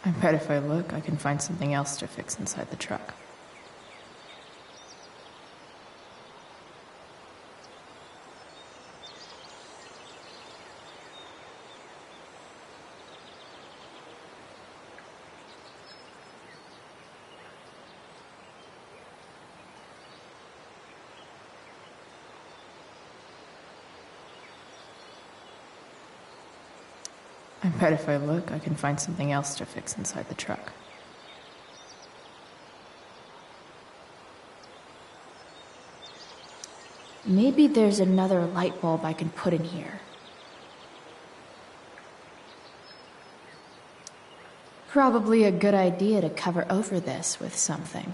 I bet if I look, I can find something else to fix inside the truck. I bet if I look, I can find something else to fix inside the truck. Maybe there's another light bulb I can put in here. Probably a good idea to cover over this with something.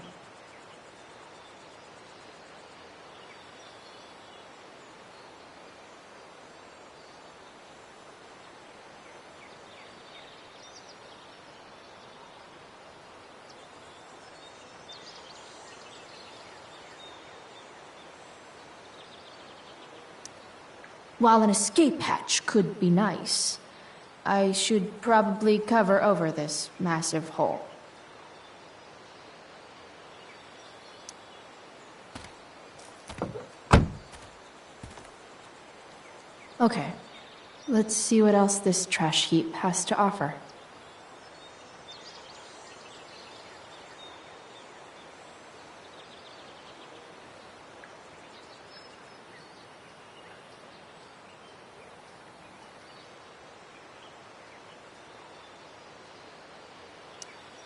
While an escape hatch could be nice, I should probably cover over this massive hole. Okay, let's see what else this trash heap has to offer.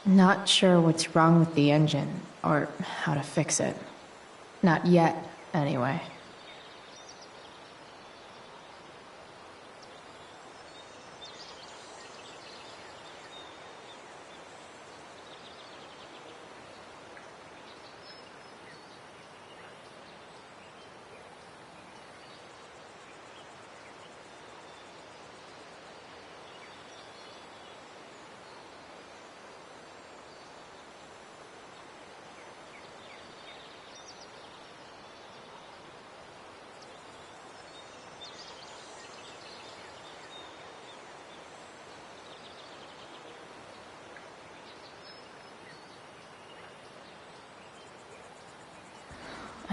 Not sure what's wrong with the engine, or how to fix it. Not yet, anyway.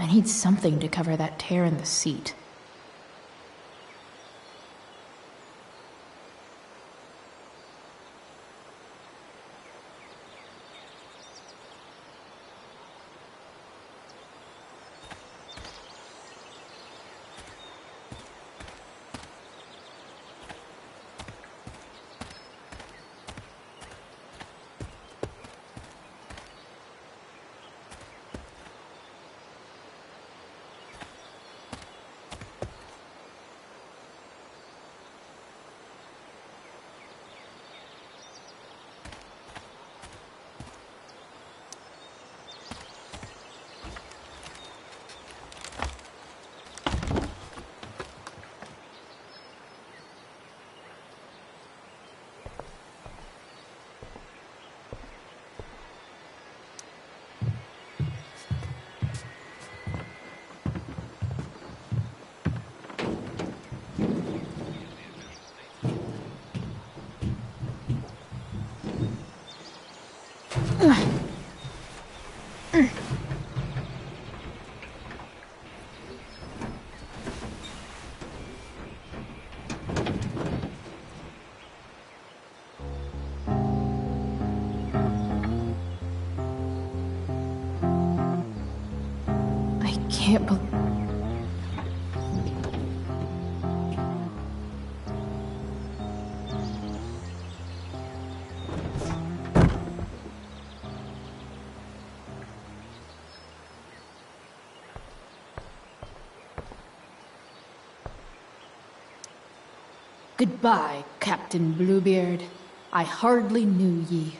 I need something to cover that tear in the seat. Can't believe... Goodbye, Captain Bluebeard. I hardly knew ye.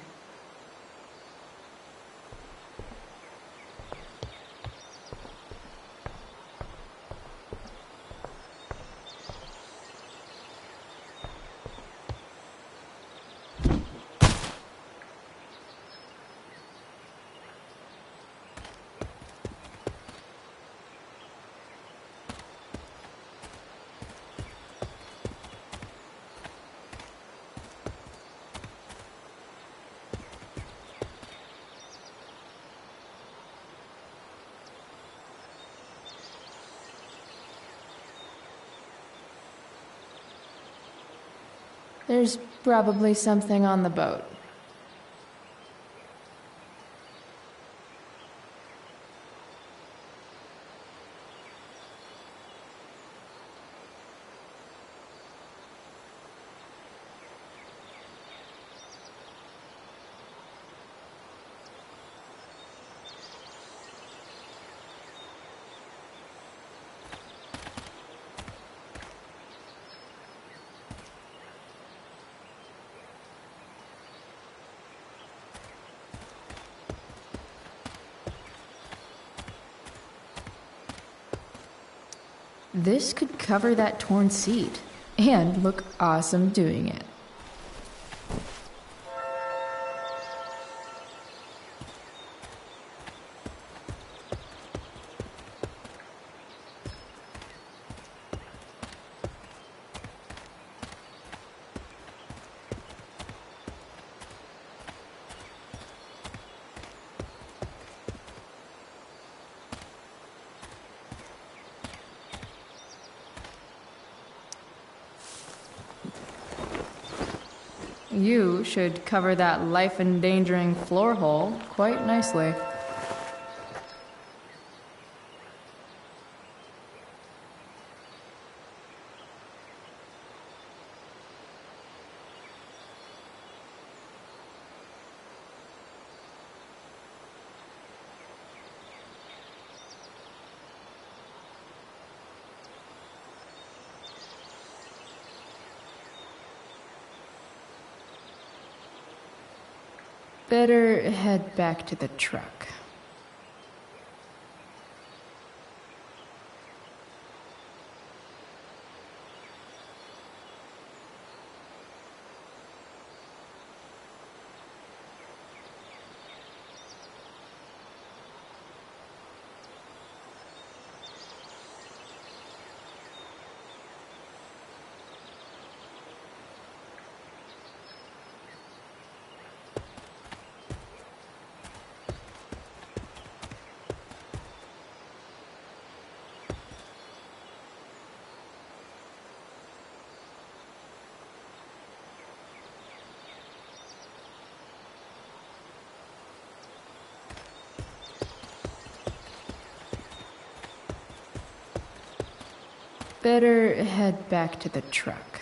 There's probably something on the boat. This could cover that torn seat, and look awesome doing it. You should cover that life-endangering floor hole quite nicely. Better head back to the truck. Better head back to the truck.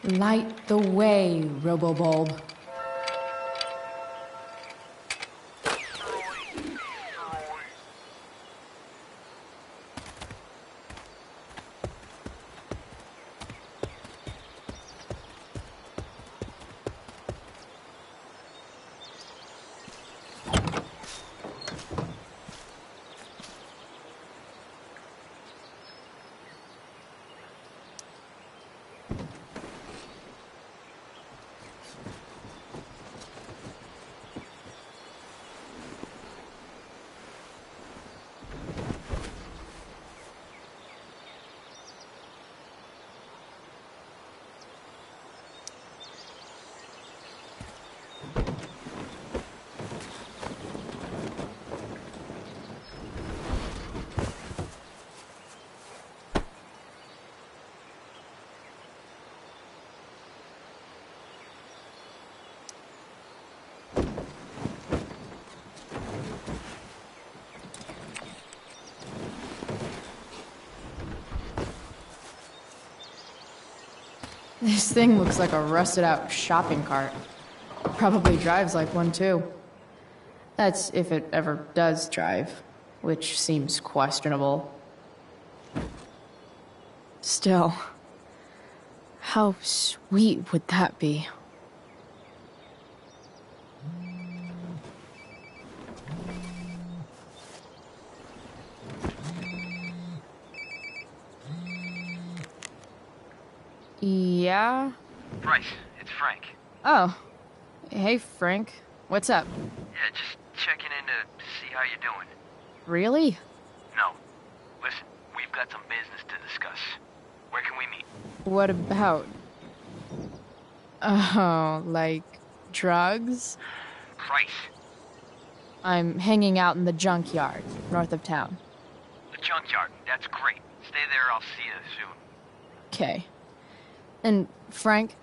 Light the way, Robobulb. This thing looks like a rusted out shopping cart. Probably drives like one too. That's if it ever does drive, which seems questionable. Still, how sweet would that be? Yeah? Right, it's Frank. Oh. Hey, Frank. What's up? Yeah, just checking in to see how you're doing. Really? No. Listen, we've got some business to discuss. Where can we meet? What about? Oh, like drugs? Price. I'm hanging out in the junkyard, north of town. The junkyard. That's great. Stay there, I'll see you soon. Okay. And Frank?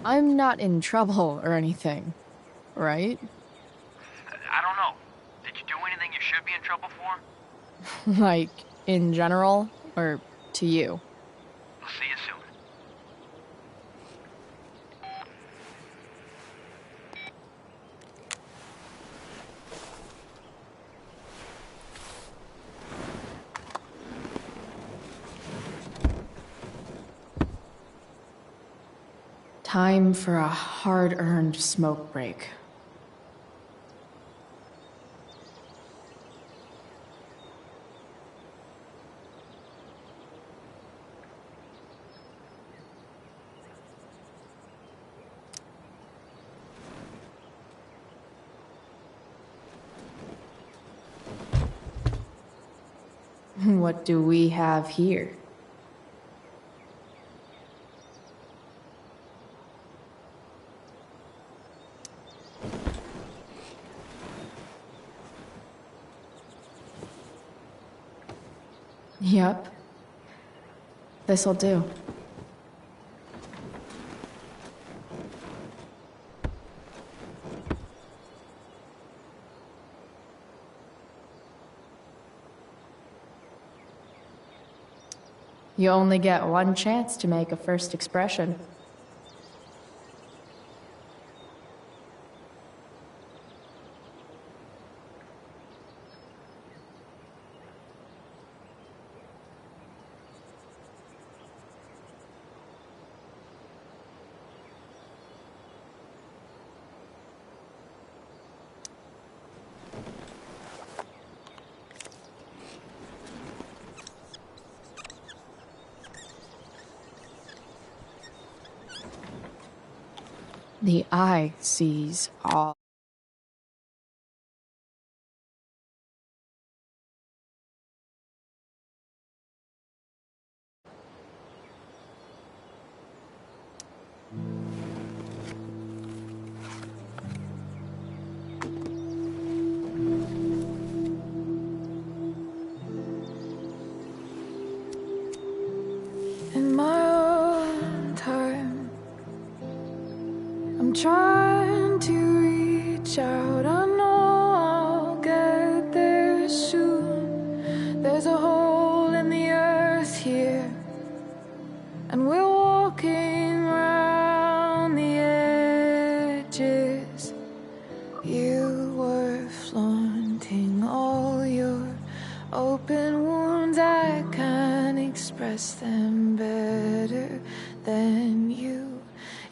I'm not in trouble or anything, right? I don't know. Did you do anything you should be in trouble for? Like, in general, or to you? I'll see you soon. Time for a hard-earned smoke break. What do we have here? Yep. This'll do. You only get one chance to make a first expression. The eye sees all. In my own time, I'm trying to reach out. I know I'll get there soon. There's a hole in the earth here, and we're walking around the edges. You were flaunting all your open wounds. I can't express them better than you.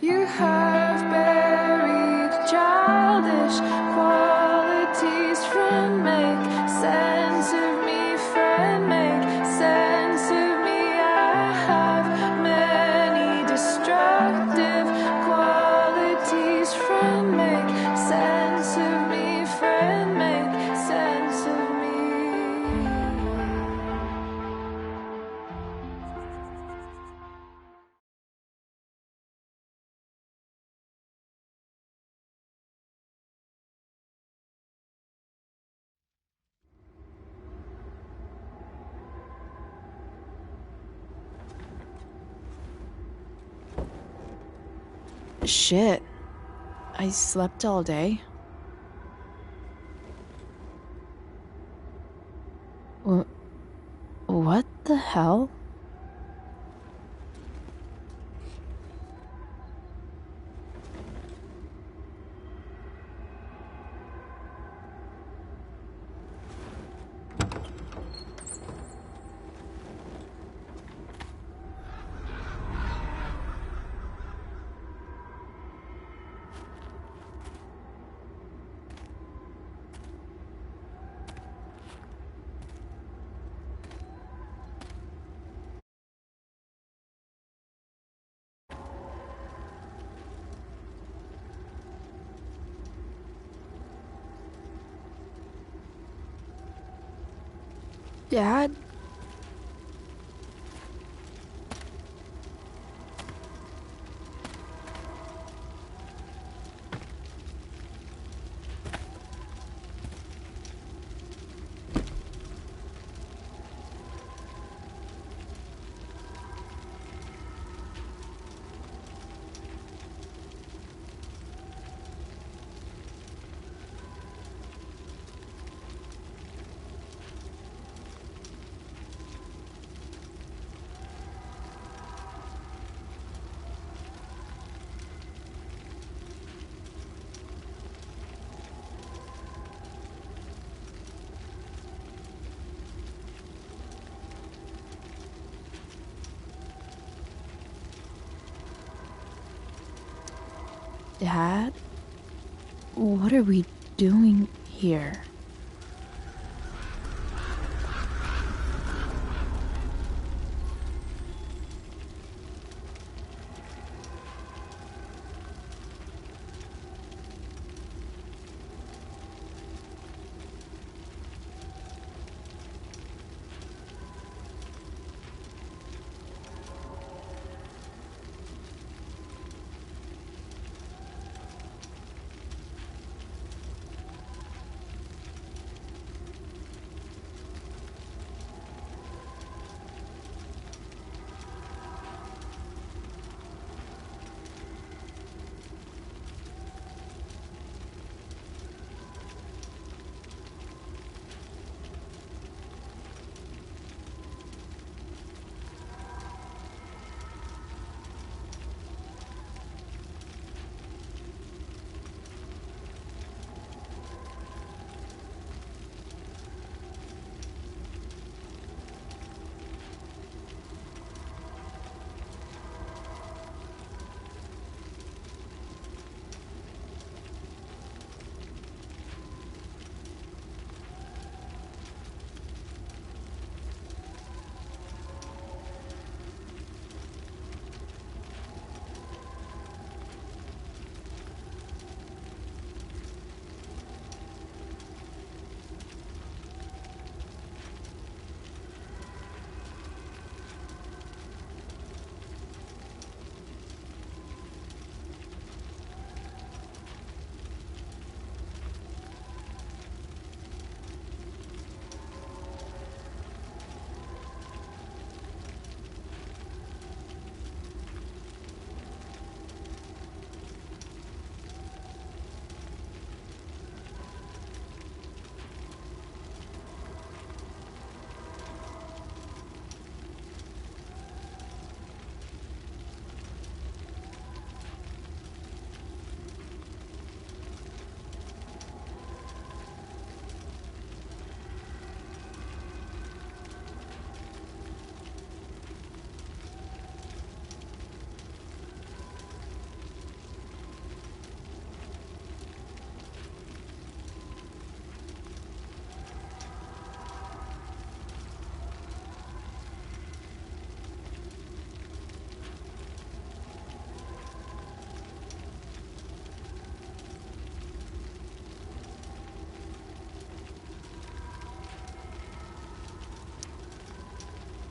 You have buried childish qualities. Friend, make sense of me. Friend, make sense of me. I have many destructive qualities. Friend, make sense of me. Friend, make sense of me. Shit. I slept all day. What the hell? Dad? Dad? What are we doing here?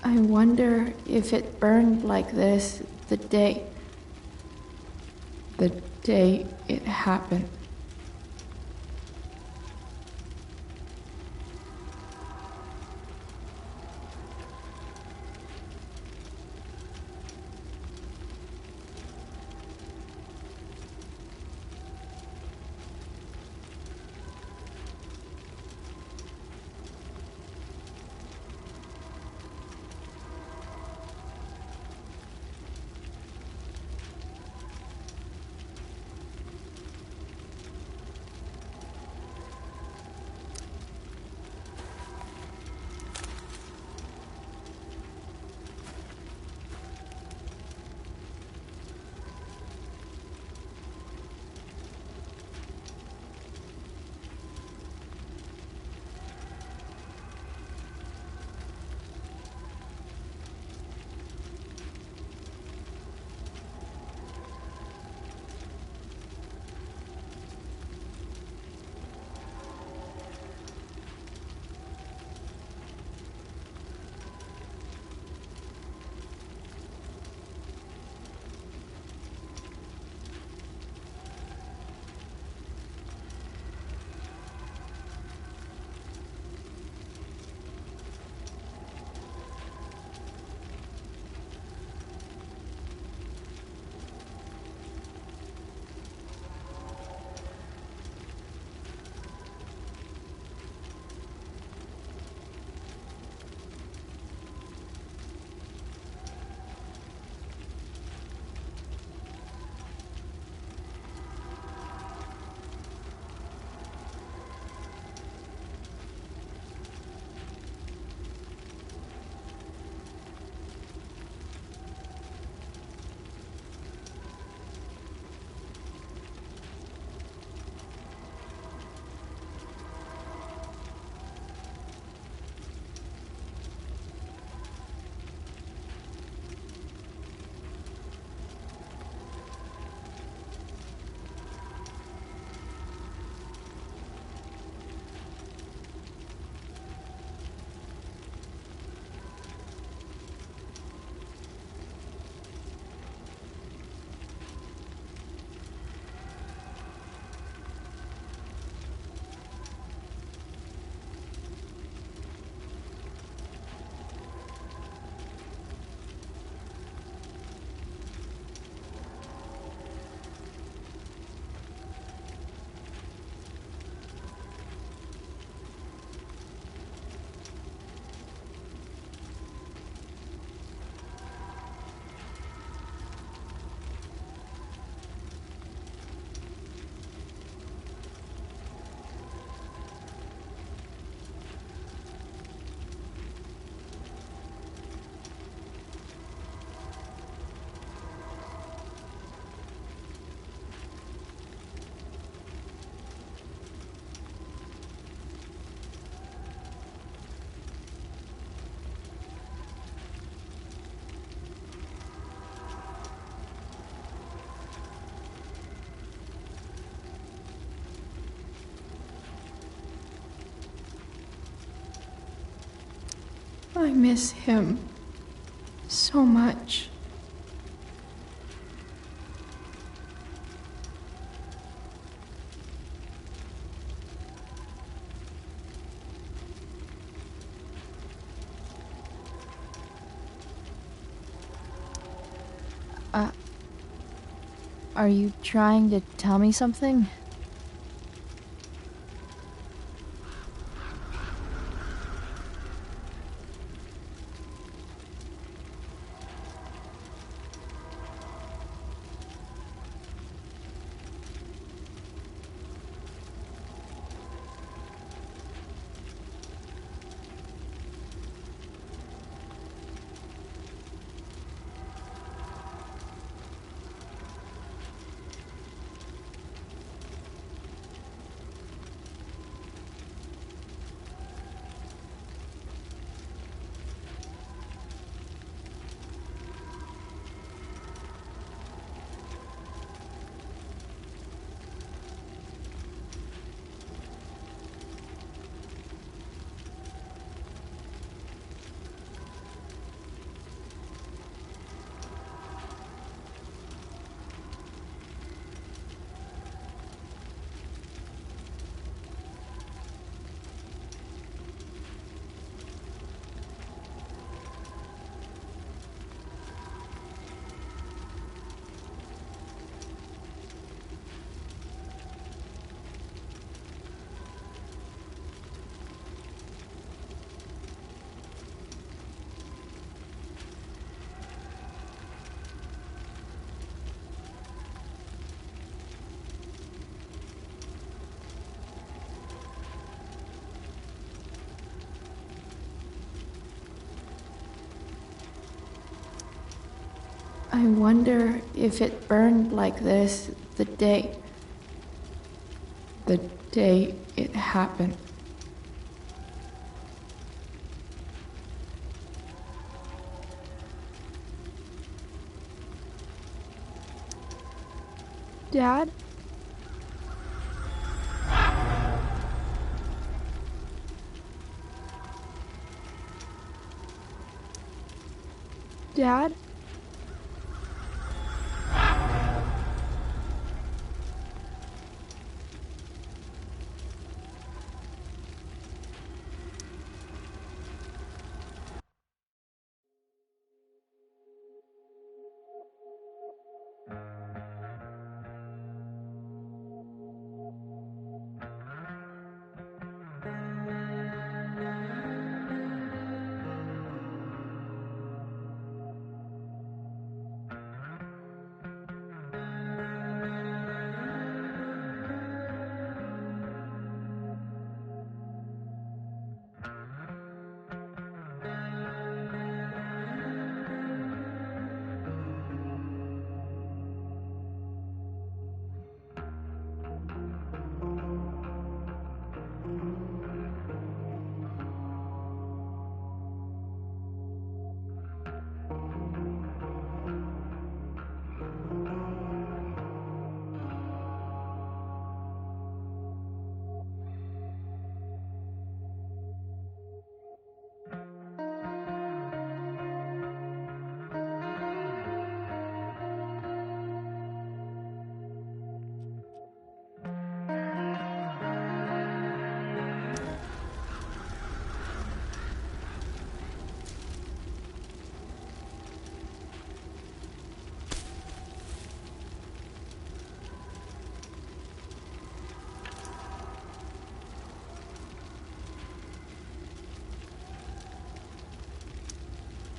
I wonder if it burned like this the day it happened. I miss him so much. Are you trying to tell me something? I wonder if it burned like this the day it happened. Dad? Dad?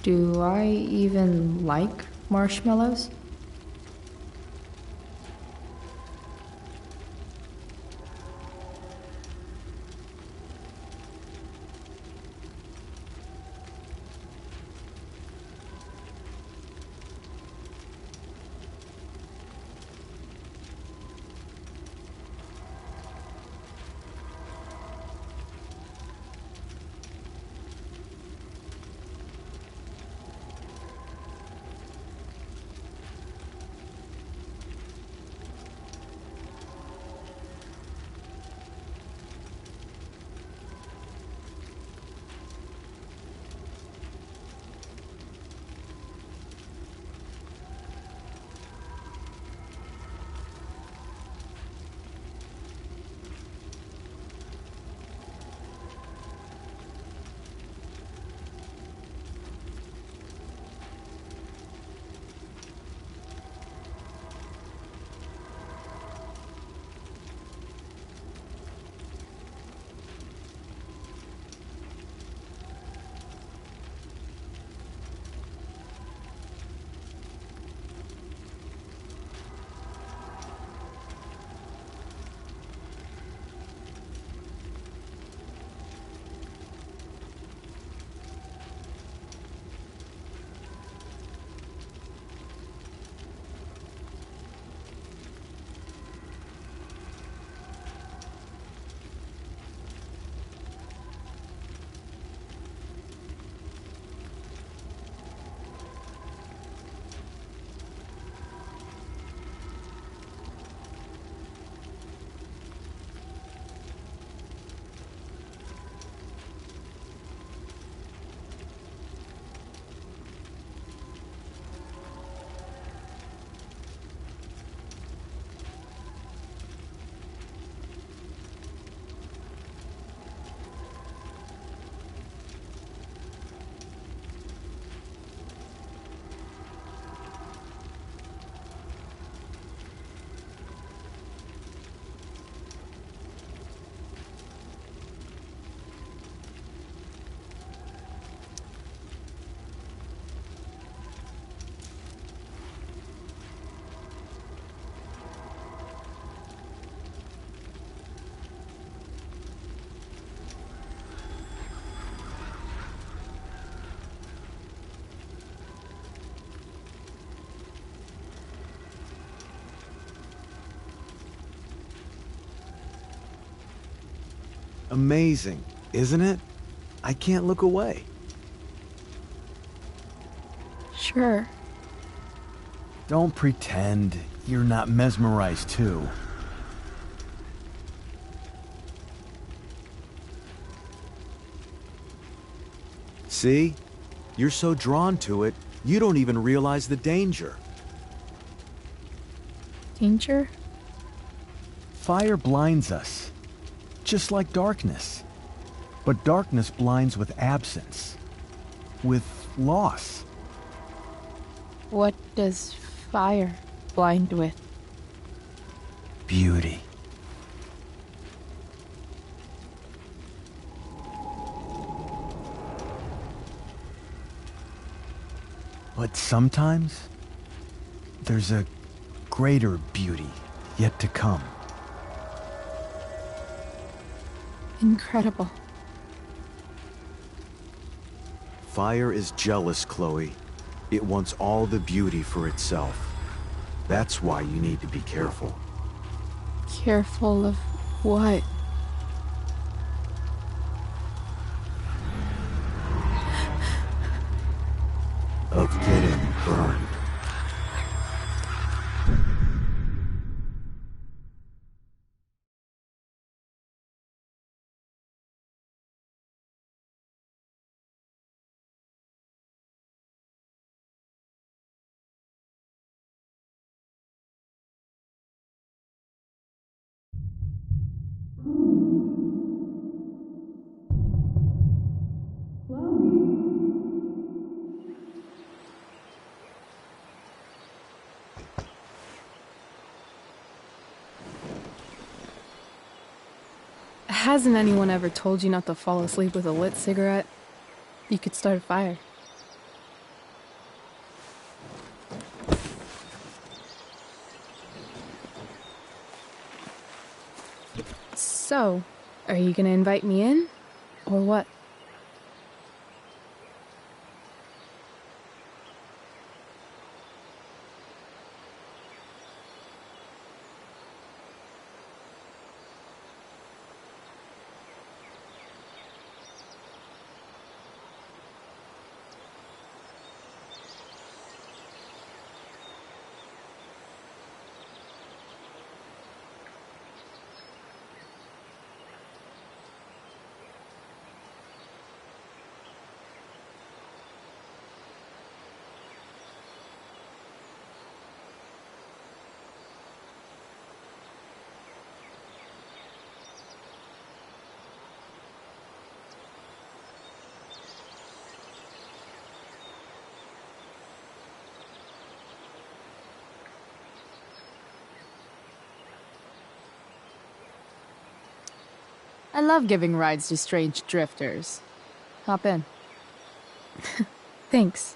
Do I even like marshmallows? Amazing, isn't it? I can't look away. Sure. Don't pretend you're not mesmerized too. See? You're so drawn to it, you don't even realize the danger. Danger? Fire blinds us, just like darkness. But darkness blinds with absence, with loss. What does fire blind with? Beauty. But sometimes, there's a greater beauty yet to come. Incredible. Fire is jealous, Chloe. It wants all the beauty for itself. That's why you need to be careful. Careful of what? Of getting burned. Hasn't anyone ever told you not to fall asleep with a lit cigarette? You could start a fire. So, are you gonna invite me in? Or what? I love giving rides to strange drifters. Hop in. Thanks.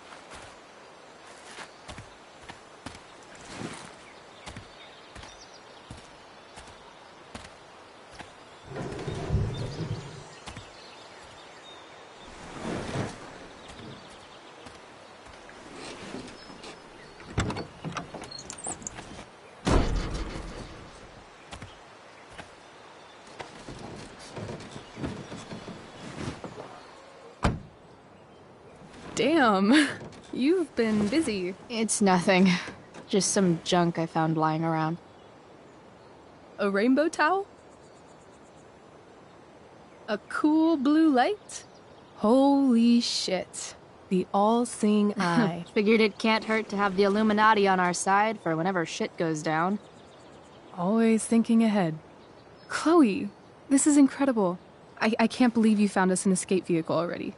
Damn, you've been busy. It's nothing. Just some junk I found lying around. A rainbow towel? A cool blue light? Holy shit. The all-seeing eye. Figured it can't hurt to have the Illuminati on our side for whenever shit goes down. Always thinking ahead. Chloe, this is incredible. I can't believe you found us an escape vehicle already.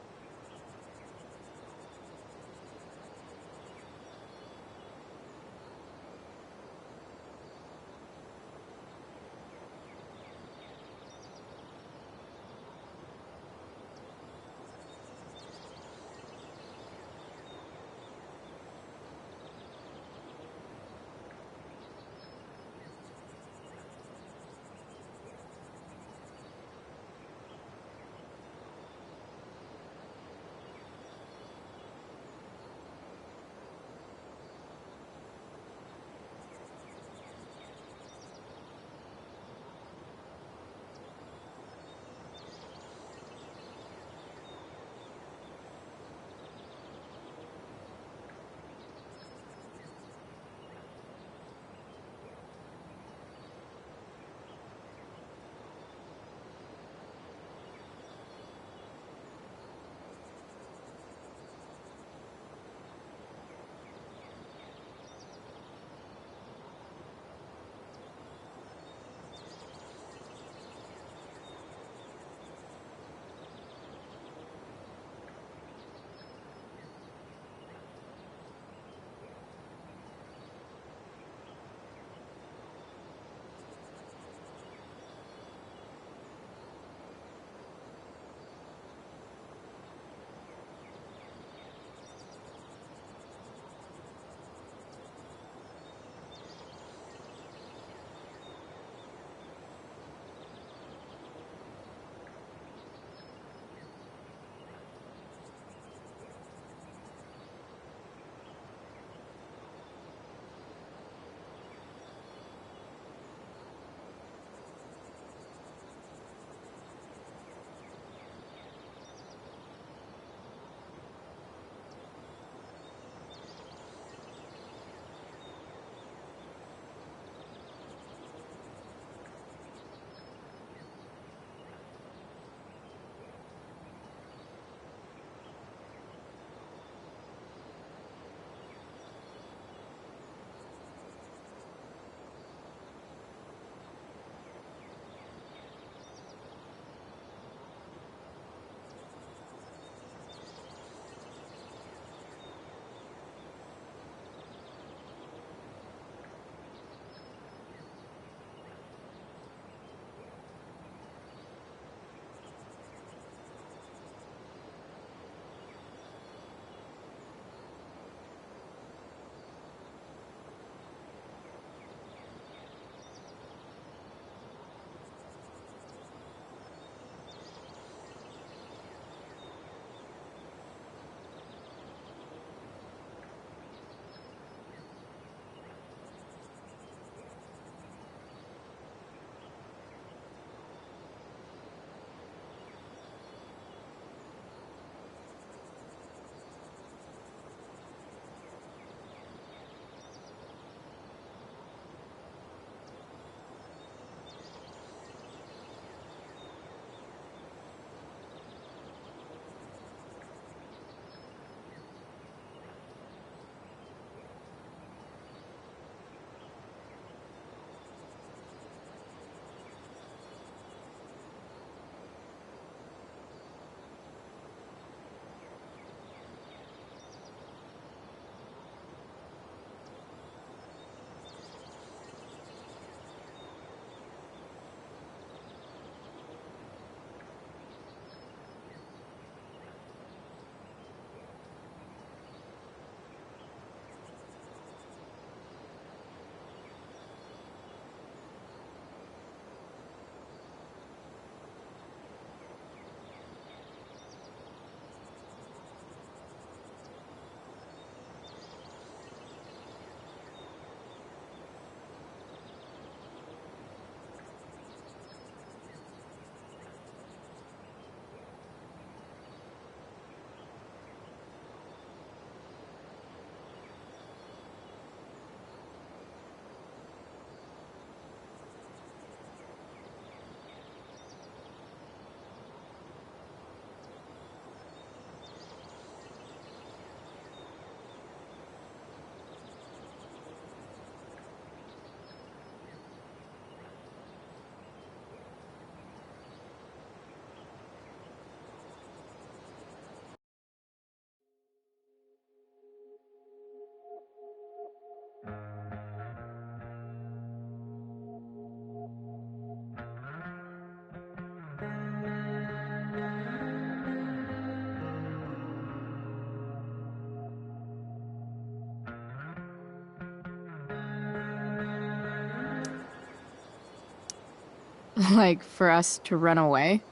Like, for us to run away?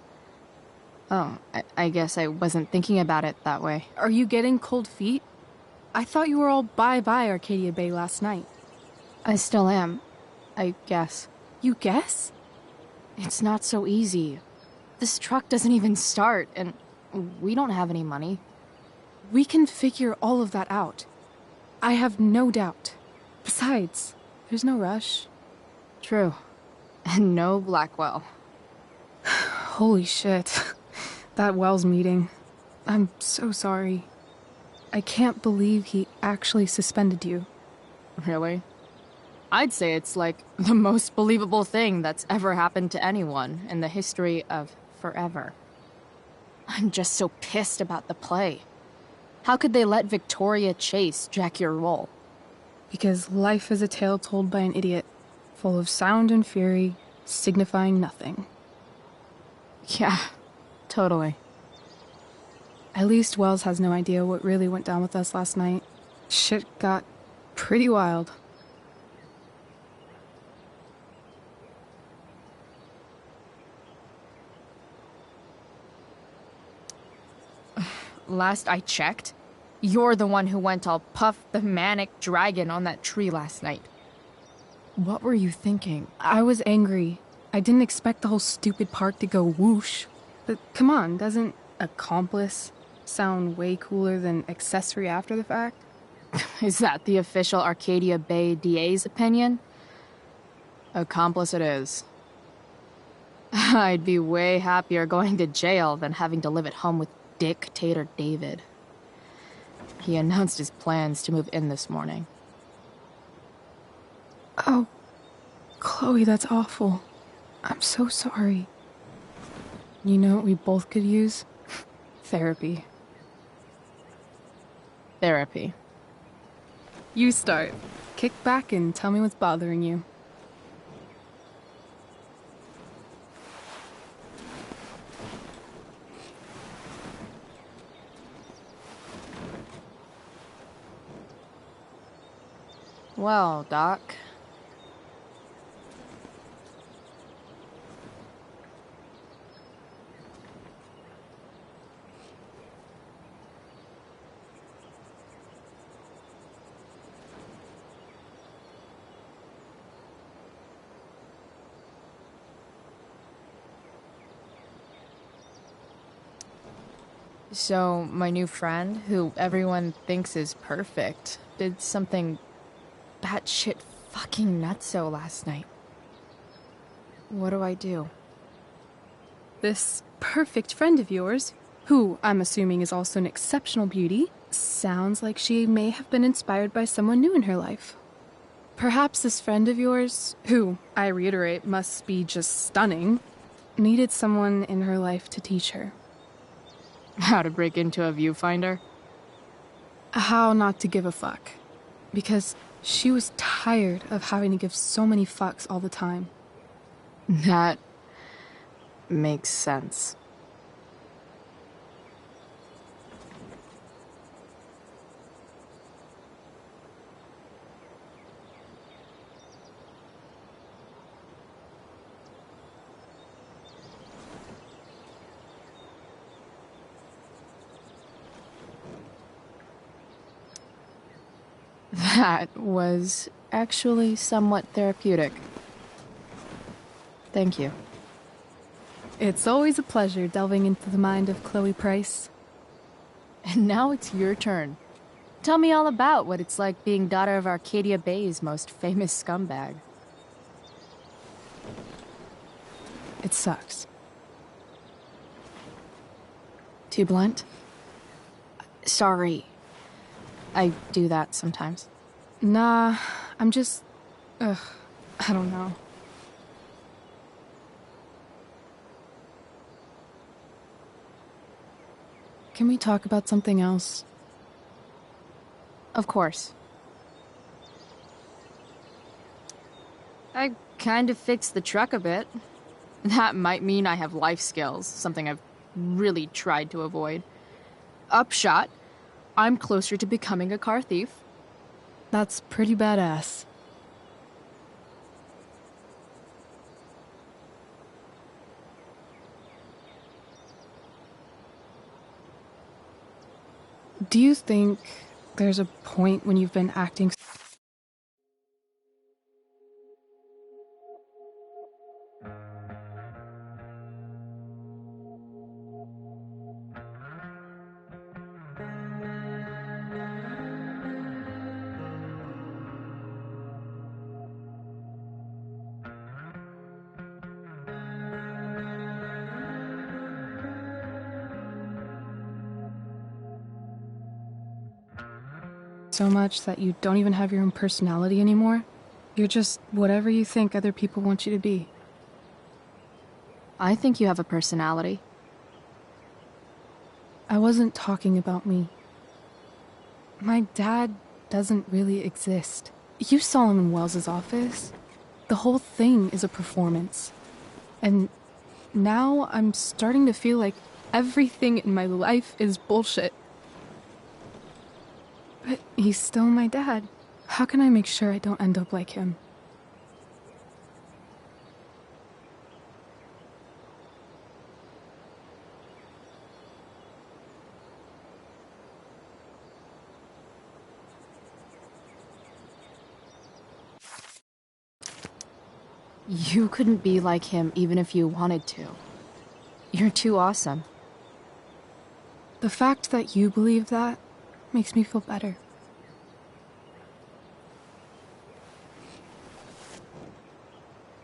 Oh, I guess I wasn't thinking about it that way. Are you getting cold feet? I thought you were all bye-bye Arcadia Bay last night. I still am, I guess. You guess? It's not so easy. This truck doesn't even start, and we don't have any money. We can figure all of that out. I have no doubt. Besides, there's no rush. True. And no Blackwell. Holy shit. That Wells meeting. I'm so sorry. I can't believe he actually suspended you. Really? I'd say it's like the most believable thing that's ever happened to anyone in the history of forever. I'm just so pissed about the play. How could they let Victoria Chase jack your role? Because life is a tale told by an idiot, full of sound and fury, signifying nothing. Yeah, totally. At least Wells has no idea what really went down with us last night. Shit got pretty wild. Last I checked, you're the one who went all Puff the Manic Dragon on that tree last night. What were you thinking? I was angry. I didn't expect the whole stupid park to go whoosh. But come on, doesn't accomplice sound way cooler than accessory after the fact? Is that the official Arcadia Bay DA's opinion? Accomplice it is. I'd be way happier going to jail than having to live at home with Dictator David. He announced his plans to move in this morning. Oh, Chloe, that's awful. I'm so sorry. You know what we both could use? Therapy. Therapy. You start. Kick back and tell me what's bothering you. Well, Doc. So, my new friend, who everyone thinks is perfect, did something batshit fucking nutso last night. What do I do? This perfect friend of yours, who I'm assuming is also an exceptional beauty, sounds like she may have been inspired by someone new in her life. Perhaps this friend of yours, who, I reiterate, must be just stunning, needed someone in her life to teach her. How to break into a viewfinder? How not to give a fuck. Because she was tired of having to give so many fucks all the time. That makes sense. That was actually somewhat therapeutic. Thank you. It's always a pleasure delving into the mind of Chloe Price. And now it's your turn. Tell me all about what it's like being daughter of Arcadia Bay's most famous scumbag. It sucks. Too blunt? Sorry. I do that sometimes. Nah, I'm just... I don't know. Can we talk about something else? Of course. I kind of fixed the truck a bit. That might mean I have life skills, something I've really tried to avoid. Upshot, I'm closer to becoming a car thief. That's pretty badass. Do you think there's a point when you've been acting so much that you don't even have your own personality anymore? You're just whatever you think other people want you to be. I think you have a personality. I wasn't talking about me. My dad doesn't really exist. You saw him in Wells's office. The whole thing is a performance. And now I'm starting to feel like everything in my life is bullshit. But he's still my dad. How can I make sure I don't end up like him? You couldn't be like him even if you wanted to. You're too awesome. The fact that you believe that makes me feel better.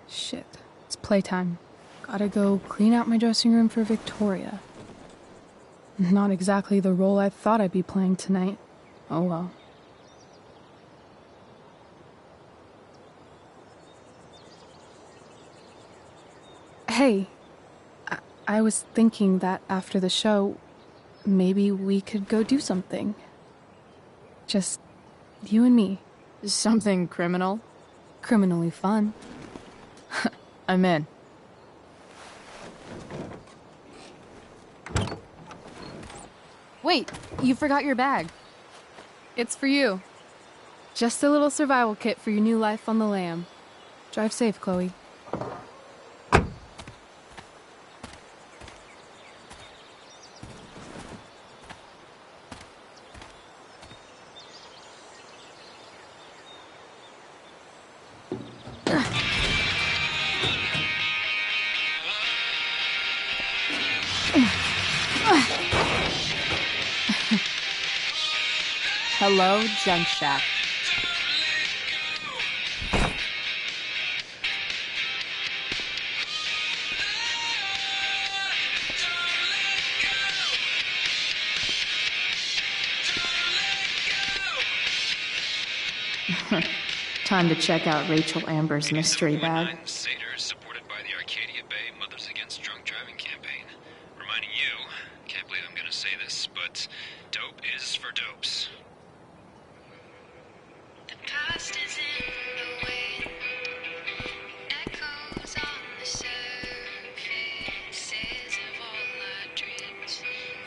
Shit, it's playtime. Gotta go clean out my dressing room for Victoria. Not exactly the role I thought I'd be playing tonight. Oh well. Hey, I was thinking that after the show, maybe we could go do something. Just you and me. Something criminal? Criminally fun. I'm in. Wait, you forgot your bag. It's for you. Just a little survival kit for your new life on the lam. Drive safe, Chloe. Hello, Junk Shack. Time to check out Rachel Amber's mystery bag. Satyrs supported by the Arcadia Bay Mothers Against Drunk Driving campaign. Reminding you, can't believe I'm gonna say this, but dope is for dopes. The past is in the wind, echoes on the surfaces of all our dreams,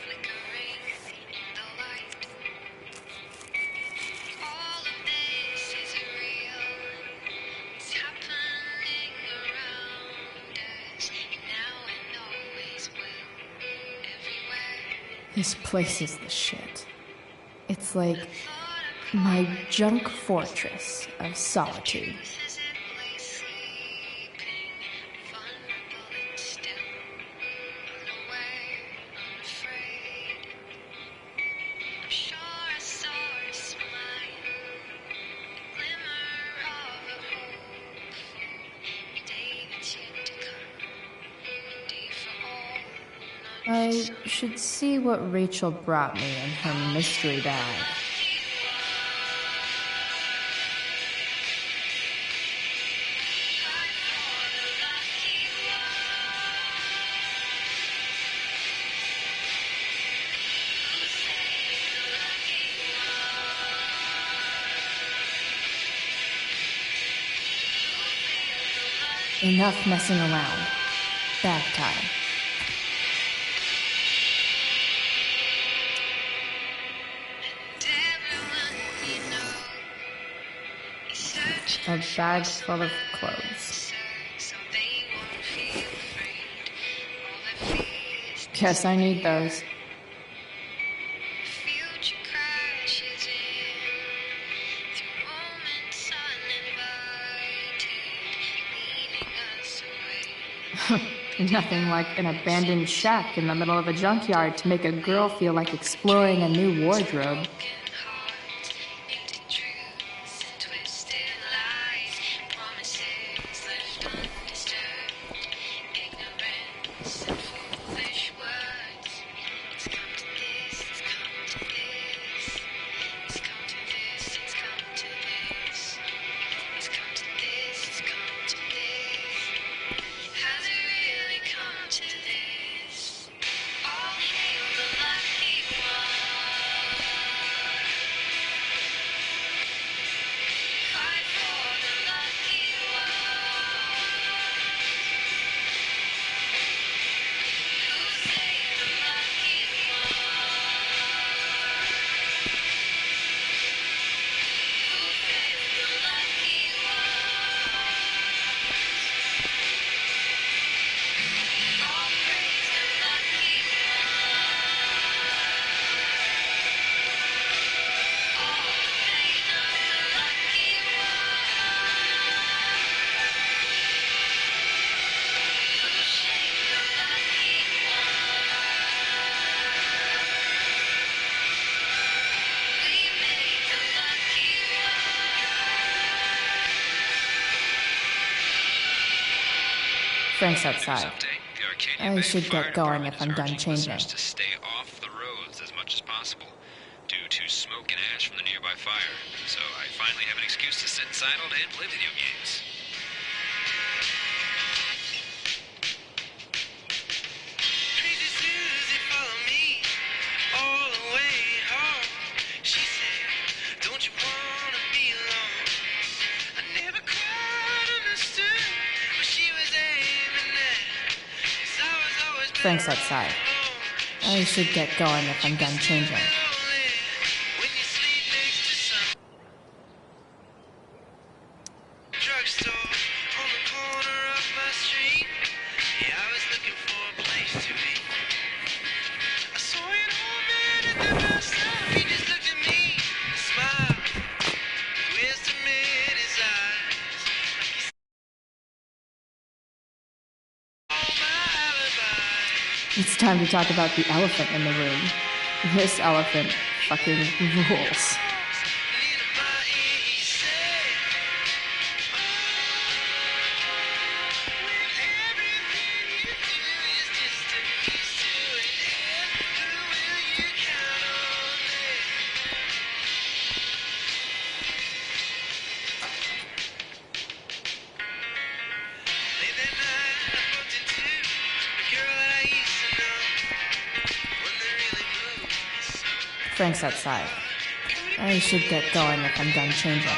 flickering in the light. All of this is real, it's happening around us, now and always will, everywhere. This place is the shit. It's like my junk fortress of solitude. This is it, lay sleeping, vulnerable and still, unaware, unafraid. I'm sure I saw her smile, the glimmer of a hopeful day that's yet to come, a day for all, not I just should see what Rachel brought me in her mystery bag. Enough messing around. Bag time. A bag full of clothes. Guess I need those. Future Nothing like an abandoned shack in the middle of a junkyard to make a girl feel like exploring a new wardrobe. Frank's outside. I should get going if I'm done changing. To stay off the roads as much as possible due to smoke and ash from the nearby fire. So I finally have an excuse to sit inside all day and play video games. Crazy Susie followed me all the way home. She said, "Don't you wanna be alone?" I never quite understood what she was aiming at. 'Cause I was always Frank's outside. I should get going if I'm done changing. lonely when you sleep next to some drugstore on the corner of my street. Yeah, I was looking for a place to be. I saw an old man at the bus stop. He just looked at me and smiled, wisdom in his eyes. Like he saw my alibi. It's time to talk about the elephant in the room. This elephant fucking rules. Frank's outside. I should get going if I'm done changing.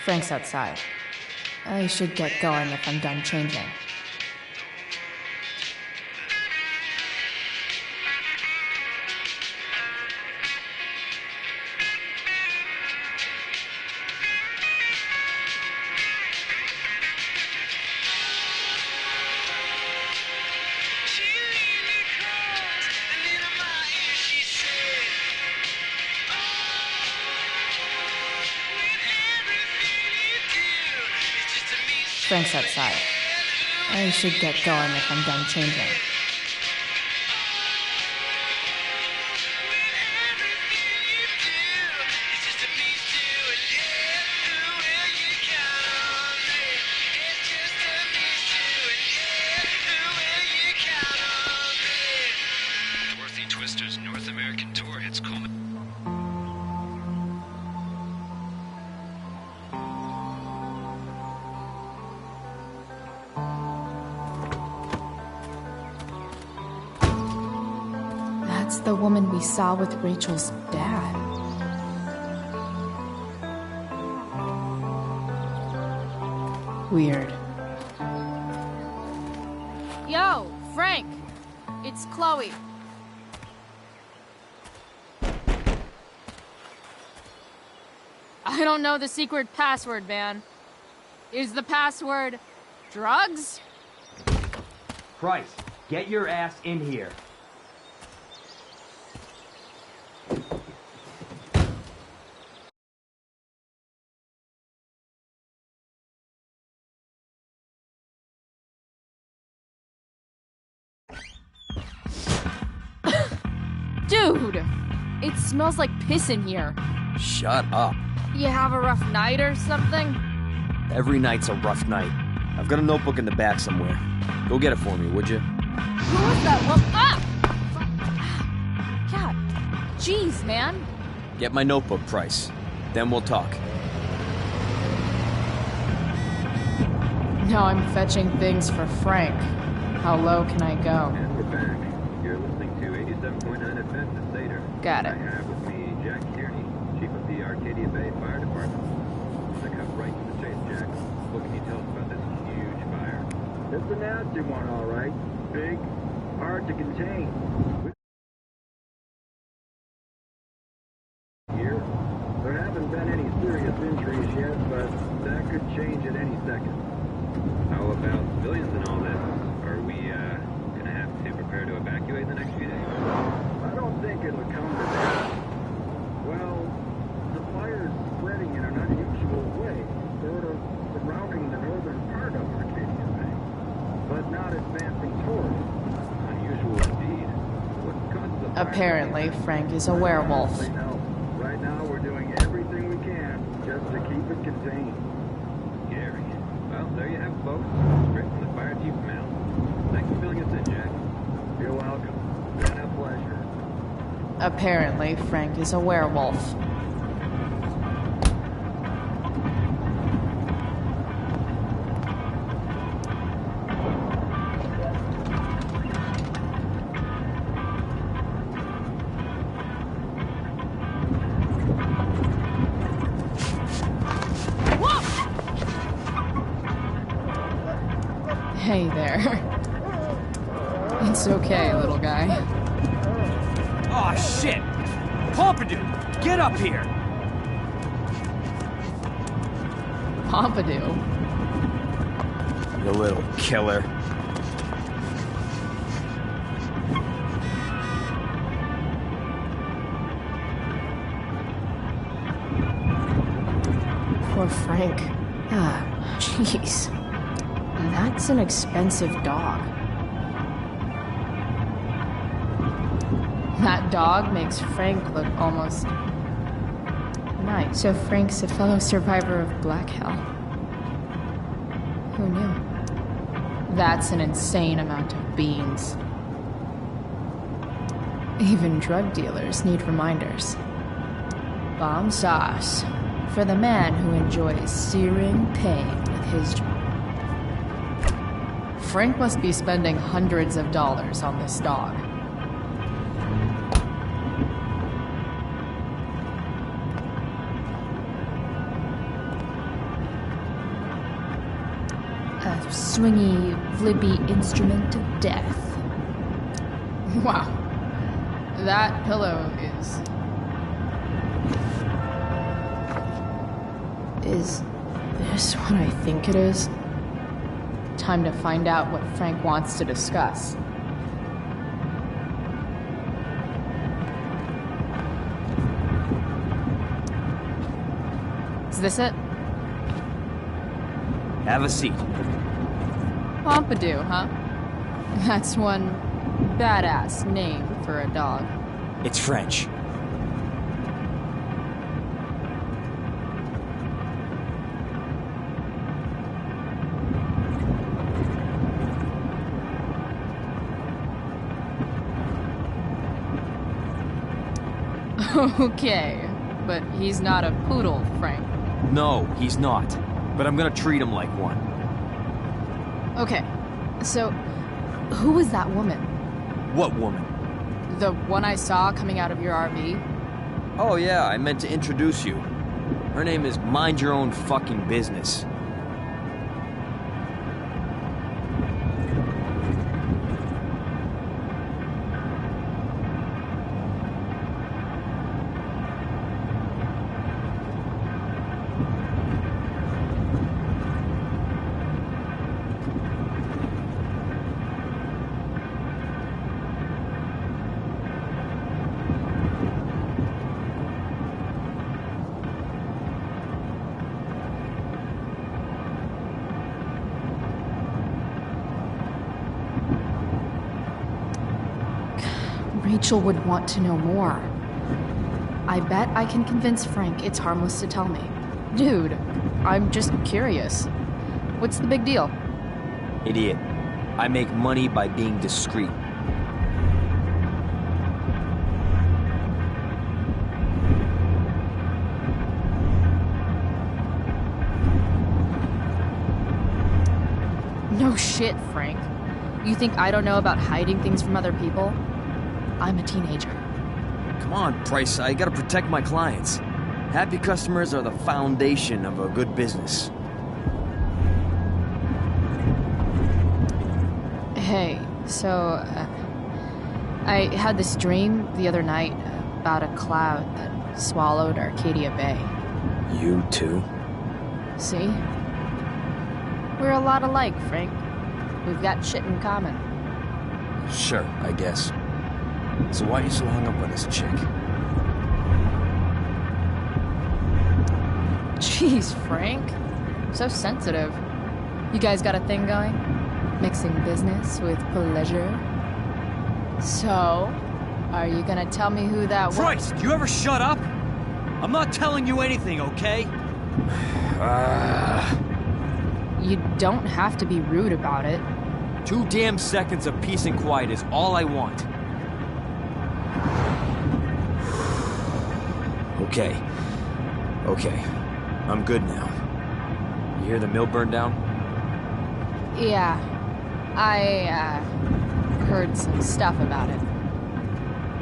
Frank's outside. I should get going if I'm done changing. Frank's outside. I should get going if I'm done changing. Dorothy Twister's North American tour hits culmination. we saw with Rachel's dad. Weird. Yo, Frank! It's Chloe. I don't know the secret password, man. Is the password drugs? Price, get your ass in here. Dude! It smells like piss in here. Shut up. You have a rough night or something? Every night's a rough night. I've got a notebook in the back somewhere. Go get it for me, would you? Who was that? Well, God. Jeez, man. Get my notebook, Price. Then we'll talk. Now I'm fetching things for Frank. How low can I go? And we're back. You're listening to 87.9 FM to Seder. Got it. I have with me Jack Kearney, Chief of the Arcadia Bay Fire Department. I'm gonna cut right to the chase, Jack. What can you tell us about this huge fire? It's a nasty one, all right. Big, hard to contain. Here, there haven't been any serious injuries yet, but that could change at any second. How about civilians and all this? Are we, gonna have to prepare to evacuate in the next few days? I don't think it'll come to that. Well, the fire's spreading in an unusual way, sort of surrounding the northern part of Arcadia Bay, but not advancing toward it. Unusual indeed. What causes the fire? Apparently, Frank is a werewolf. I know. Right now, we're doing everything we can just to keep it contained. Scary. Well, there you have it, folks. Straight from the fire chief's mouth. Thanks for filling us in, Jack. You're welcome. Been a pleasure. Apparently, Frank is a werewolf. Hey there. It's okay, little guy. Aw, shit! Pompidou, get up here! Pompidou. You little killer. Poor Frank. Ah, jeez. That's an expensive dog. That dog makes Frank look almost nice. So Frank's a fellow survivor of Black Hell. Who knew? That's an insane amount of beans. Even drug dealers need reminders. Bomb sauce for the man who enjoys searing pain with his jaw. Frank must be spending hundreds of dollars on this dog. A swingy, flibby instrument of death. Wow. That pillow is... Is this what I think it is? Time to find out what Frank wants to discuss. Is this it? Have a seat. Pompidou, huh? That's one badass name for a dog. It's French. Okay, but he's not a poodle, Frank. No, he's not. But I'm gonna treat him like one. Okay, so who was that woman? What woman? The one I saw coming out of your RV? Oh yeah, I meant to introduce you. Her name is Mind Your Own Fucking Business. Rachel would want to know more. I bet I can convince Frank it's harmless to tell me. Dude, I'm just curious. What's the big deal? Idiot. I make money by being discreet. No shit, Frank. You think I don't know about hiding things from other people? I'm a teenager. Come on, Price, I gotta protect my clients. Happy customers are the foundation of a good business. Hey, so, I had this dream the other night about a cloud that swallowed Arcadia Bay. You too? See? We're a lot alike, Frank. We've got shit in common. Sure, I guess. So why are you so hung up on this chick? Jeez, Frank. So sensitive. You guys got a thing going? Mixing business with pleasure? So, are you gonna tell me who that was? Price, do you ever shut up? I'm not telling you anything, okay? You don't have to be rude about it. 2 damn seconds of peace and quiet is all I want. Okay. I'm good now. You hear the mill burn down? Yeah. I, heard some stuff about it.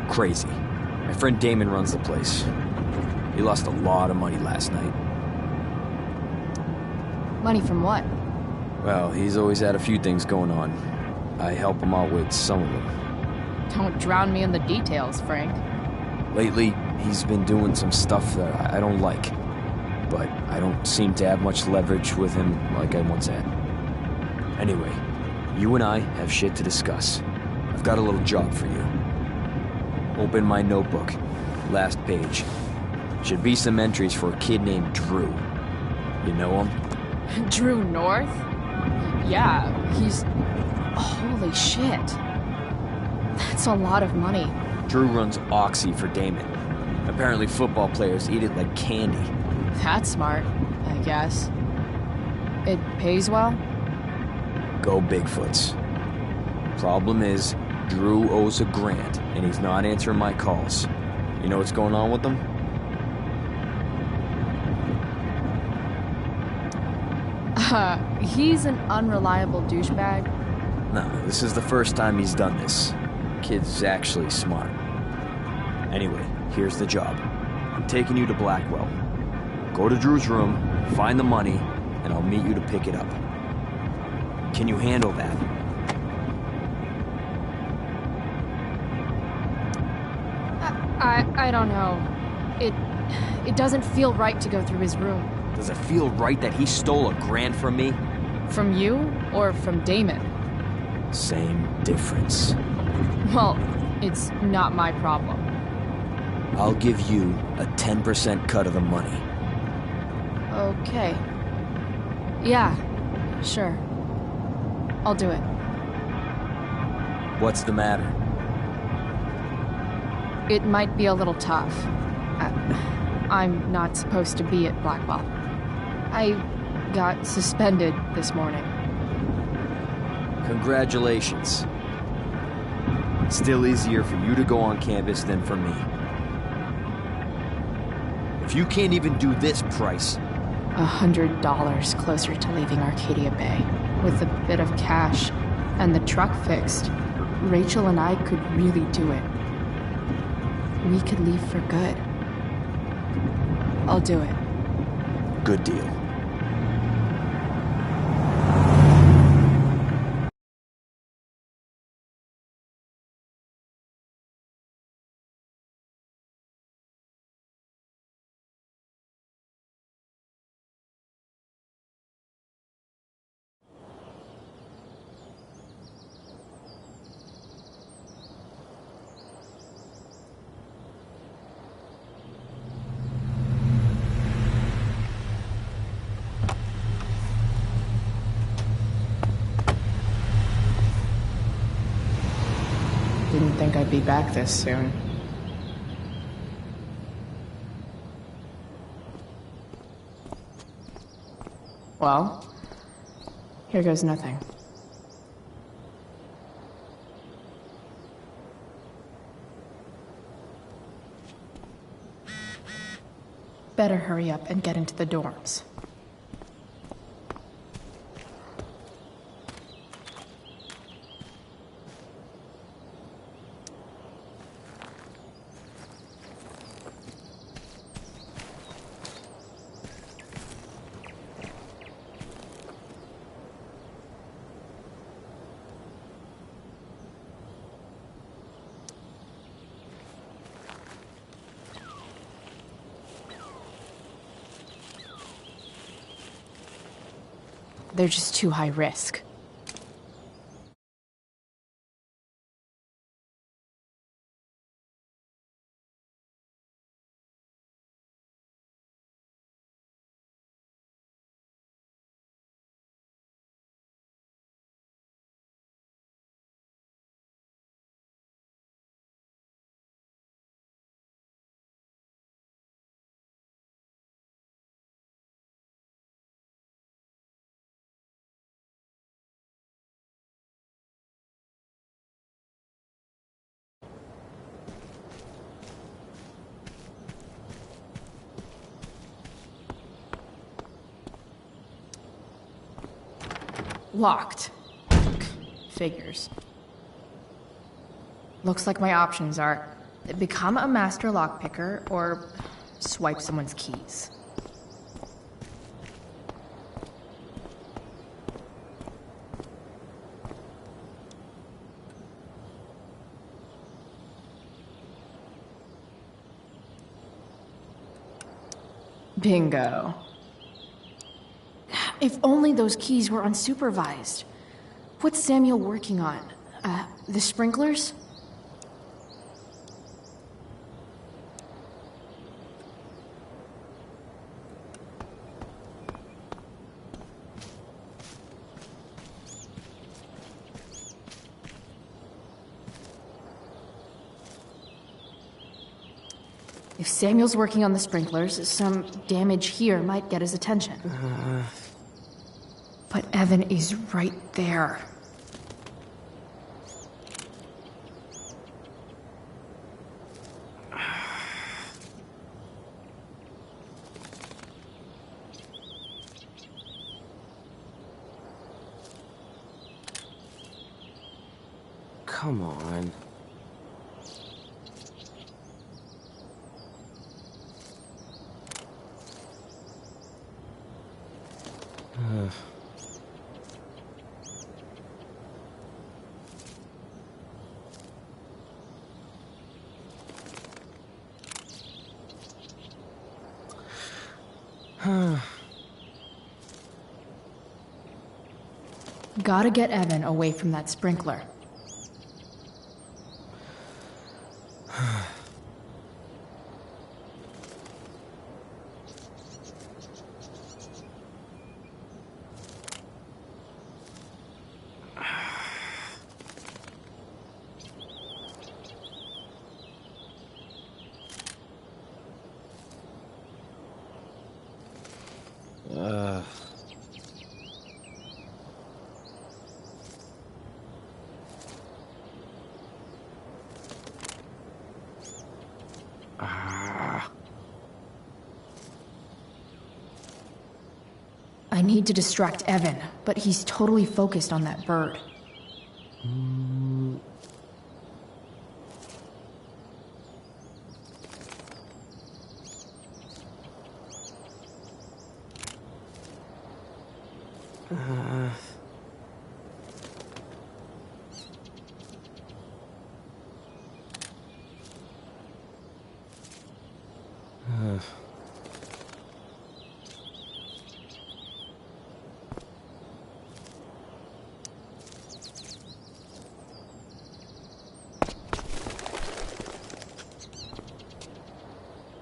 Crazy. My friend Damon runs the place. He lost a lot of money last night. Money from what? Well, he's always had a few things going on. I help him out with some of them. Don't drown me in the details, Frank. Lately, he's been doing some stuff that I don't like. But I don't seem to have much leverage with him like I once had. Anyway, you and I have shit to discuss. I've got a little job for you. Open my notebook. Last page. Should be some entries for a kid named Drew. You know him? Drew North? Yeah, he's... Holy shit. That's a lot of money. Drew runs Oxy for Damon. Apparently football players eat it like candy. That's smart, I guess. It pays well? Go Bigfoots. Problem is, Drew owes $1,000, and he's not answering my calls. You know what's going on with him? He's an unreliable douchebag. No, this is the first time he's done this. Kid's actually smart. Anyway, here's the job. I'm taking you to Blackwell. Go to Drew's room, find the money, and I'll meet you to pick it up. Can you handle that? I don't know. It doesn't feel right to go through his room. Does it feel right that he stole $1,000 from me? From you or from Damon? Same difference. Well, it's not my problem. I'll give you a 10% cut of the money. Okay. Yeah, sure. I'll do it. What's the matter? It might be a little tough. I'm not supposed to be at Blackwell. I got suspended this morning. Congratulations. Still easier for you to go on campus than for me. If you can't even do this price... $100 closer to leaving Arcadia Bay. With a bit of cash and the truck fixed, Rachel and I could really do it. we could leave for good. I'll do it. Good deal. Didn't think I'd be back this soon. Well, here goes nothing. Better hurry up and get into the dorms. They're just too high risk. Locked. Figures. Looks like my options are become a master lockpicker or swipe someone's keys. Bingo. If only those keys were unsupervised. What's Samuel working on? The sprinklers? If Samuel's working on the sprinklers, some damage here might get his attention. But Evan is right there. Come on. Gotta get Evan away from that sprinkler. I need to distract Evan, but he's totally focused on that bird.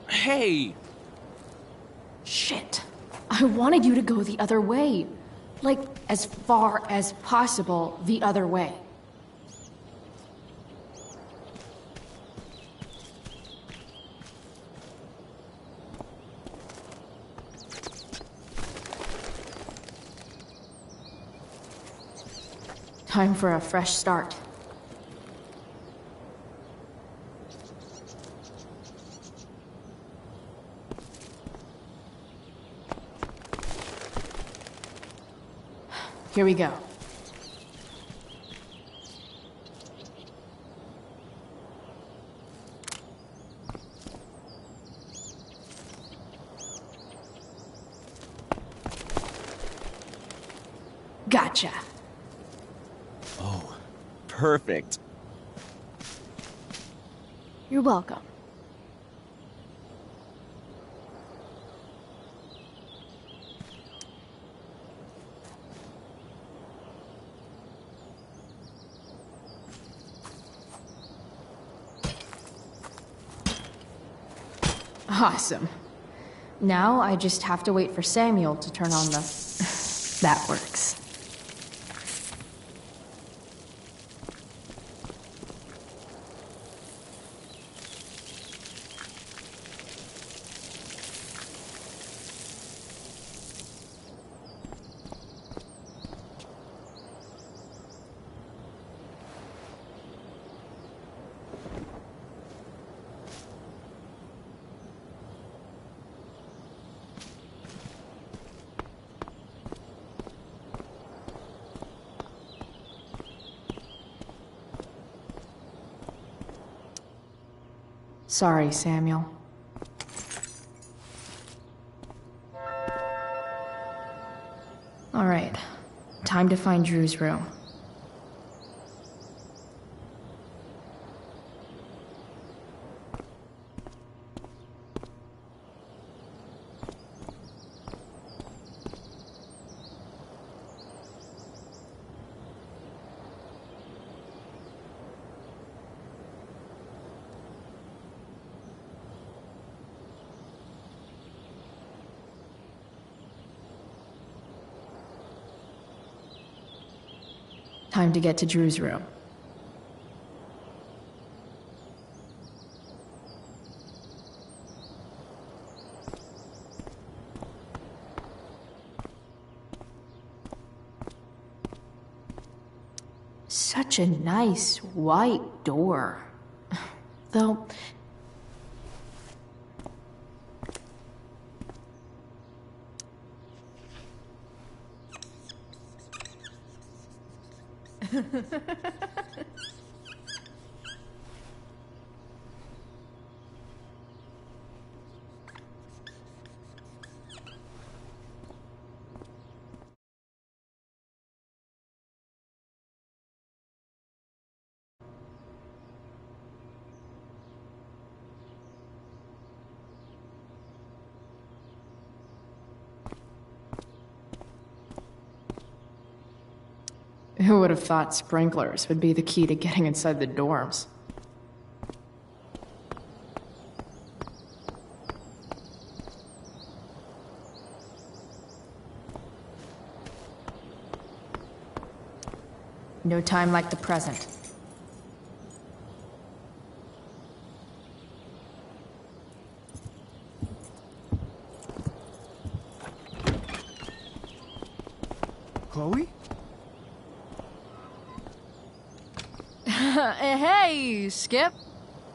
Hey! Shit. I wanted you to go the other way. Like, as far as possible the other way. Time for a fresh start. Here we go. Gotcha. Oh, perfect. You're welcome. Awesome. Now I just have to wait for Samuel to turn on the... That works. Sorry, Samuel. All right. Time to find Drew's room. Time to get to Drew's room. Such a nice white door. Though... Who would have thought sprinklers would be the key to getting inside the dorms? No time like the present. Chloe? Hey, Skip.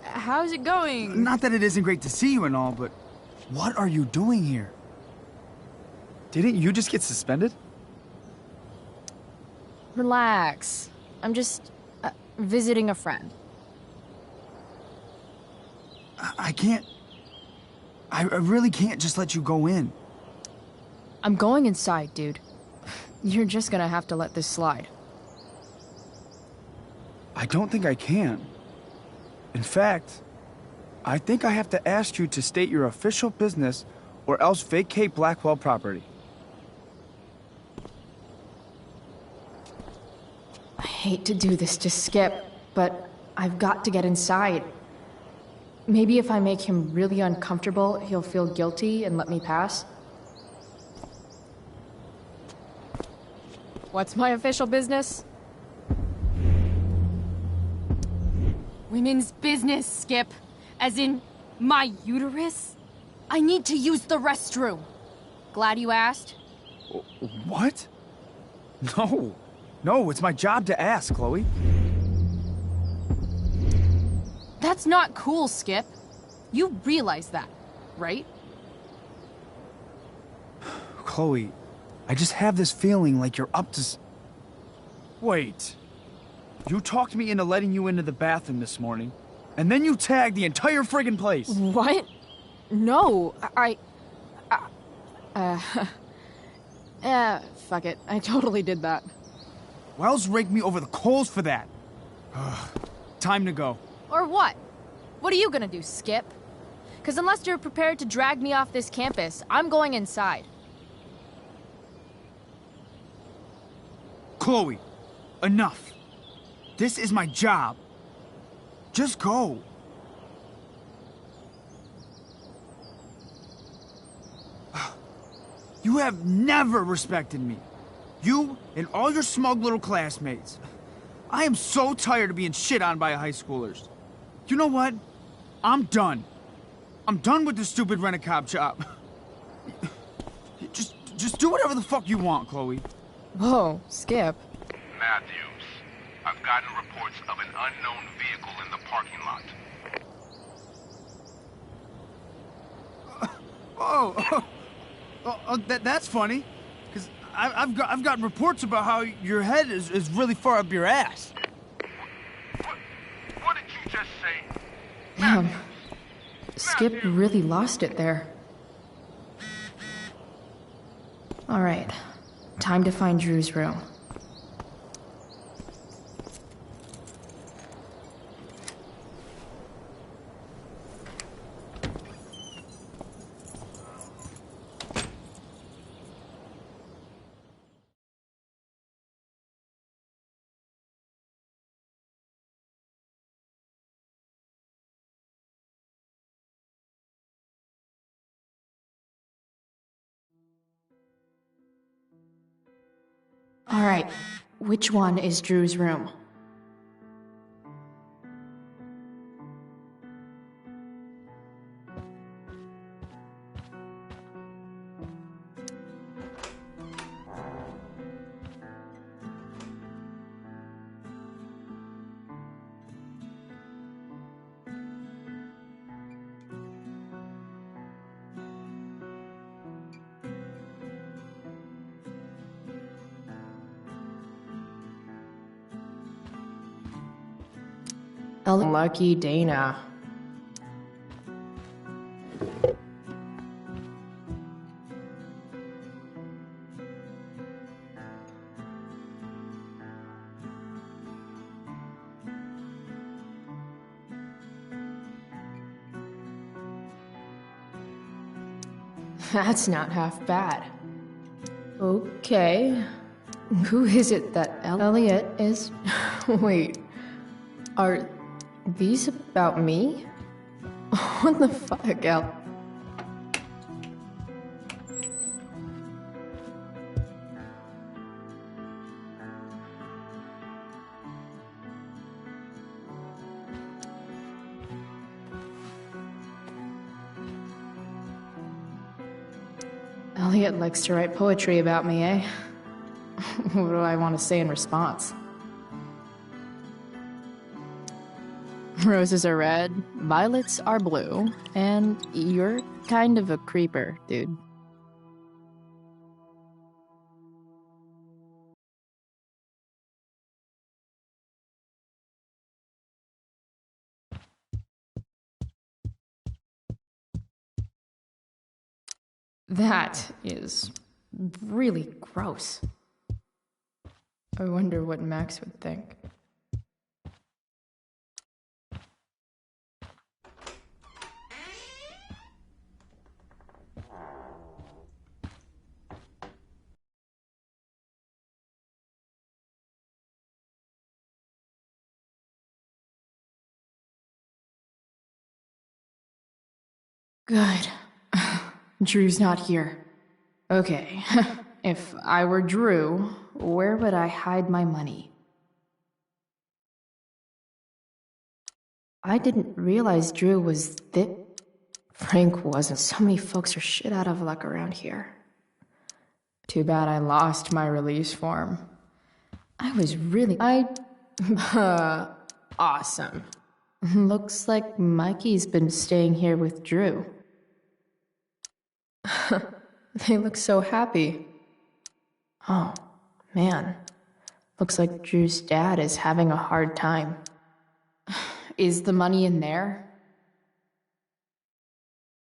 How's it going? Not that it isn't great to see you and all, but what are you doing here? Didn't you just get suspended? Relax. I'm just visiting a friend. I can't... I really can't just let you go in. I'm going inside, dude. You're just gonna have to let this slide. I don't think I can. In fact, I think I have to ask you to state your official business or else vacate Blackwell property. I hate to do this to Skip, but I've got to get inside. Maybe if I make him really uncomfortable, he'll feel guilty and let me pass. What's my official business? Women's business, Skip. As in, my uterus? I need to use the restroom. Glad you asked. What? No. No, it's my job to ask, Chloe. That's not cool, Skip. You realize that, right? Chloe, I just have this feeling like you're up to Wait. You talked me into letting you into the bathroom this morning, and then you tagged the entire friggin' place. What? No, fuck it. I totally did that. Wells raked me over the coals for that. Time to go. Or what? What are you gonna do, Skip? Because unless you're prepared to drag me off this campus, I'm going inside. Chloe, enough. This is my job. Just go. You have never respected me. You and all your smug little classmates. I am so tired of being shit on by high schoolers. You know what? I'm done. I'm done with this stupid rent-a-cop job. Just do whatever the fuck you want, Chloe. Whoa, Skip. Matthews, I've gotten reports of an unknown vehicle in the parking lot. That's funny. Because I've got reports about how your head is really far up your ass. What did you just say? Damn. Skip really lost it there. All right. Time to find Drew's room. All right. Which one is Drew's room? Lucky Dana. That's not half bad. Okay. Who is it that Elliot is? Wait. Are these about me? What the fuck, El? Elliot likes to write poetry about me, eh? What do I want to say in response? Roses are red, violets are blue, and you're kind of a creeper, dude. That is really gross. I wonder what Max would think. Good. Drew's not here. Okay. If I were Drew, where would I hide my money? I didn't realize Drew was this. Frank wasn't. So many folks are shit out of luck around here. Too bad I lost my release form. I was really. Awesome. Looks like Mikey's been staying here with Drew. They look so happy. Oh, man. Looks like Drew's dad is having a hard time. Is the money in there?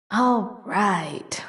All right.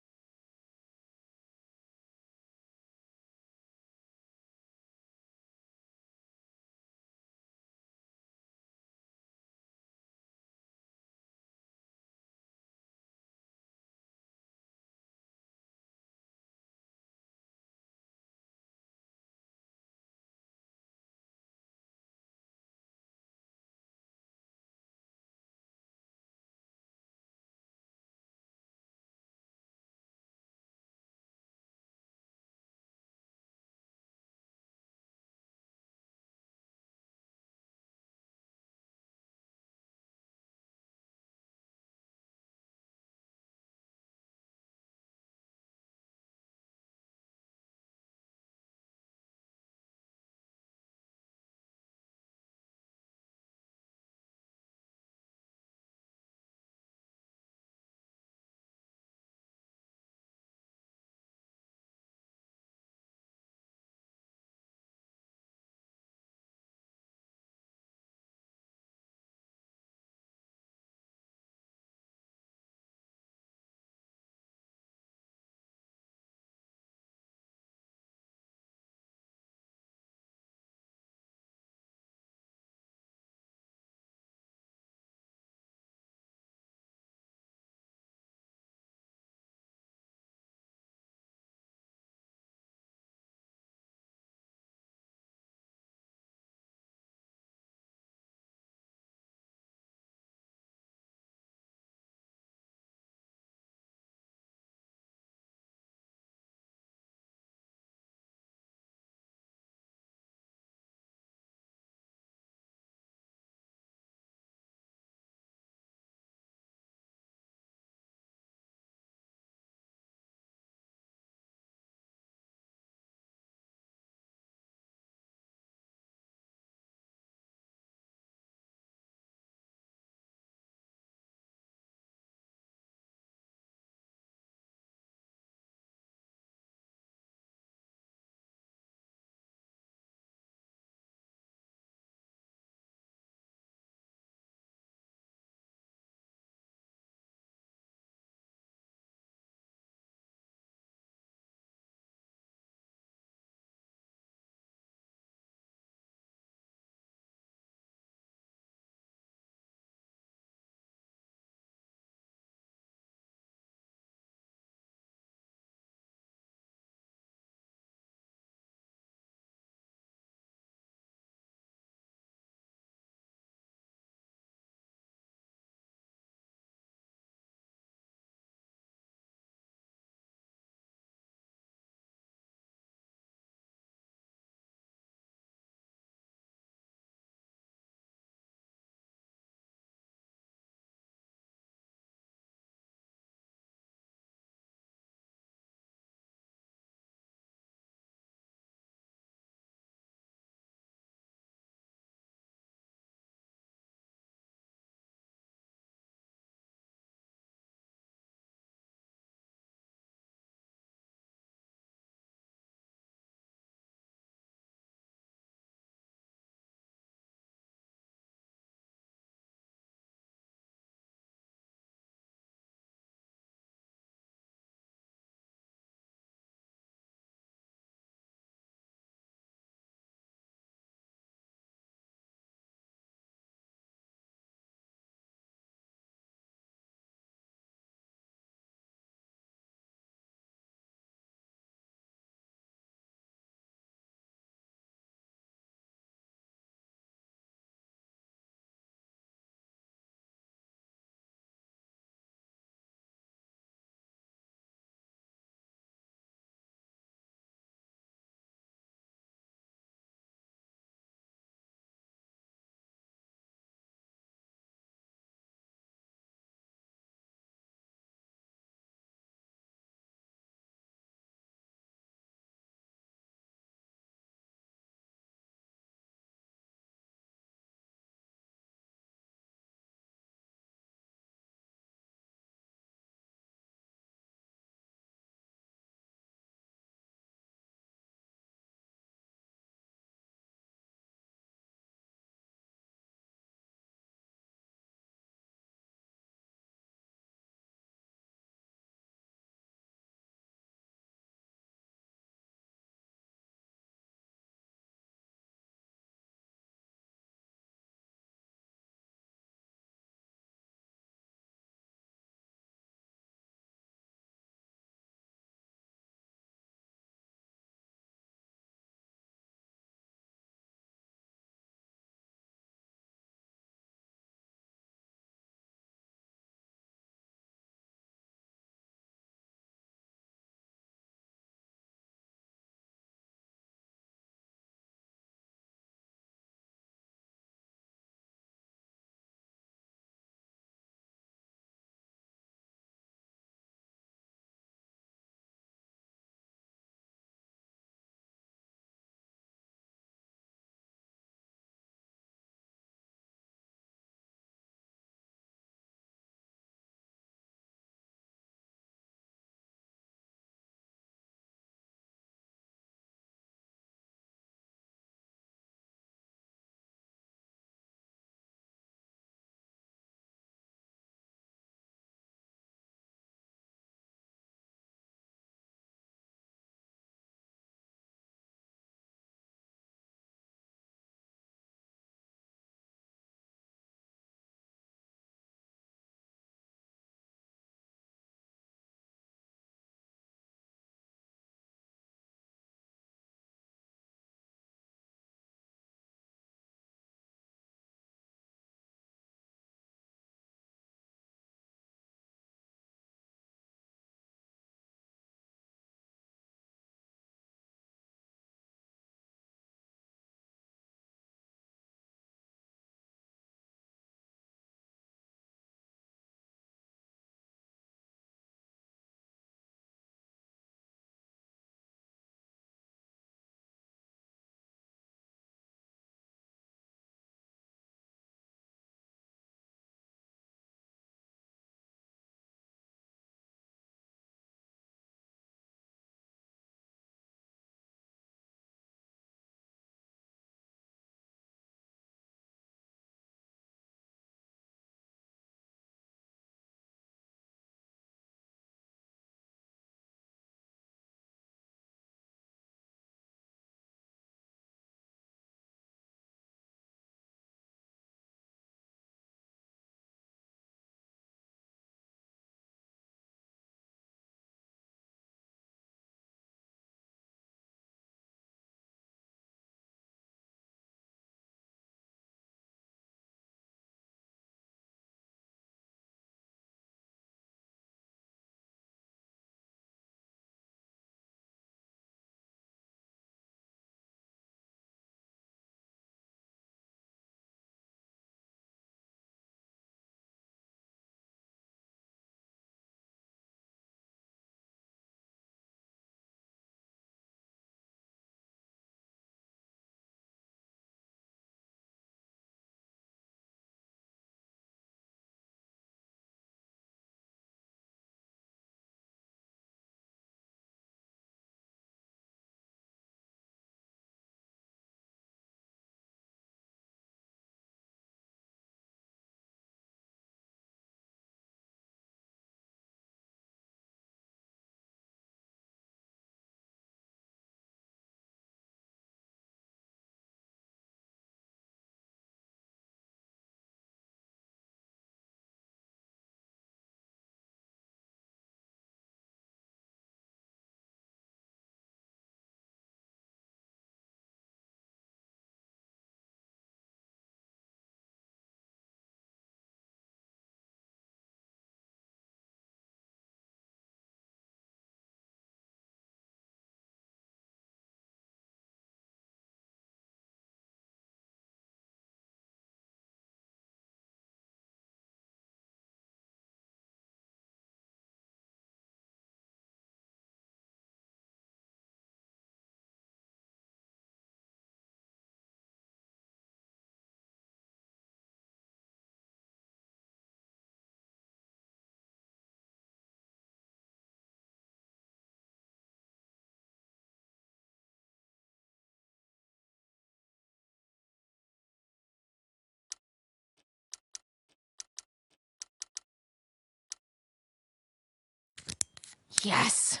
Yes.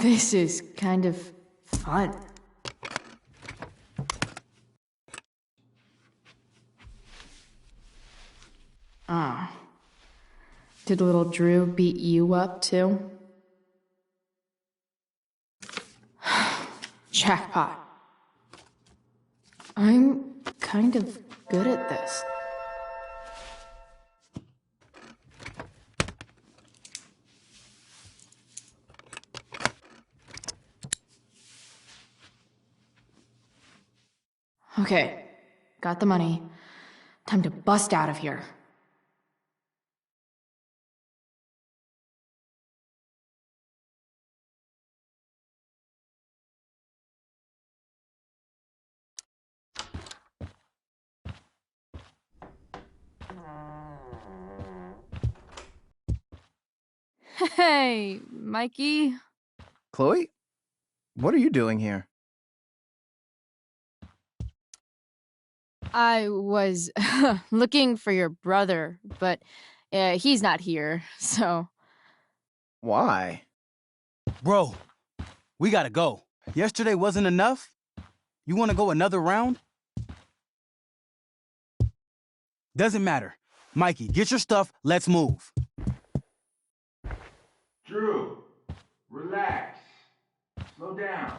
This is kind of fun. Ah. Did little Drew beat you up, too? Jackpot. I'm kind of good at this. Okay, got the money. Time to bust out of here. Hey, Mikey. Chloe? What are you doing here? I was looking for your brother, but he's not here, so... Why? Bro, we gotta go. Yesterday wasn't enough? You wanna go another round? Doesn't matter. Mikey, get your stuff, let's move. Drew, relax. Slow down.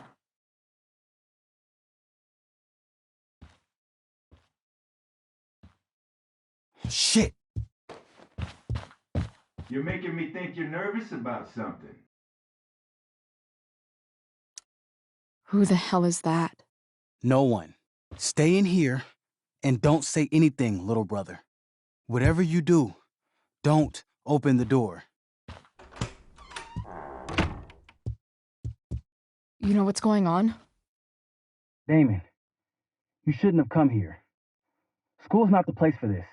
Shit. You're making me think you're nervous about something. Who the hell is that? No one. Stay in here and don't say anything, little brother. Whatever you do, don't open the door. You know what's going on? Damon, you shouldn't have come here. School's not the place for this.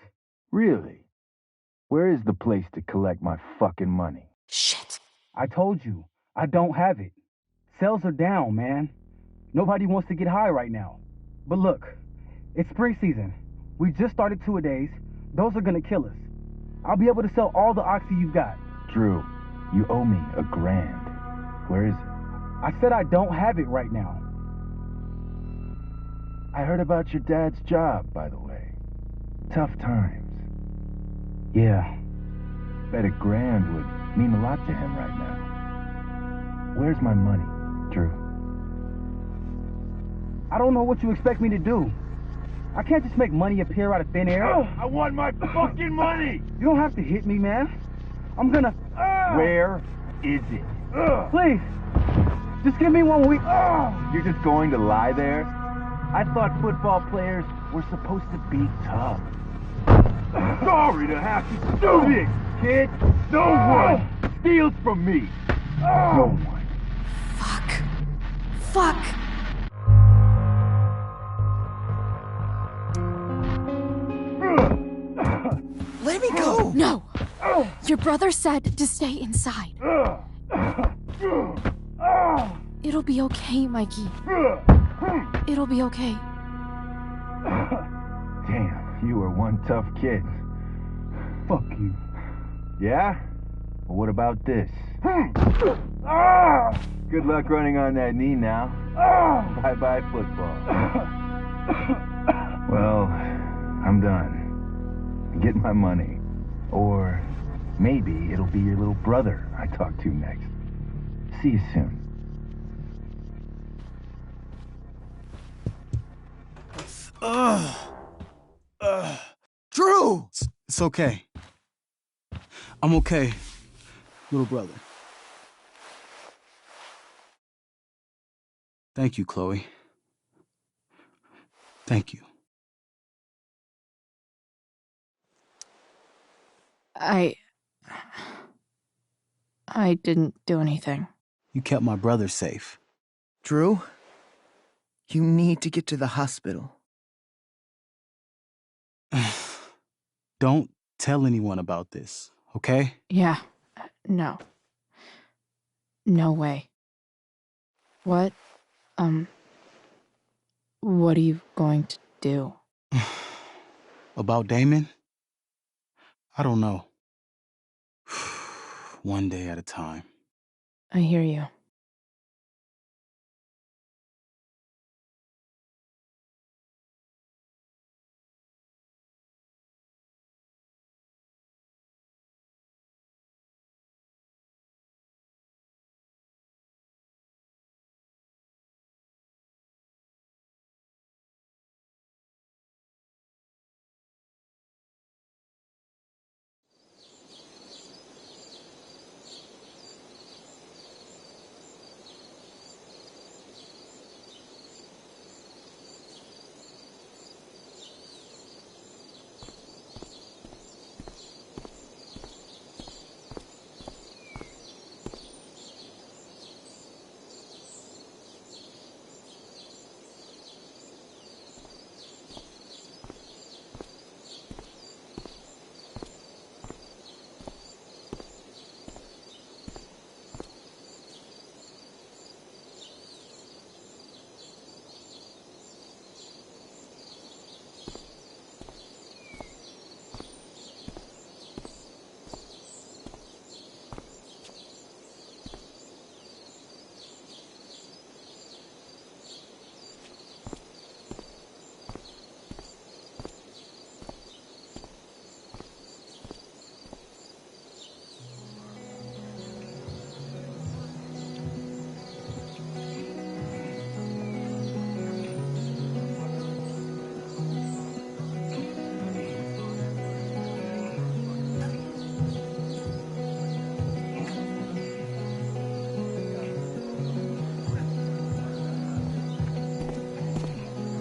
Really? Where is the place to collect my fucking money? Shit. I told you, I don't have it. Sales are down, man. Nobody wants to get high right now. But look, it's spring season. We just started two-a-days. Those are gonna kill us. I'll be able to sell all the oxy you've got. Drew, you owe me $1,000. Where is it? I said I don't have it right now. I heard about your dad's job, by the way. Tough times. Yeah. Bet $1,000 would mean a lot to him right now. Where's my money, Drew? I don't know what you expect me to do. I can't just make money appear out of thin air. I want my fucking money! You don't have to hit me, man. I'm gonna... Where is it? Please, just give me 1 week. You're just going to lie there? I thought football players were supposed to be tough. Sorry to have to do this, kid. No one steals from me. No one. Fuck. Let me go! No. Your brother said to stay inside. It'll be okay, Mikey. It'll be okay. Damn, you were one tough kid. Fuck you. Yeah? Well, what about this? Good luck running on that knee now. Bye-bye football. Well, I'm done. Get my money. Or maybe it'll be your little brother I talk to next. See you soon. Drew! It's okay. I'm okay, little brother. Thank you, Chloe. Thank you. I didn't do anything. You kept my brother safe. Drew, you need to get to the hospital. Don't tell anyone about this, okay? Yeah. No. No way. What are you going to do? About Damon? I don't know. one day at a time. I hear you.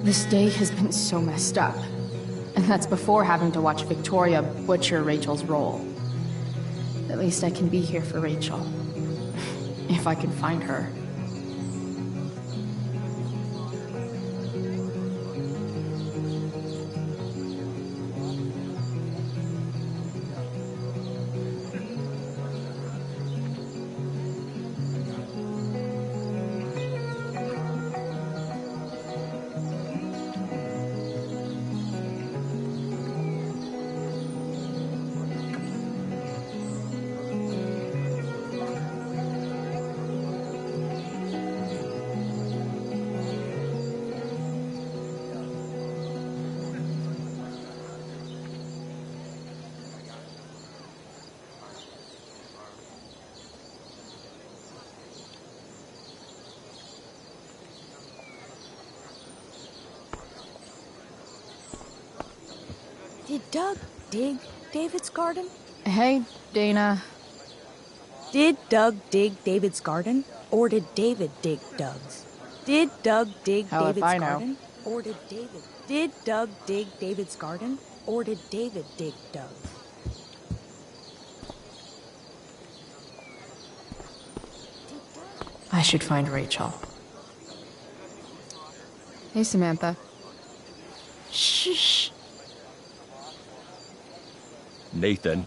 This day has been so messed up. And that's before having to watch Victoria butcher Rachel's role. At least I can be here for Rachel. If I can find her. Did Doug dig David's garden? Hey, Dana. Did Doug dig David's garden? Or did David dig Doug's? Did Doug dig Hell if David's I know. garden? Or did David? Did Doug dig David's garden? Or did David dig Doug's? I should find Rachel. Hey, Samantha. Shh. Nathan,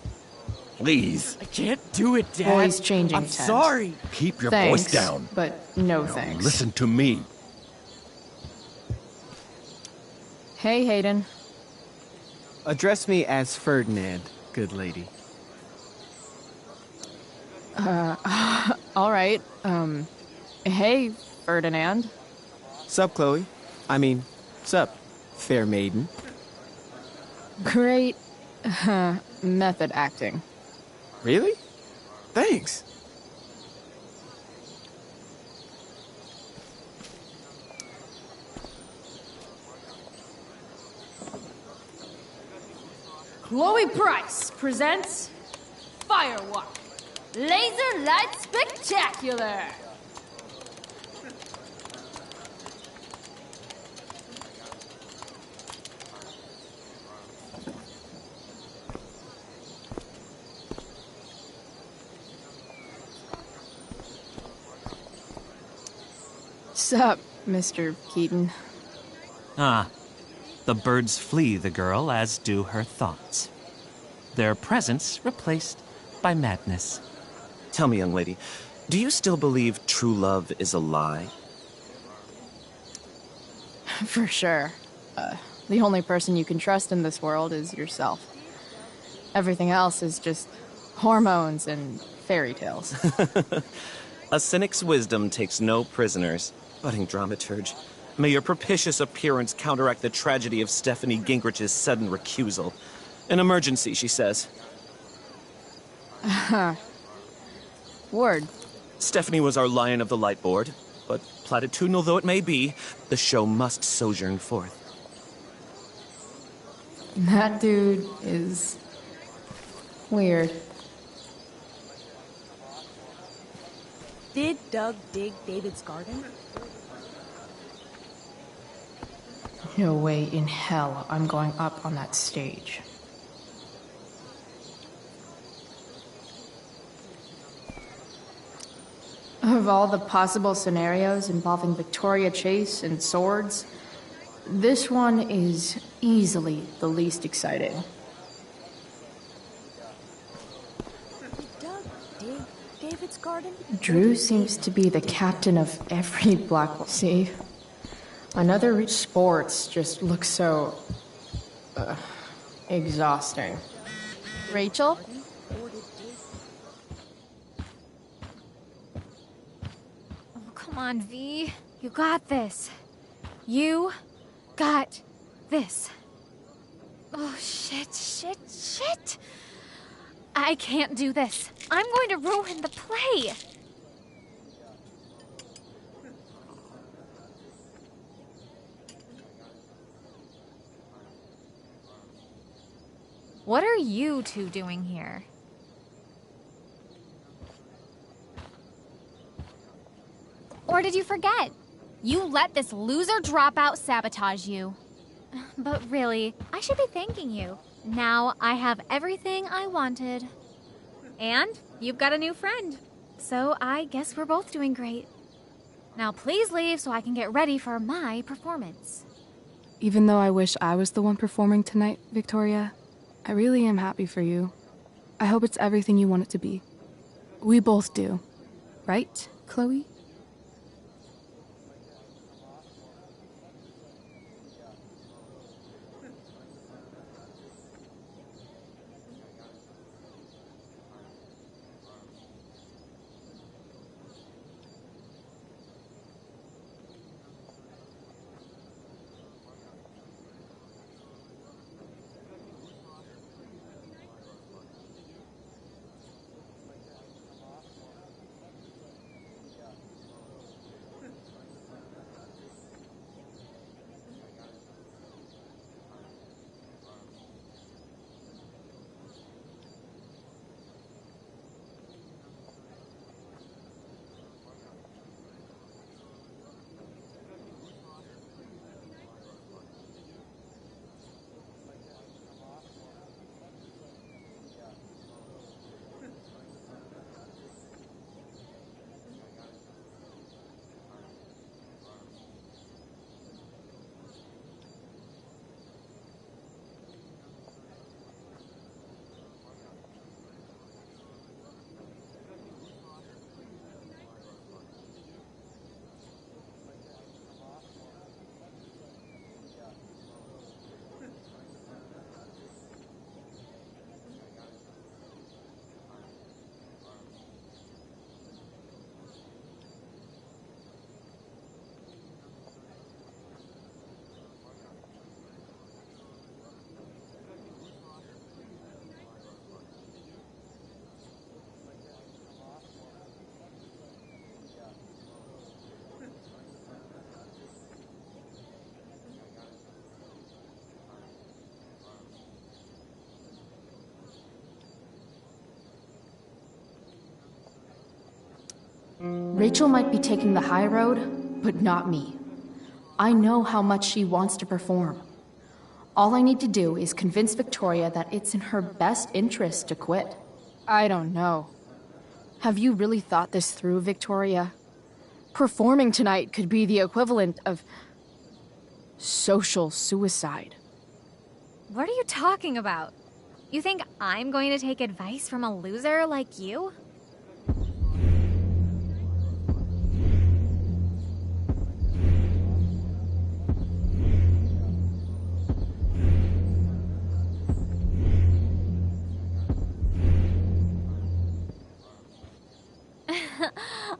please. I can't do it, Dad. Boys changing I'm tent. sorry. Keep your Thanks, voice down. but no Now, thanks. listen to me. Hey, Hayden. Address me as Ferdinand, good lady. All right. Hey, Ferdinand. Sup, Chloe? I mean, sup, fair maiden. Great method acting. Really? Thanks. Chloe Price presents Firewalk Laser Light Spectacular. Sup, Mr. Keaton. Ah, the birds flee the girl, as do her thoughts. Their presence replaced by madness. Tell me, young lady, do you still believe true love is a lie? For sure. The only person you can trust in this world is yourself. Everything else is just hormones and fairy tales. A cynic's wisdom takes no prisoners. Budding dramaturge, may your propitious appearance counteract the tragedy of Stephanie Gingrich's sudden recusal. An emergency, she says. Word. Stephanie was our Lion of the Light board, but platitudinal though it may be, the show must sojourn forth. That dude is weird. Did Doug dig David's garden? No way in hell I'm going up on that stage. Of all the possible scenarios involving Victoria Chase and swords, this one is easily the least exciting. Did Doug dig David's garden? Drew seems to be the captain of every Blackwell. See? Another rich sports just looks so... exhausting. Rachel? Oh, come on, V. You got this. You got this. Oh, shit. I can't do this. I'm going to ruin the play. What are you two doing here? Or did you forget? You let this loser dropout sabotage you. But really, I should be thanking you. Now I have everything I wanted. And you've got a new friend. So I guess we're both doing great. Now please leave so I can get ready for my performance. Even though I wish I was the one performing tonight, Victoria, I really am happy for you. I hope it's everything you want it to be. We both do. Right, Chloe? Rachel might be taking the high road, but not me. I know how much she wants to perform. All I need to do is convince Victoria that it's in her best interest to quit. I don't know. Have you really thought this through, Victoria? Performing tonight could be the equivalent of social suicide. What are you talking about? You think I'm going to take advice from a loser like you?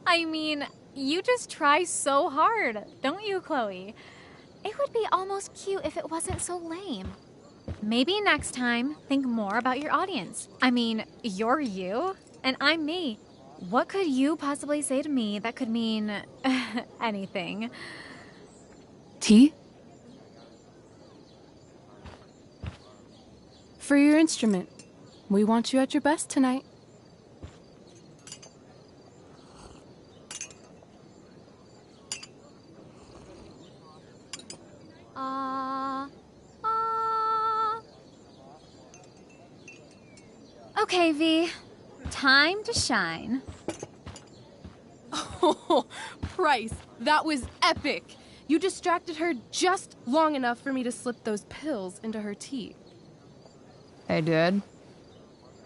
I mean, you just try so hard, don't you, Chloe? It would be almost cute if it wasn't so lame. Maybe next time, think more about your audience. I mean, you're you, and I'm me. What could you possibly say to me that could mean anything? Tea? For your instrument. We want you at your best tonight. Okay, V. Time to shine. Oh, Price, that was epic. You distracted her just long enough for me to slip those pills into her tea. I did.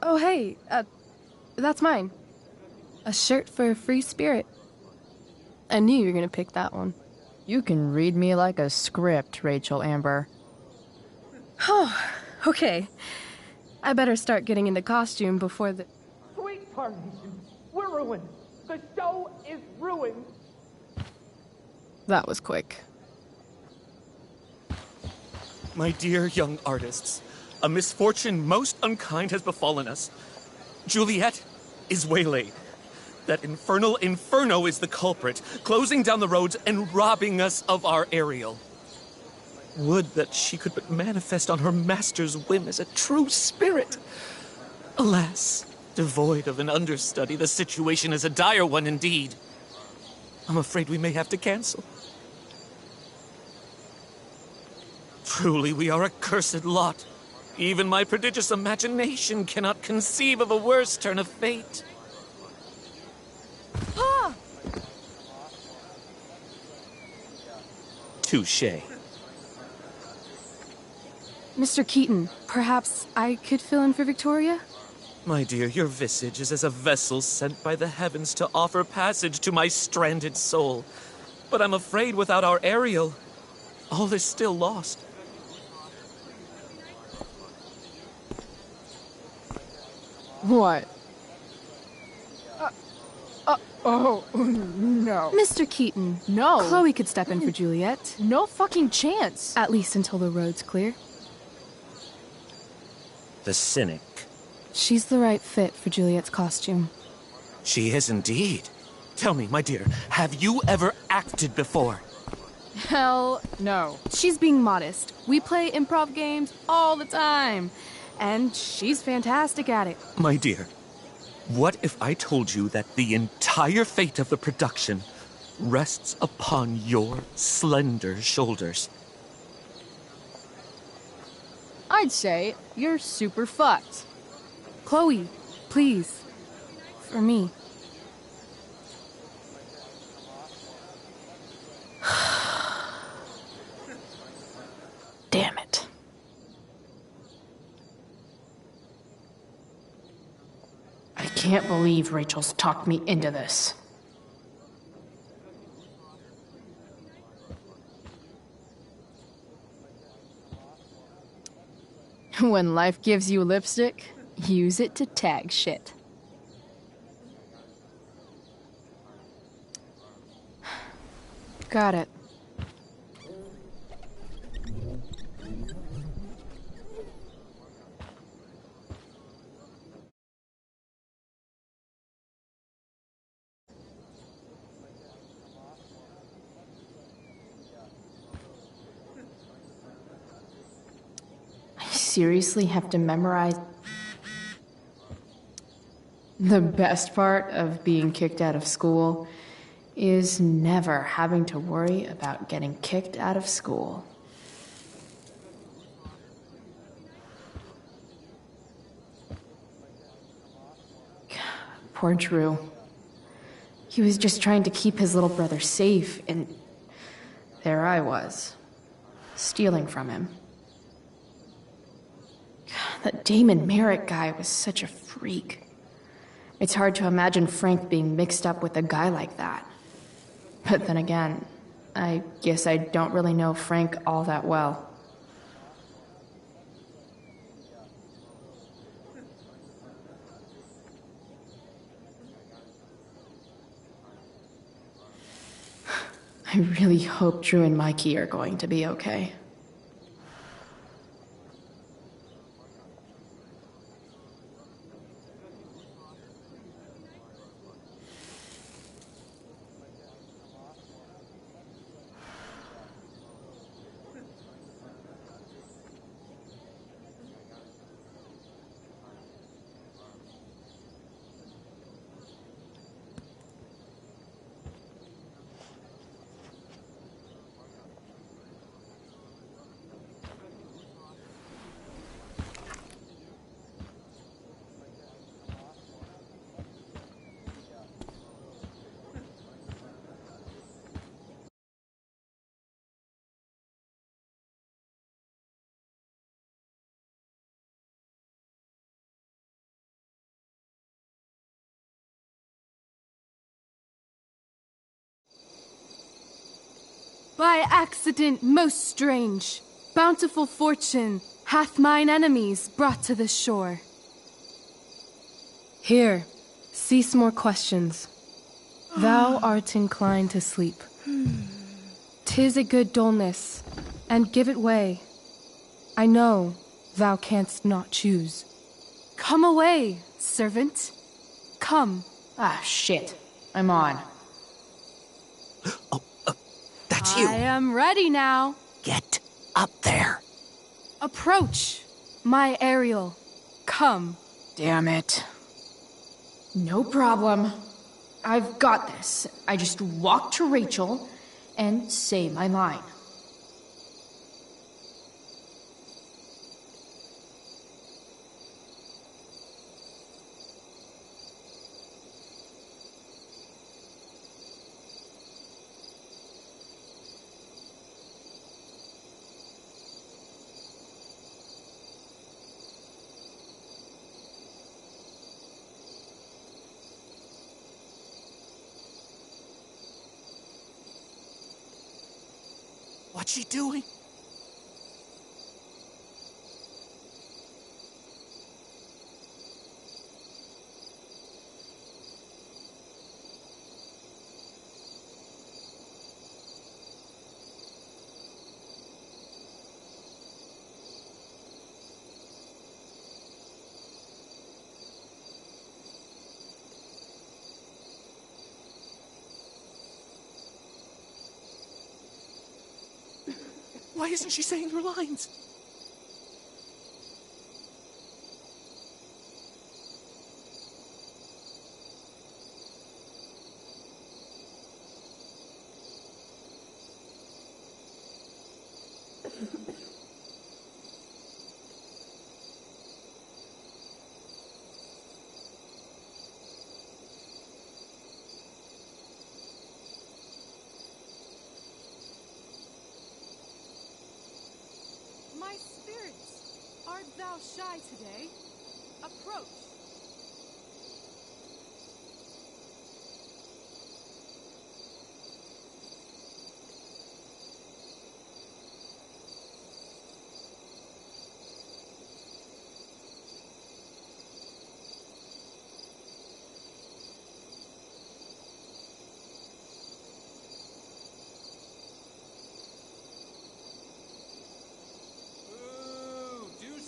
Oh, hey, that's mine. A shirt for a free spirit. I knew you were gonna pick that one. You can read me like a script, Rachel Amber. Oh, okay. I better start getting into costume before the... Sweet Tarnation, we're ruined. The show is ruined. That was quick. My dear young artists, a misfortune most unkind has befallen us. Juliet is waylaid. That infernal inferno is the culprit, closing down the roads and robbing us of our Ariel. Would that she could but manifest on her master's whim as a true spirit. Alas, devoid of an understudy, the situation is a dire one indeed. I'm afraid we may have to cancel. Truly, we are a cursed lot. Even my prodigious imagination cannot conceive of a worse turn of fate. Ah! Touché. Mr. Keaton, perhaps I could fill in for Victoria? My dear, your visage is as a vessel sent by the heavens to offer passage to my stranded soul. But I'm afraid without our Ariel, all is still lost. What? Oh, no. Mr. Keaton. No. Chloe could step in for Juliet. No fucking chance. At least until the road's clear. The cynic. She's the right fit for Juliet's costume. She is indeed. Tell me, my dear, have you ever acted before? Hell no. She's being modest. We play improv games all the time. And she's fantastic at it. My dear, what if I told you that the entire fate of the production rests upon your slender shoulders? I'd say you're super fucked. Chloe, please. For me. Damn it. I can't believe Rachel's talked me into this. When life gives you lipstick, use it to tag shit. Got it. Seriously have to memorize. The best part of being kicked out of school is never having to worry about getting kicked out of school. Poor Drew. He was just trying to keep his little brother safe, and there I was, stealing from him. That Damon Merrick guy was such a freak. It's hard to imagine Frank being mixed up with a guy like that. But then again, I guess I don't really know Frank all that well. I really hope Drew and Mikey are going to be okay. By accident most strange, bountiful fortune hath mine enemies brought to this shore. Here, cease more questions. Thou art inclined to sleep. 'Tis a good dullness, and give it way. I know thou canst not choose. Come away, servant. Come. Ah, shit. I'm on. That's you. I am ready now. Get up there. Approach, my Ariel. Come. Damn it. No problem. I've got this. I just walk to Rachel and say my line. What's she doing? Why isn't she saying her lines? My spirits, art thou shy today? Approach.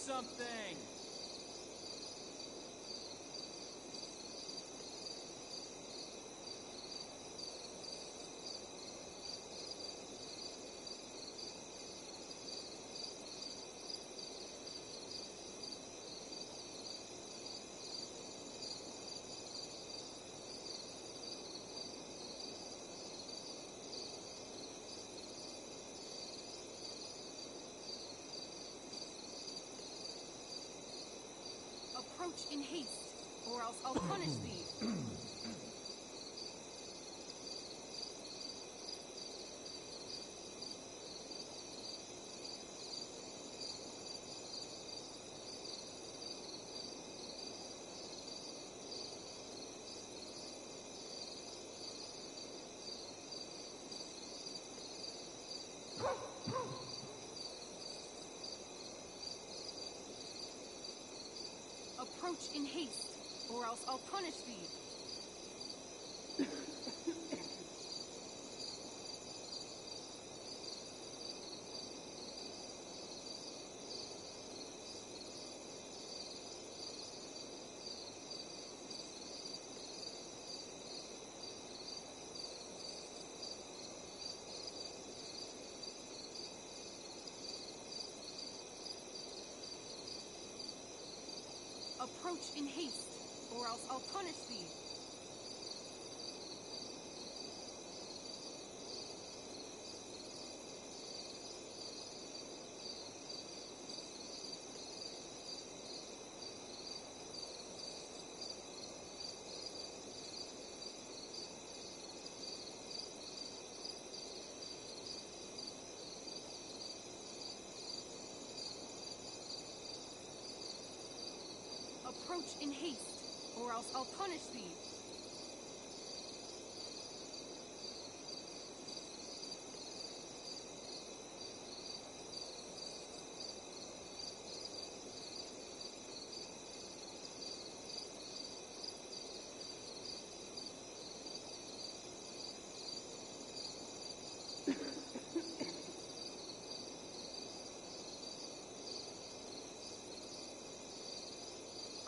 Something! Approach in haste, or else I'll punish thee. Approach in haste, or else I'll punish thee. Approach in haste, or else I'll punish thee. Approach in haste, or else I'll punish thee.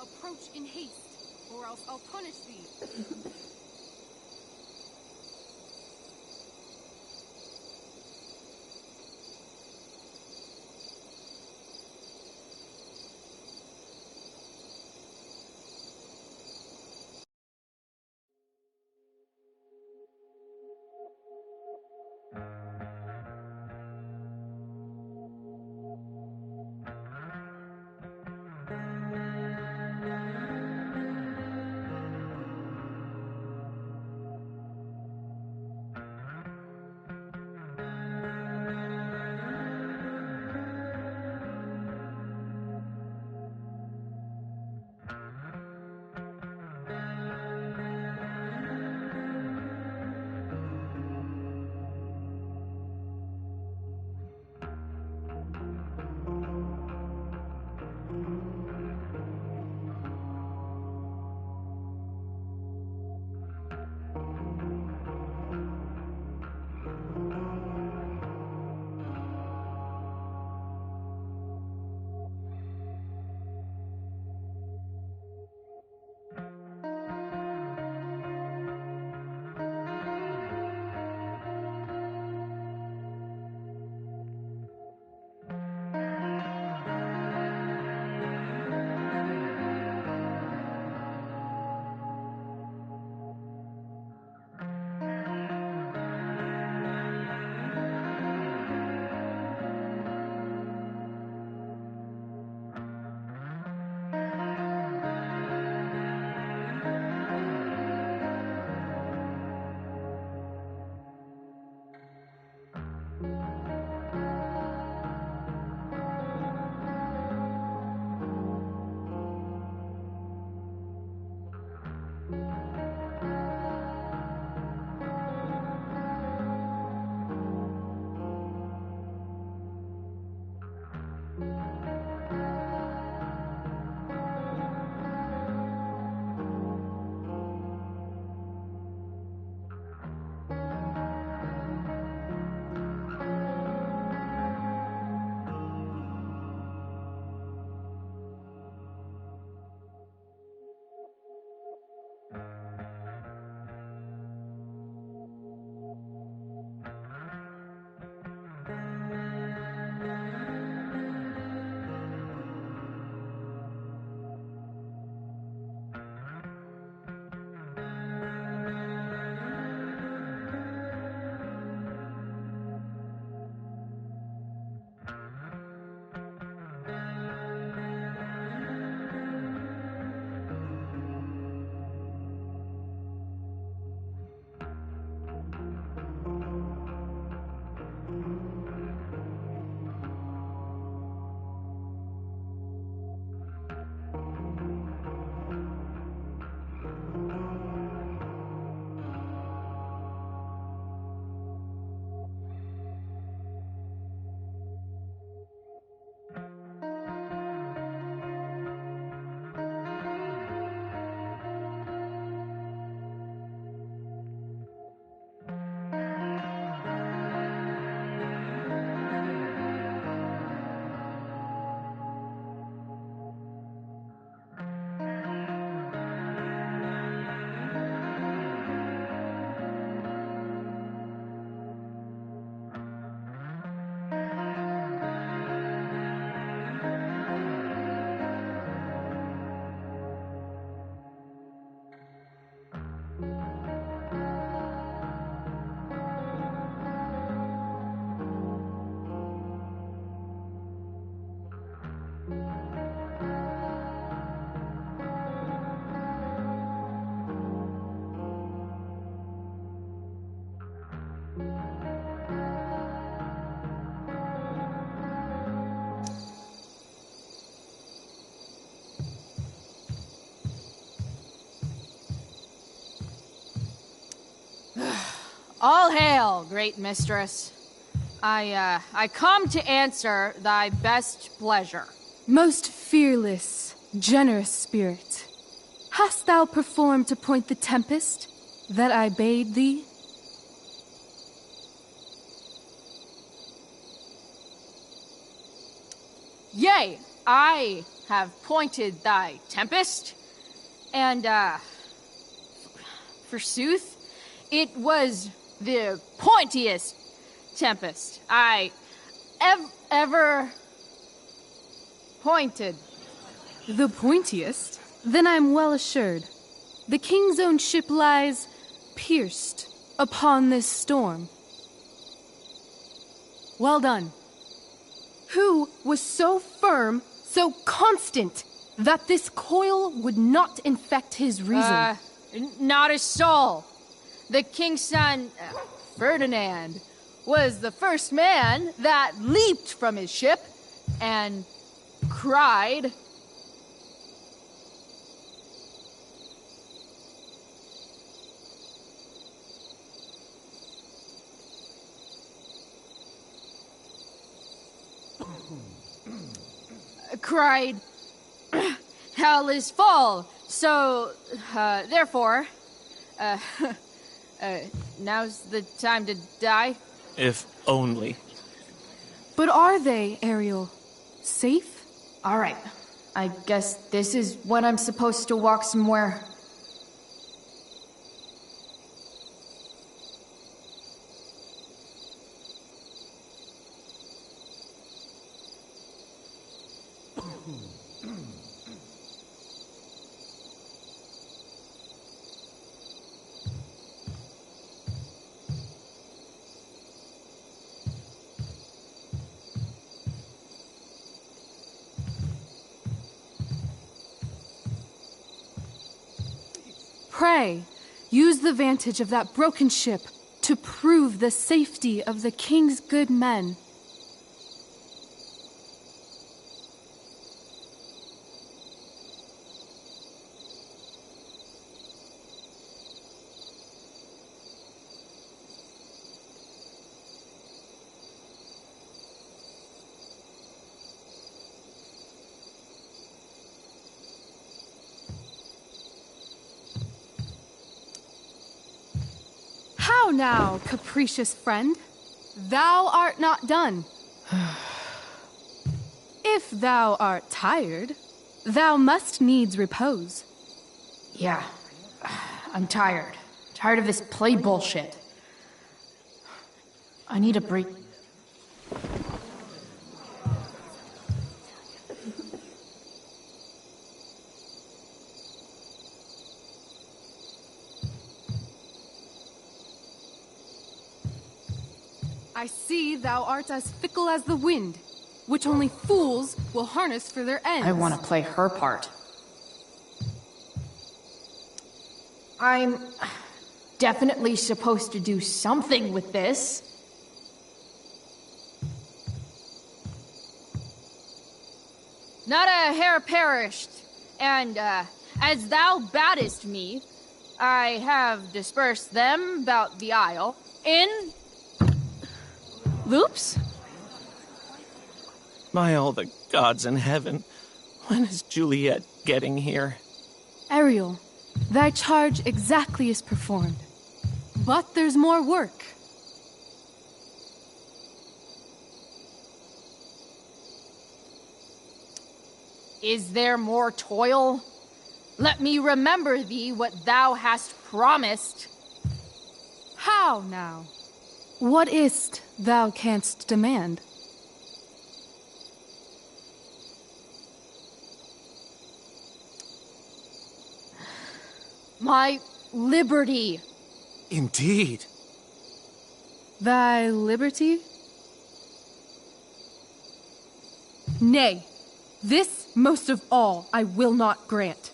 Approach in haste, or else I'll punish thee. All hail, great mistress. I come to answer thy best pleasure. Most fearless, generous spirit, hast thou performed to point the tempest that I bade thee? Yea, I have pointed thy tempest, and, forsooth, it was the pointiest tempest I ever pointed. The pointiest? Then I'm well assured. The king's own ship lies pierced upon this storm. Well done. Who was so firm, so constant, that this coil would not infect his reason? Not a soul. The king's son, Ferdinand, was the first man that leaped from his ship and cried, hell is full, so, therefore, now's the time to die? If only. But are they, Ariel? Safe? All right. I guess this is when I'm supposed to walk somewhere. Pray, use the vantage of that broken ship to prove the safety of the king's good men. How now, capricious friend? Thou art not done. If thou art tired, thou must needs repose. Yeah, I'm tired. Tired of this play bullshit. I need a break. I see thou art as fickle as the wind, which only fools will harness for their ends. I want to play her part. I'm definitely supposed to do something with this. Not a hair perished, and, as thou baddest me, I have dispersed them about the isle in loops? By all the gods in heaven, when is Juliet getting here? Ariel, thy charge exactly is performed. But there's more work. Is there more toil? Let me remember thee what thou hast promised. How now? What is't thou canst demand? My liberty. Indeed. Thy liberty? Nay, this most of all I will not grant.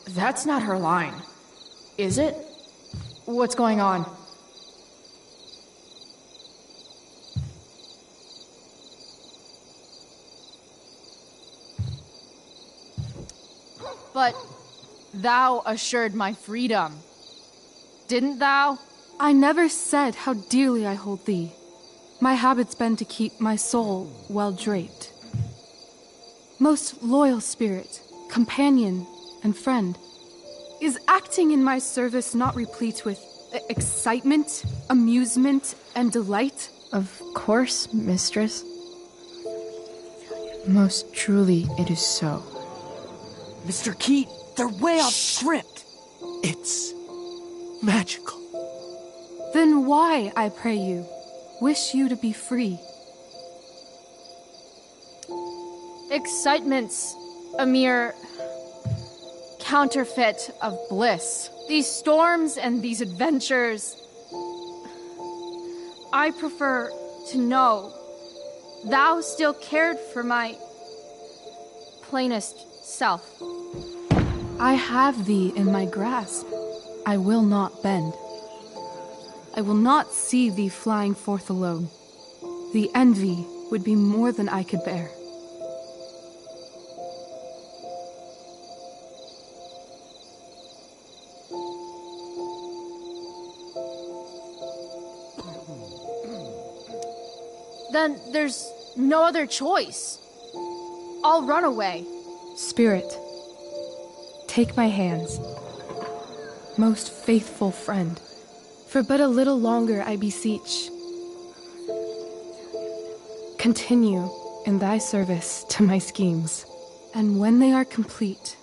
That's not her line. Is it? What's going on? But thou assured my freedom, didn't thou? I never said how dearly I hold thee. My habit's been to keep my soul well draped. Most loyal spirit, companion, and friend, is acting in my service not replete with excitement, amusement, and delight? Of course, mistress. Most truly it is so. Mr. Keat, they're way off script. It's magical. Then why, I pray you, wish you to be free? Excitement's a mere counterfeit of bliss. These storms and these adventures, I prefer to know thou still cared for my plainest self. I have thee in my grasp. I will not bend. I will not see thee flying forth alone. The envy would be more than I could bear. Then there's no other choice. I'll run away. Spirit, take my hands. Most faithful friend, for but a little longer I beseech. Continue in thy service to my schemes, and when they are complete,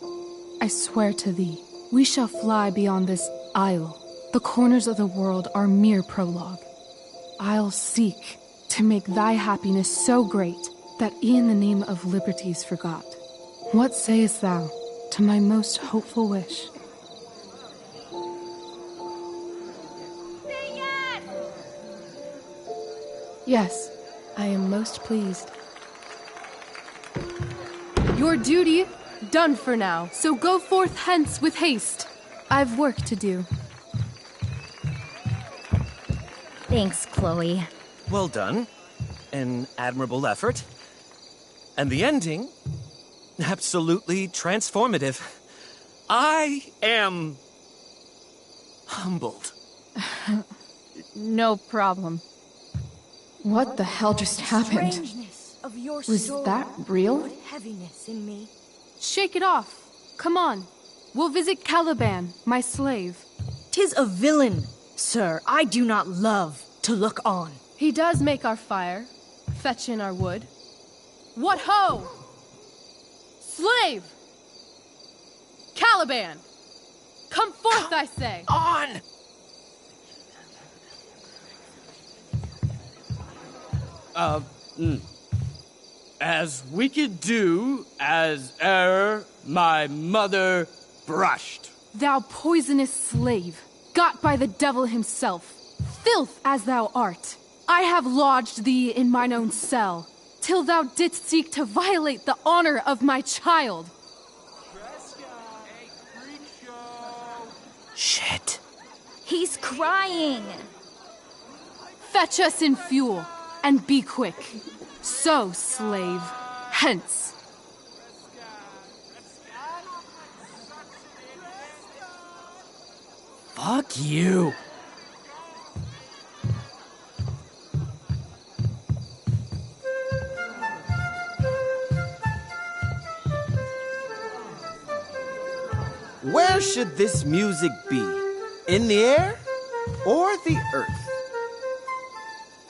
I swear to thee, we shall fly beyond this isle. The corners of the world are mere prologue. I'll seek to make thy happiness so great that e'en the name of liberty's forgot. What sayest thou to my most hopeful wish? Yes, I am most pleased. Your duty done for now, so go forth hence with haste. I've work to do. Thanks, Chloe. Well done. An admirable effort. And the ending, absolutely transformative. I am humbled. No problem. What the hell just happened? Of your Was soul, that real? put heaviness in me. Shake it off. Come on. We'll visit Caliban, my slave. 'Tis a villain, sir. I do not love to look on. He does make our fire, fetch in our wood. What ho! Slave! Caliban! Come forth, I say! On! As we could do as e'er my mother brushed. Thou poisonous slave, got by the devil himself, filth as thou art, I have lodged thee in mine own cell, till thou didst seek to violate the honor of my child. Shit. He's crying. Fetch us in fuel, and be quick. So, slave, hence. Fuck you. Where should this music be? In the air or the earth?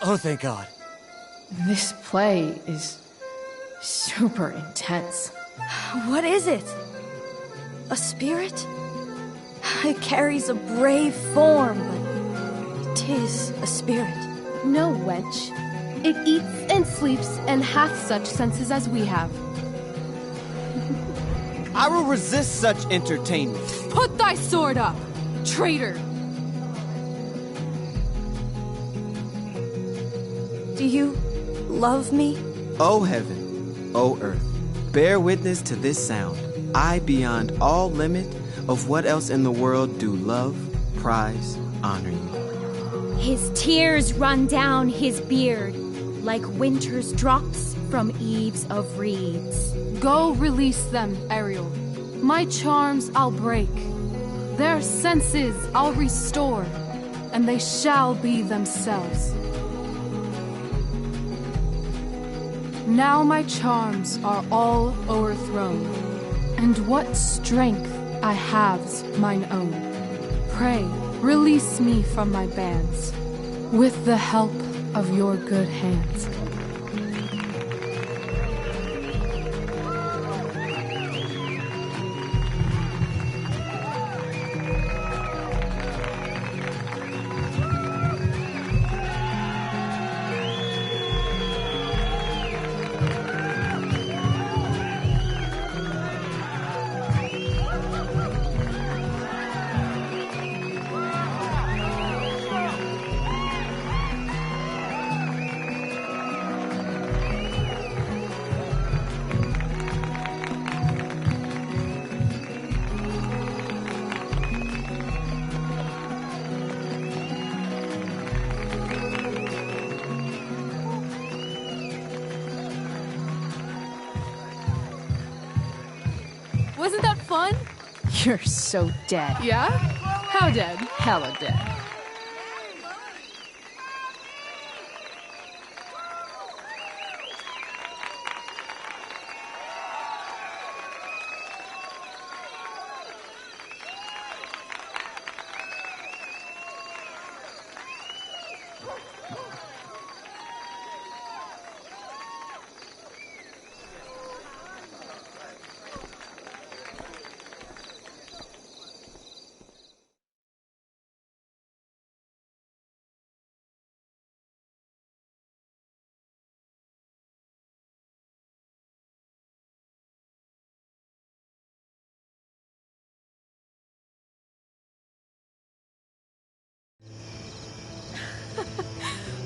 Oh, thank God. This play is super intense. What is it? A spirit? It carries a brave form, but 'tis a spirit. No, wench. It eats and sleeps and hath such senses as we have. I will resist such entertainment. Put thy sword up, traitor! Do you love me? O heaven, O earth, bear witness to this sound. I, beyond all limit of what else in the world do love, prize, honor you. His tears run down his beard like winter's drops from eaves of reeds. Go release them, Ariel. My charms I'll break. Their senses I'll restore. and they shall be themselves. Now my charms are all o'erthrown, and what strength I have's mine own. Pray, release me from my bands, with the help of your good hands. Wasn't that fun? You're so dead. Yeah? How dead? Hella dead.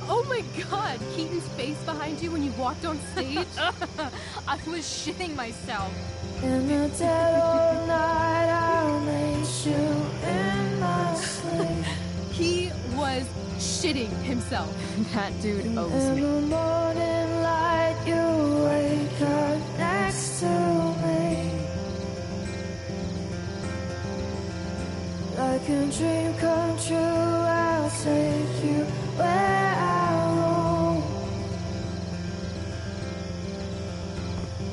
Oh my god, Keaton's face behind you when you walked on stage? I was shitting myself. In the dead of night, I'll make you in my sleep. He was shitting himself. That dude owes In me. the morning light, you wake up next to me. Like a dream come true, I'll take you where I roam.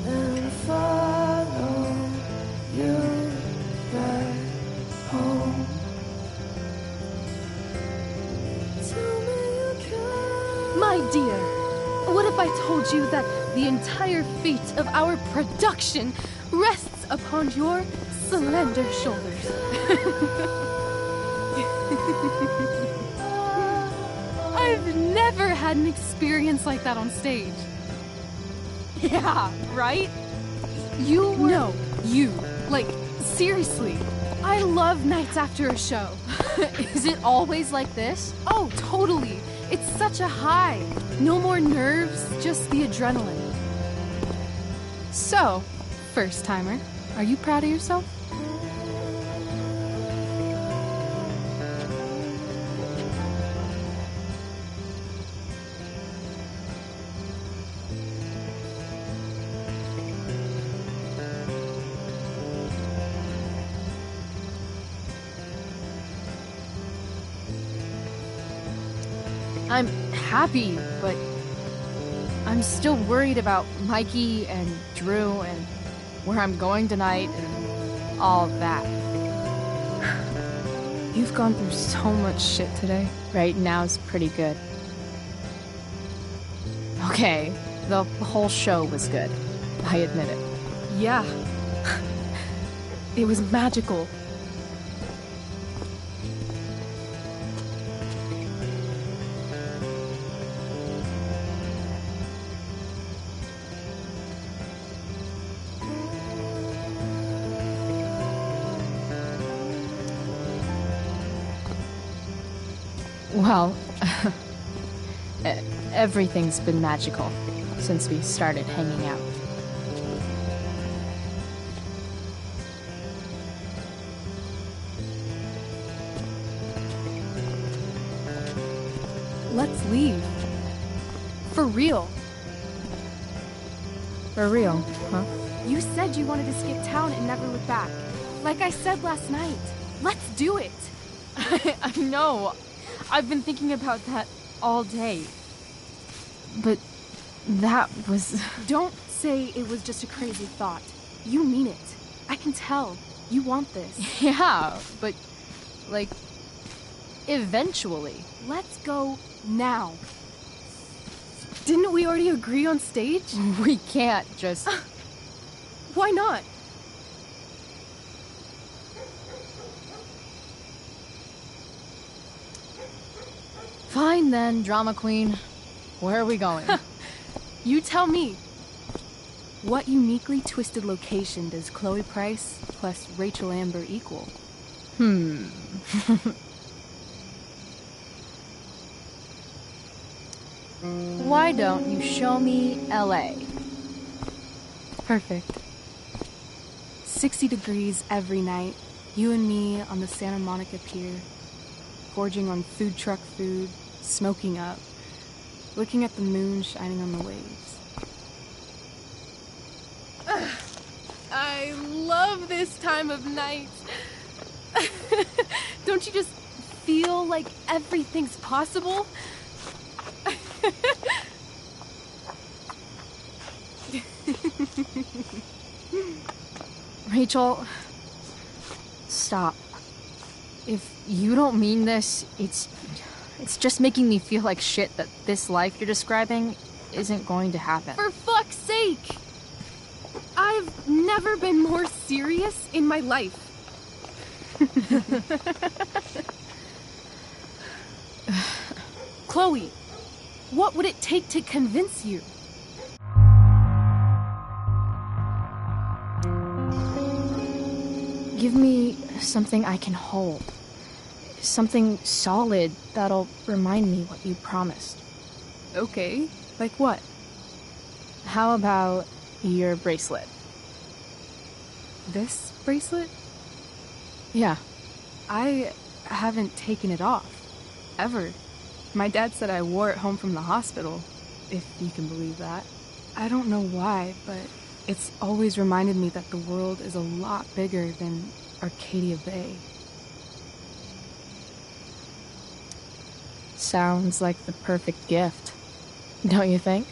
And follow you back home. Tell me you can. My dear, what if I told you that the entire fate of our production rests upon your slender shoulders? I've never had an experience like that on stage. Yeah, right? You were... No, you. Like, seriously. I love nights after a show. Is it always like this? Oh, totally. It's such a high. No more nerves, just the adrenaline. So, first timer, are you proud of yourself? I'm happy, but I'm still worried about Mikey and Drew and where I'm going tonight and all that. You've gone through so much shit today. Right now's pretty good. Okay, the whole show was good. I admit it. Yeah. It was magical. Well, everything's been magical since we started hanging out. Let's leave. For real. For real, huh? You said you wanted to skip town and never look back. Like I said last night. Let's do it. I know. I've been thinking about that all day. But that was... Don't say it was just a crazy thought. You mean it. I can tell. You want this. Yeah, but, like, eventually. Let's go now. Didn't we already agree on stage? We can't just... Why not? Fine then, drama queen. Where are we going? You tell me. What uniquely twisted location does Chloe Price plus Rachel Amber equal? Why don't you show me LA? Perfect. 60 degrees every night. You and me on the Santa Monica Pier. Gorging on food truck food. Smoking up. Looking at the moon shining on the waves. I love this time of night. Don't you just feel like everything's possible? Rachel, stop. If you don't mean this, it's just making me feel like shit that this life you're describing isn't going to happen. For fuck's sake! I've never been more serious in my life. Chloe, what would it take to convince you? Give me something I can hold. Something solid that'll remind me what you promised. Okay, like what? How about your bracelet? This bracelet? Yeah. I haven't taken it off. Ever. My dad said I wore it home from the hospital, if you can believe that. I don't know why, but it's always reminded me that the world is a lot bigger than Arcadia Bay. Sounds like the perfect gift, don't you think?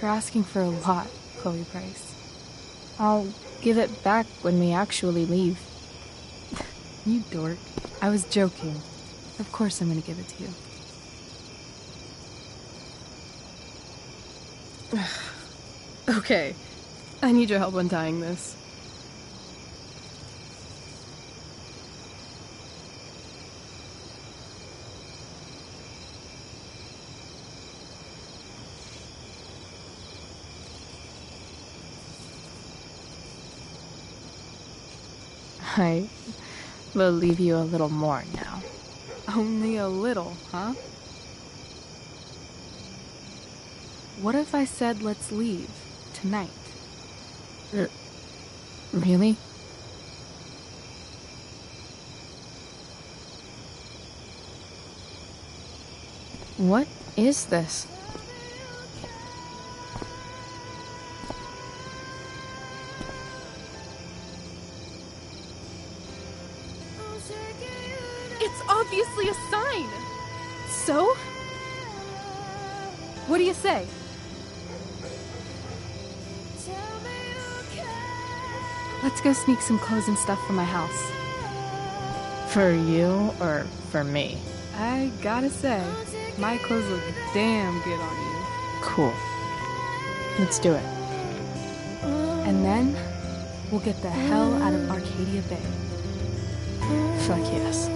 You're asking for a lot, Chloe Price. I'll give it back when we actually leave. You dork. I was joking. Of course I'm gonna give it to you. Okay. I need your help untying this. I believe you a little more now. Only a little, huh? What if I said let's leave tonight? Really? What is this? It's obviously a sign! So? What do you say? Let's go sneak some clothes and stuff from my house. For you or for me? I gotta say, my clothes look damn good on you. Cool. Let's do it. And then, we'll get the hell out of Arcadia Bay. Fuck yes.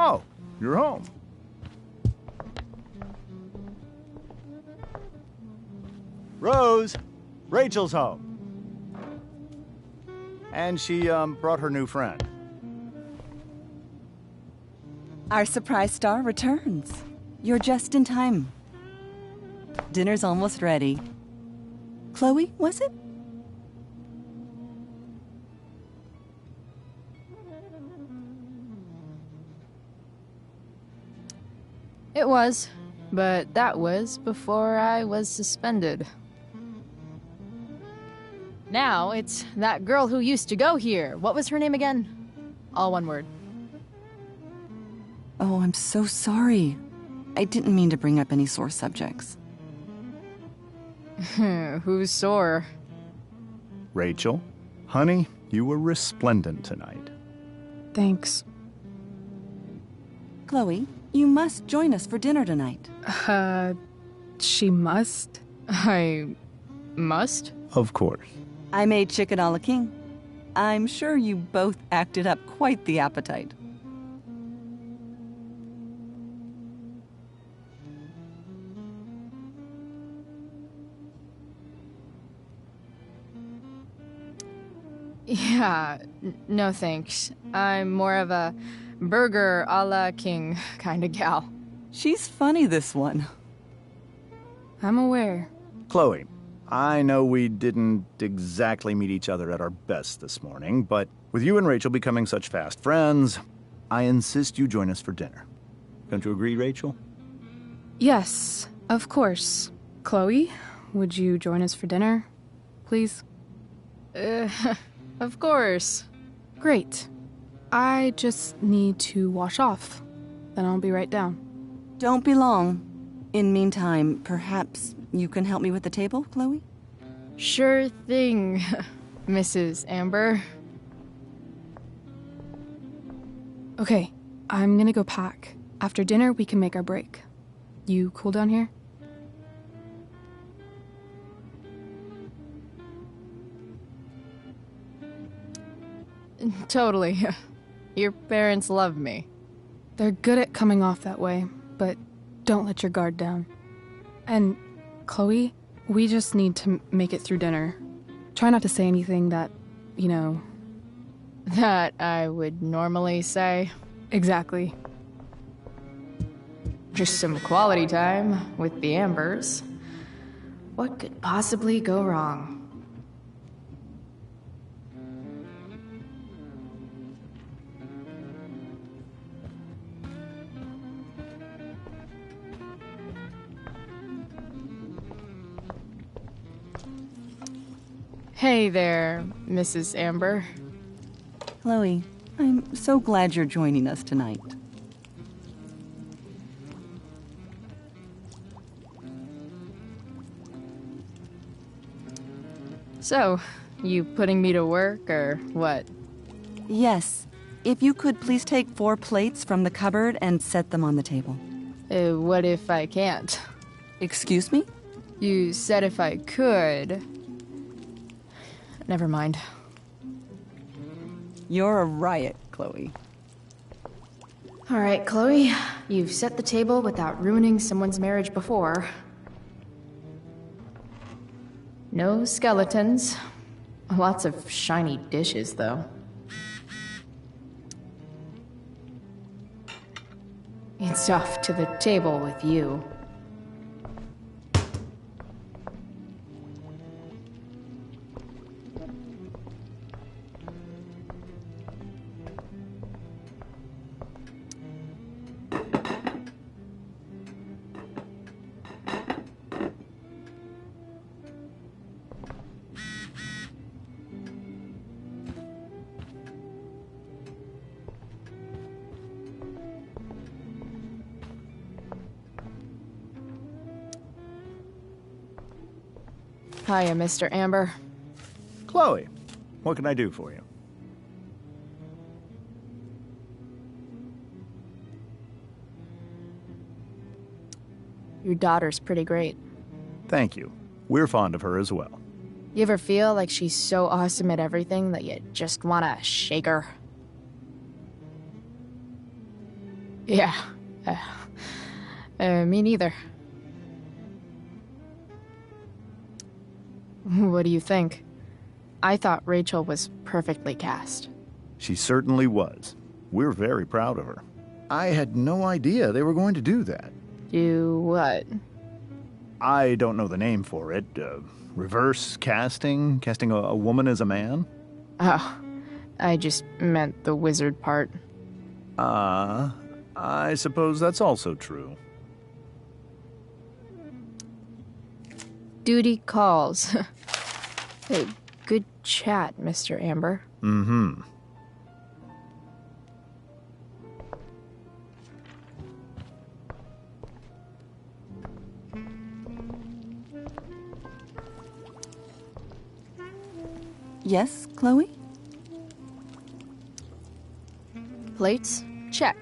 Oh, you're home. Rose, Rachel's home. And she, brought her new friend. Our surprise star returns. You're just in time. Dinner's almost ready. Chloe, was it? It was, but that was before I was suspended. Now it's that girl who used to go here. What was her name again? All one word. Oh, I'm so sorry. I didn't mean to bring up any sore subjects. Who's sore? Rachel, honey, you were resplendent tonight. Thanks. Chloe, you must join us for dinner tonight. She must? I must? Of course. I made chicken a la king. I'm sure you both acted up quite the appetite. Yeah, no thanks. I'm more of a burger a la king kind of gal. She's funny, this one. I'm aware. Chloe, I know we didn't exactly meet each other at our best this morning, but with you and Rachel becoming such fast friends, I insist you join us for dinner. Don't you agree, Rachel? Yes, of course. Chloe, would you join us for dinner, please? Of course. Great. I just need to wash off. Then I'll be right down. Don't be long. In meantime, perhaps you can help me with the table, Chloe? Sure thing, Mrs. Amber. Okay, I'm gonna go pack. After dinner, we can make our break. You cool down here? Totally. Your parents love me. They're good at coming off that way, but don't let your guard down. And, Chloe, we just need to make it through dinner. Try not to say anything that, you know... That I would normally say. Exactly. Just some quality time with the Ambers. What could possibly go wrong? Hey there, Mrs. Amber. Chloe, I'm so glad you're joining us tonight. So, you putting me to work, or what? Yes. If you could please take 4 plates from the cupboard and set them on the table. What if I can't? Excuse me? You said if I could. Never mind. You're a riot, Chloe. All right, Chloe. You've set the table without ruining someone's marriage before. No skeletons. Lots of shiny dishes, though. It's off to the table with you. Hiya, Mr. Amber. Chloe, what can I do for you? Your daughter's pretty great. Thank you. We're fond of her as well. You ever feel like she's so awesome at everything that you just want to shake her? Yeah. Me neither. What do you think? I thought Rachel was perfectly cast. She certainly was. We're very proud of her. I had no idea they were going to do that. Do what? I don't know the name for it. Reverse casting? Casting a woman as a man? Oh, I just meant the wizard part. I suppose that's also true. Duty calls. Hey, good chat, Mr. Amber. Mm-hmm. Yes, Chloe? Plates? Check.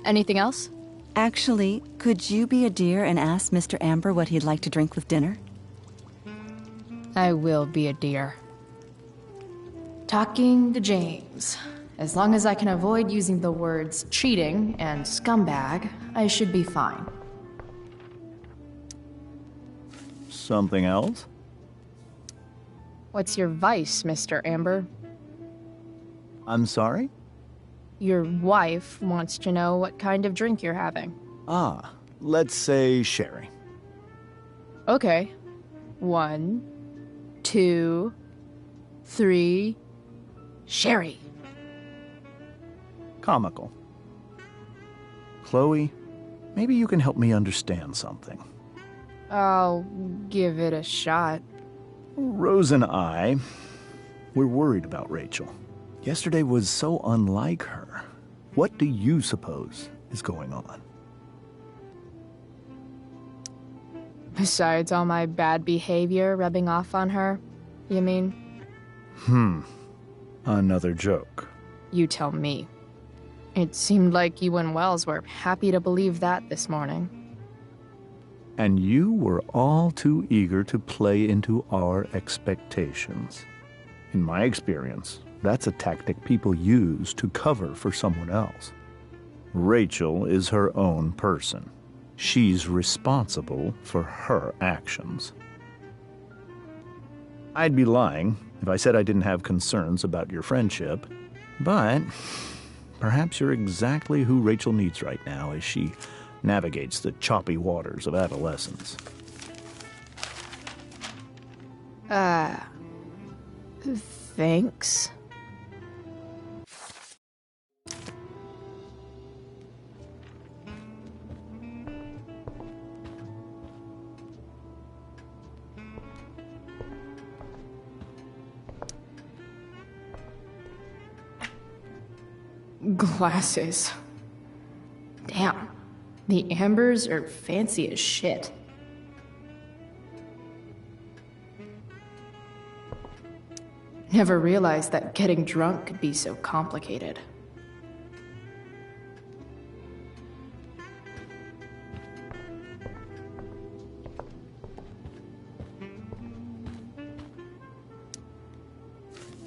Anything else? Actually, could you be a dear and ask Mr. Amber what he'd like to drink with dinner? I will be a dear. Talking to James. As long as I can avoid using the words cheating and scumbag, I should be fine. Something else? What's your vice, Mr. Amber? I'm sorry? Your wife wants to know what kind of drink you're having. Let's say sherry. Okay. 1, 2, 3... Sherry. Comical. Chloe, maybe you can help me understand something. I'll give it a shot. Rose and I, we're worried about Rachel. Yesterday was so unlike her. What do you suppose is going on? Besides all my bad behavior rubbing off on her, you mean? Another joke. You tell me. It seemed like you and Wells were happy to believe that this morning. And you were all too eager to play into our expectations. In my experience, that's a tactic people use to cover for someone else. Rachel is her own person. She's responsible for her actions. I'd be lying if I said I didn't have concerns about your friendship, but perhaps you're exactly who Rachel needs right now as she navigates the choppy waters of adolescence. Thanks. Glasses. Damn. The Ambers are fancy as shit. Never realized that getting drunk could be so complicated.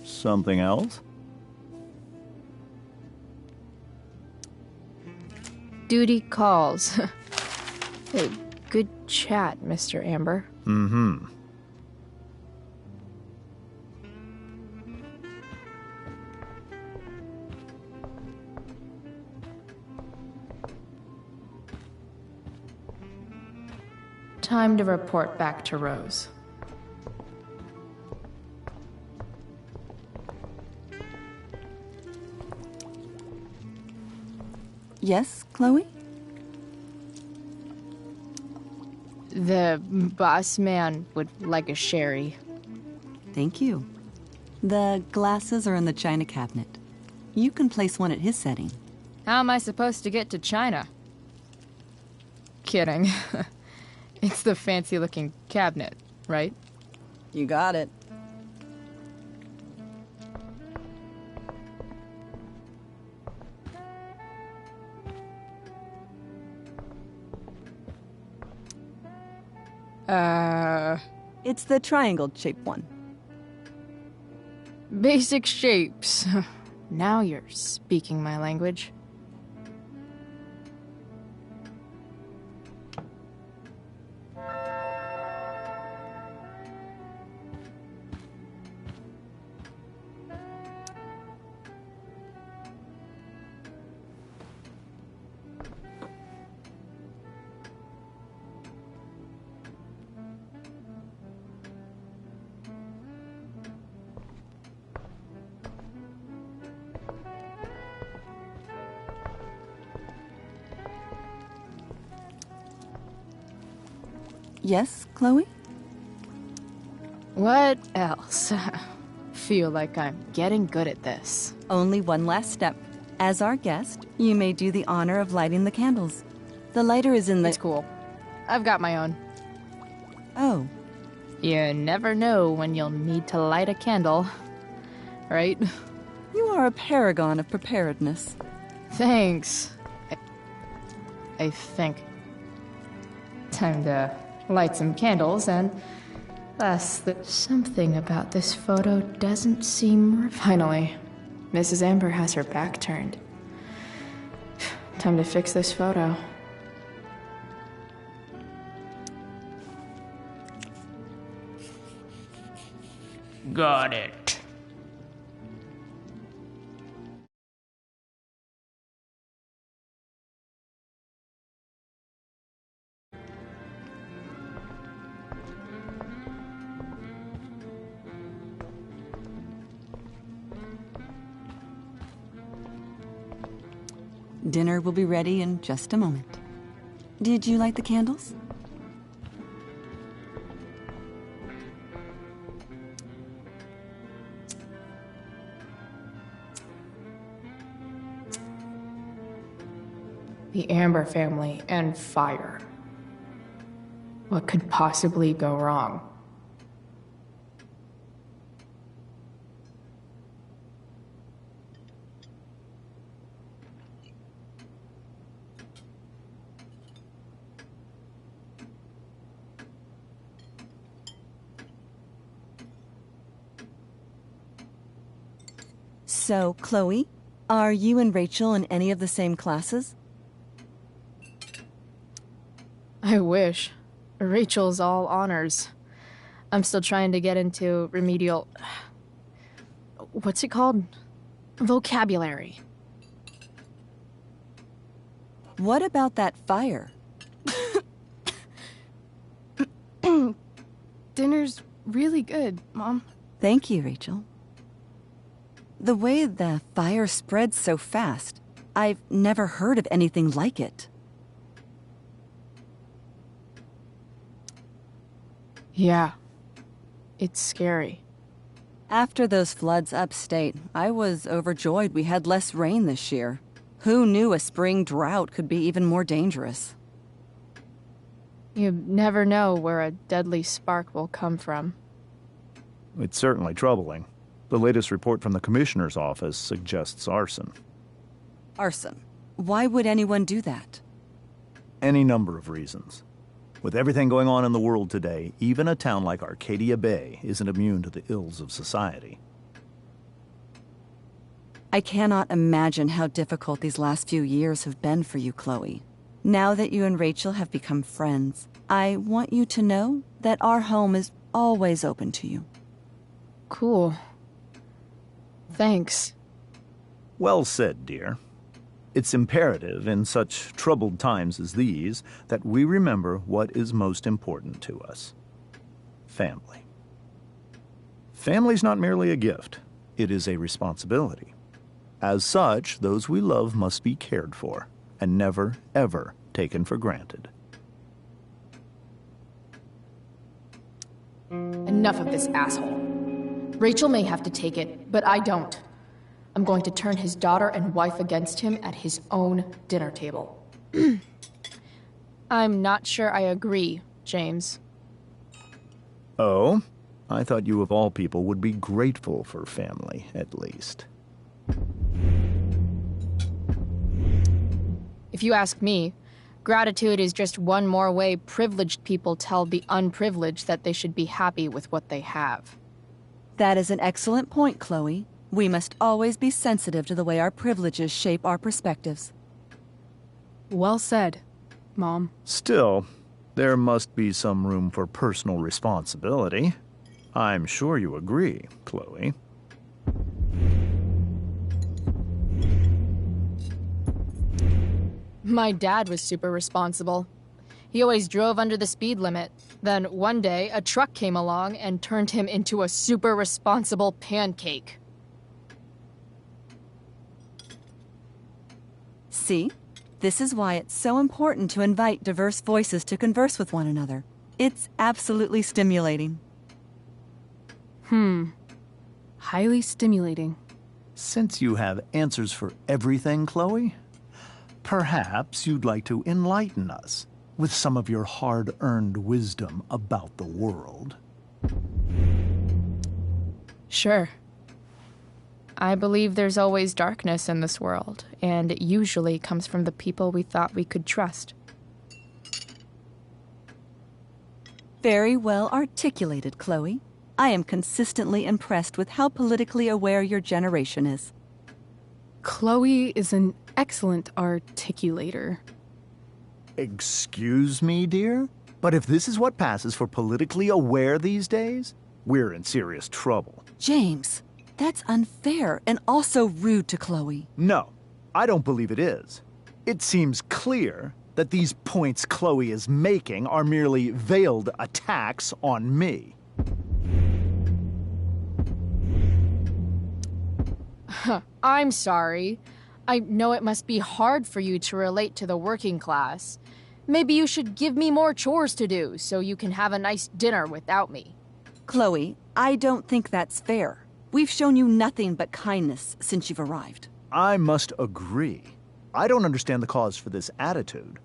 Something else? Duty calls. Hey, good chat, Mr. Amber. Mm-hmm. Time to report back to Rose. Yes, Chloe? The boss man would like a sherry. Thank you. The glasses are in the china cabinet. You can place one at his setting. How am I supposed to get to China? Kidding. It's the fancy-looking cabinet, right? You got it. It's the triangle-shaped one. Basic shapes. Now you're speaking my language. Yes, Chloe? What else? Feel like I'm getting good at this. Only one last step. As our guest, you may do the honor of lighting the candles. The lighter is in the... It's cool. I've got my own. Oh. You never know when you'll need to light a candle, right? You are a paragon of preparedness. Thanks. I think. Time to light some candles and... Something about this photo doesn't seem... Finally, Mrs. Amber has her back turned. Time to fix this photo. Got it. Dinner will be ready in just a moment. Did you light the candles? The Amber family and fire. What could possibly go wrong? So, Chloe, are you and Rachel in any of the same classes? I wish. Rachel's all honors. I'm still trying to get into remedial... What's it called? Vocabulary. What about that fire? Dinner's really good, Mom. Thank you, Rachel. The way the fire spreads so fast, I've never heard of anything like it. Yeah. It's scary. After those floods upstate, I was overjoyed we had less rain this year. Who knew a spring drought could be even more dangerous? You never know where a deadly spark will come from. It's certainly troubling. The latest report from the Commissioner's office suggests arson. Arson? Why would anyone do that? Any number of reasons. With everything going on in the world today, even a town like Arcadia Bay isn't immune to the ills of society. I cannot imagine how difficult these last few years have been for you, Chloe. Now that you and Rachel have become friends, I want you to know that our home is always open to you. Cool. Thanks. Well said, dear. It's imperative in such troubled times as these that we remember what is most important to us. Family. Family's not merely a gift. It is a responsibility. As such, those we love must be cared for and never, ever taken for granted. Enough of this asshole. Rachel may have to take it, but I don't. I'm going to turn his daughter and wife against him at his own dinner table. I'm not sure I agree, James. Oh? I thought you of all people would be grateful for family, at least. If you ask me, gratitude is just one more way privileged people tell the unprivileged that they should be happy with what they have. That is an excellent point, Chloe. We must always be sensitive to the way our privileges shape our perspectives. Well said, Mom. Still, there must be some room for personal responsibility. I'm sure you agree, Chloe. My dad was super responsible. He always drove under the speed limit. Then one day, a truck came along and turned him into a super responsible pancake. See? This is why it's so important to invite diverse voices to converse with one another. It's absolutely stimulating. Highly stimulating. Since you have answers for everything, Chloe, perhaps you'd like to enlighten us with some of your hard-earned wisdom about the world. Sure. I believe there's always darkness in this world, and it usually comes from the people we thought we could trust. Very well articulated, Chloe. I am consistently impressed with how politically aware your generation is. Chloe is an excellent articulator. Excuse me, dear? But if this is what passes for politically aware these days, we're in serious trouble. James, that's unfair and also rude to Chloe. No, I don't believe it is. It seems clear that these points Chloe is making are merely veiled attacks on me. I'm sorry. I know it must be hard for you to relate to the working class. Maybe you should give me more chores to do so you can have a nice dinner without me. Chloe, I don't think that's fair. We've shown you nothing but kindness since you've arrived. I must agree. I don't understand the cause for this attitude.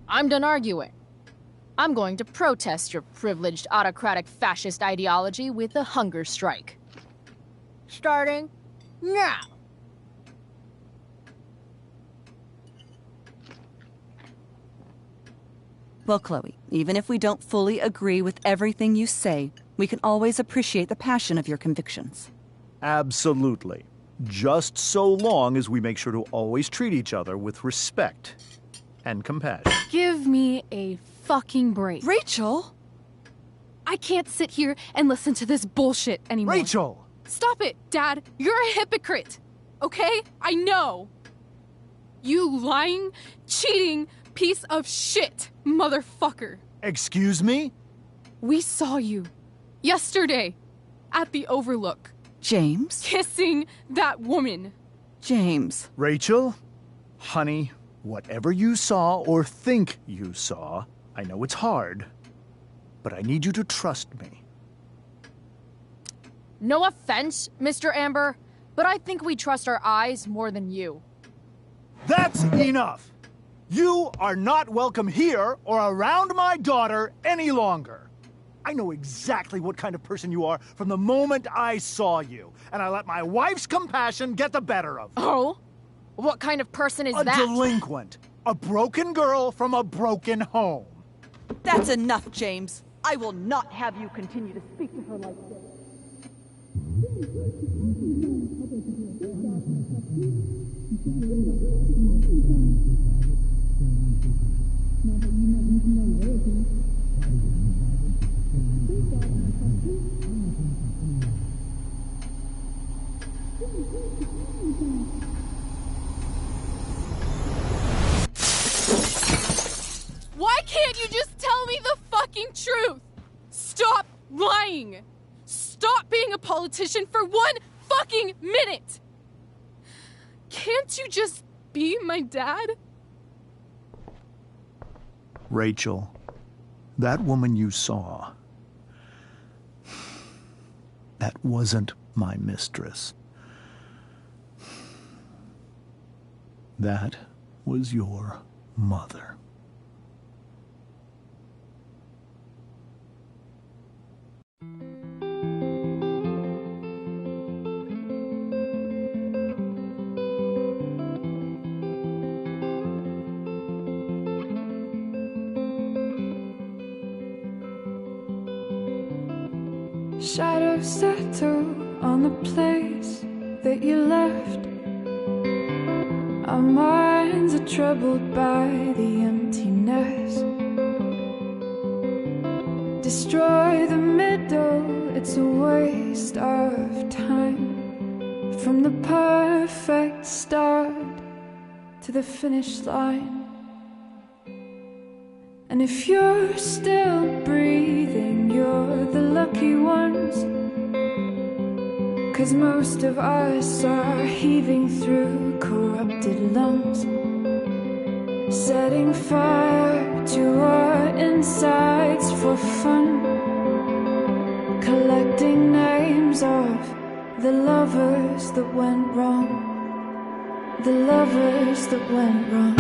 I'm done arguing. I'm going to protest your privileged autocratic fascist ideology with a hunger strike. Starting now. Well, Chloe, even if we don't fully agree with everything you say, we can always appreciate the passion of your convictions. Absolutely. Just so long as we make sure to always treat each other with respect and compassion. Give me a fucking break. Rachel! I can't sit here and listen to this bullshit anymore. Rachel! Stop it, Dad. You're a hypocrite. Okay? I know. You lying, cheating piece of shit, motherfucker. Excuse me? We saw you yesterday at the Overlook. James? Kissing that woman. James. Rachel? Honey, whatever you saw or think you saw, I know it's hard, but I need you to trust me. No offense, Mr. Amber, but I think we trust our eyes more than you. That's enough! You are not welcome here or around my daughter any longer. I know exactly what kind of person you are from the moment I saw you, and I let my wife's compassion get the better of me. Oh? What kind of person is that? A delinquent. A broken girl from a broken home. That's enough, James. I will not have you continue to speak to her like this. Why can't you just tell me the fucking truth? Stop lying. Stop being a politician for one fucking minute. Can't you just be my dad? Rachel, that woman you saw, that wasn't my mistress. That was your mother. Shadows settle on the place that you left. Our minds are troubled by the emptiness. Destroy the middle, it's a waste of time. From the perfect start to the finish line. And if you're still breathing, you're the lucky ones. 'Cause most of us are heaving through corrupted lungs. Setting fire to our insides for fun. Collecting names of the lovers that went wrong. The lovers that went wrong.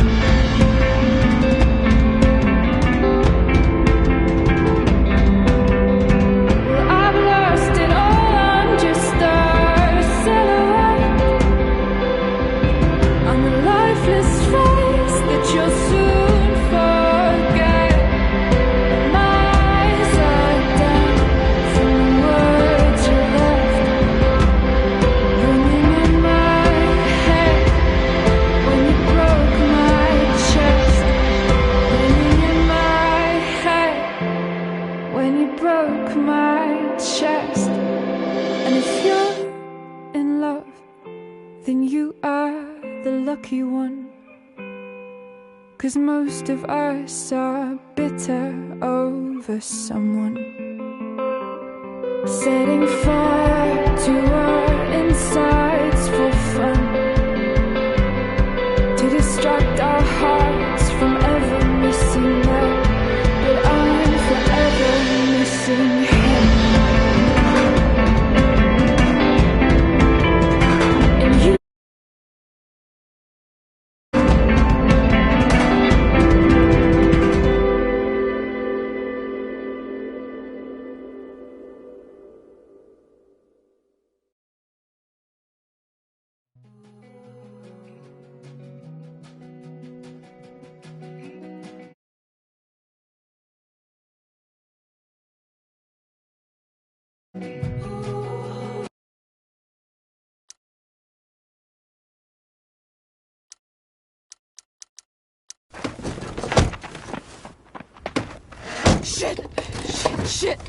Well, I've lost it all, I'm just a silhouette on the lifeless face that you'll soon forget. My eyes are down from the words you left, ringing in my head when you broke my chest, ringing in my head when you broke my chest. And if you're in love, then you are the lucky one. 'Cause most of us are bitter over someone. Setting fire to our insides for fun, to distract our hearts from ever missing that. But I'm forever missing him. And you Shit! Shit!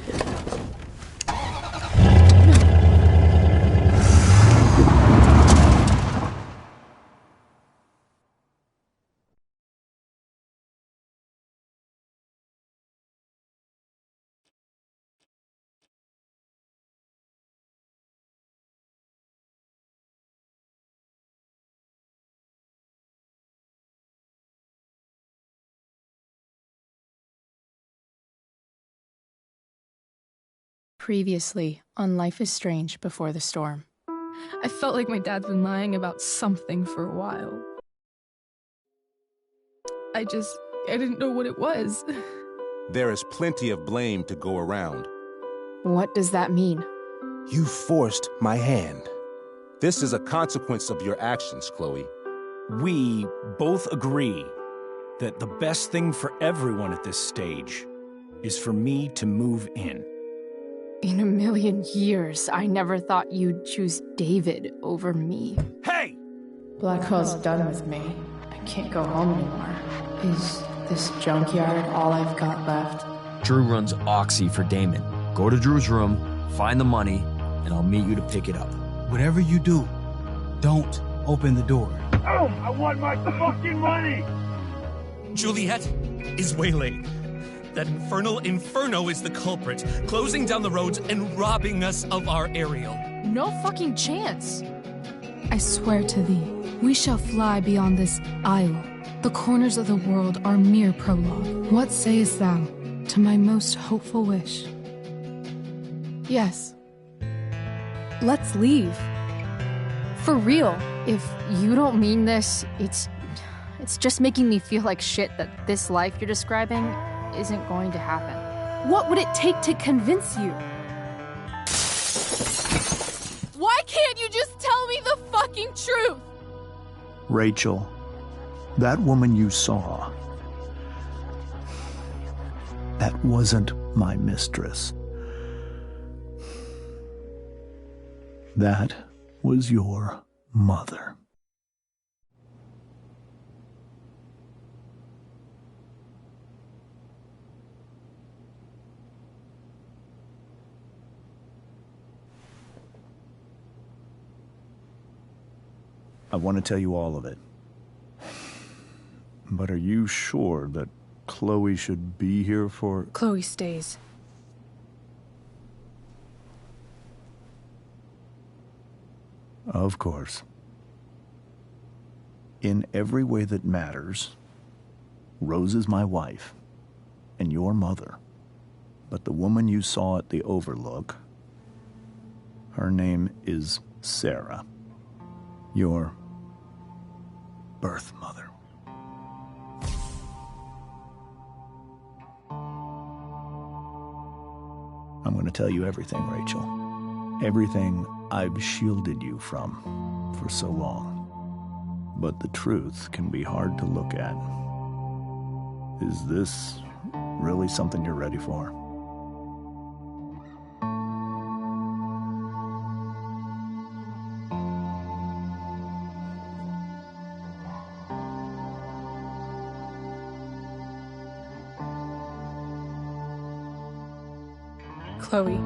Previously on Life is Strange Before the Storm. I felt like my dad's been lying about something for a while. I didn't know what it was. There is plenty of blame to go around. What does that mean? You forced my hand. This is a consequence of your actions, Chloe. We both agree that the best thing for everyone at this stage is for me to move in. In a million years, I never thought you'd choose David over me. Hey! Blackwell's done with me. I can't go home anymore. Is this junkyard all I've got left? Drew runs Oxy for Damon. Go to Drew's room, find the money, and I'll meet you to pick it up. Whatever you do, don't open the door. Oh, I want my fucking money! Juliet is waylaid. That infernal Inferno is the culprit, closing down the roads and robbing us of our Ariel. No fucking chance. I swear to thee, we shall fly beyond this isle. The corners of the world are mere prologue. What sayest thou to my most hopeful wish? Yes. Let's leave. For real. If you don't mean this, it's just making me feel like shit that this life you're describing isn't going to happen. What would it take to convince you? Why can't you just tell me the fucking truth? Rachel, that woman you saw, that wasn't my mistress. That was your mother. I want to tell you all of it. But are you sure that Chloe should be here for... Chloe stays. Of course. In every way that matters, Rose is my wife, and your mother. But the woman you saw at the Overlook, her name is Sarah. Your birth mother. I'm going to tell you everything, Rachel. Everything I've shielded you from for so long. But the truth can be hard to look at. Is this really something you're ready for? Chloe.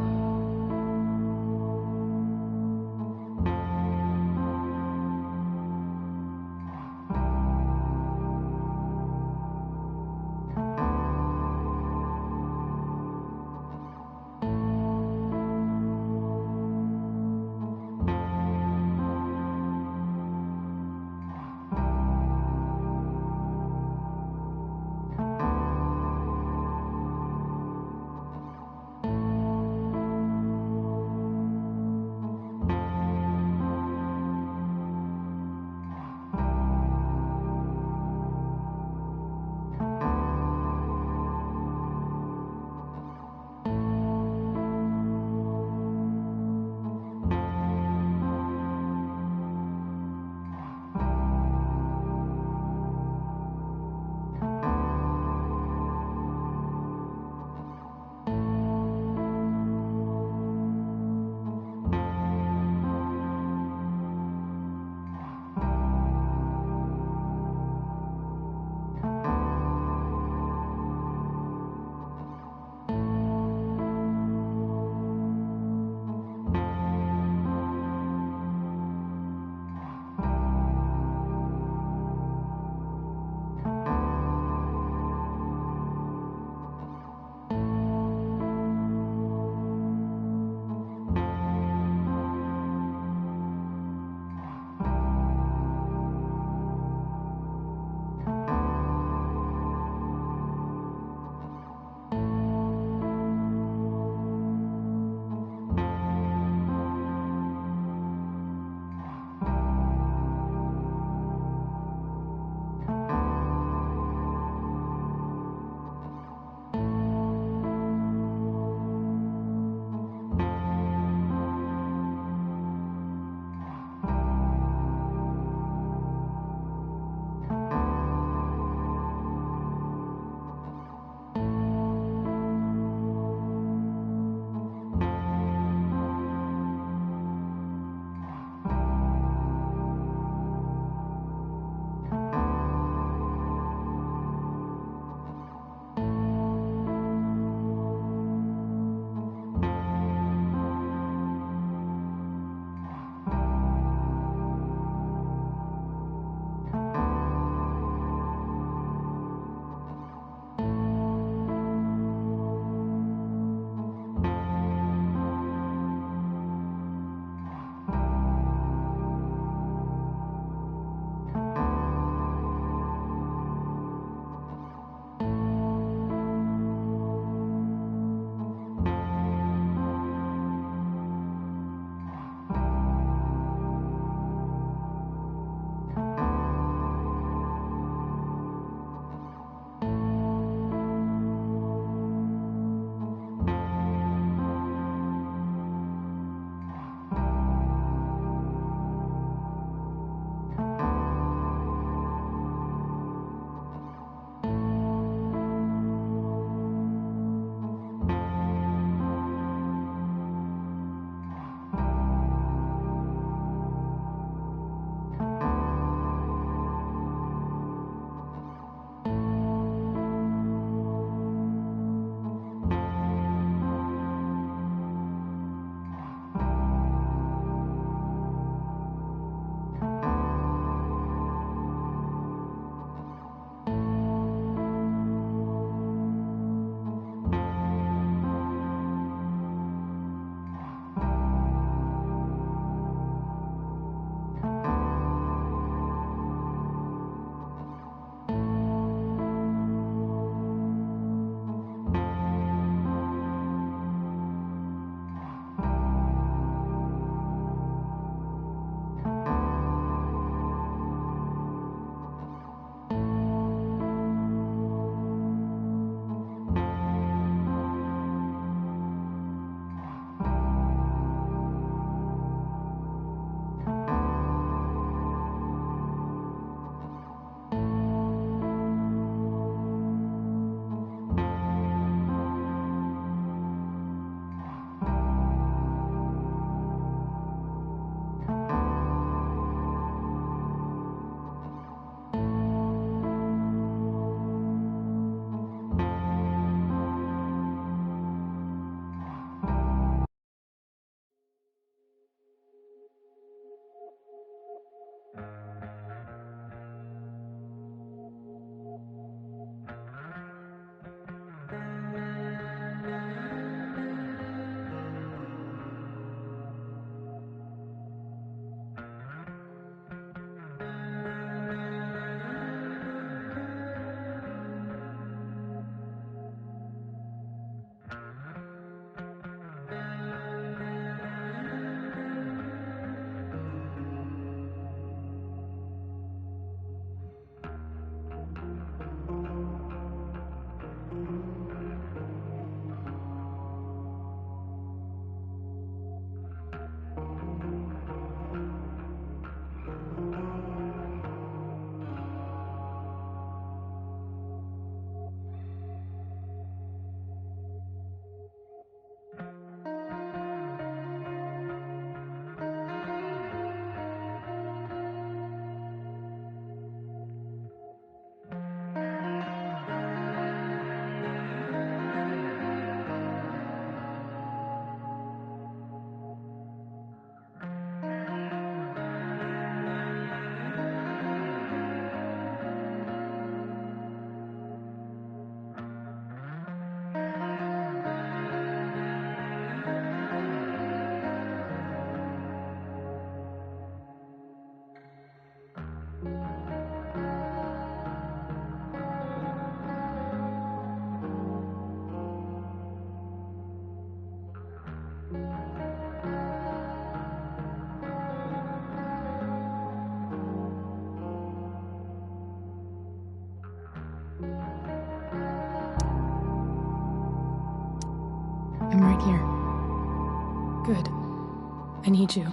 I need you.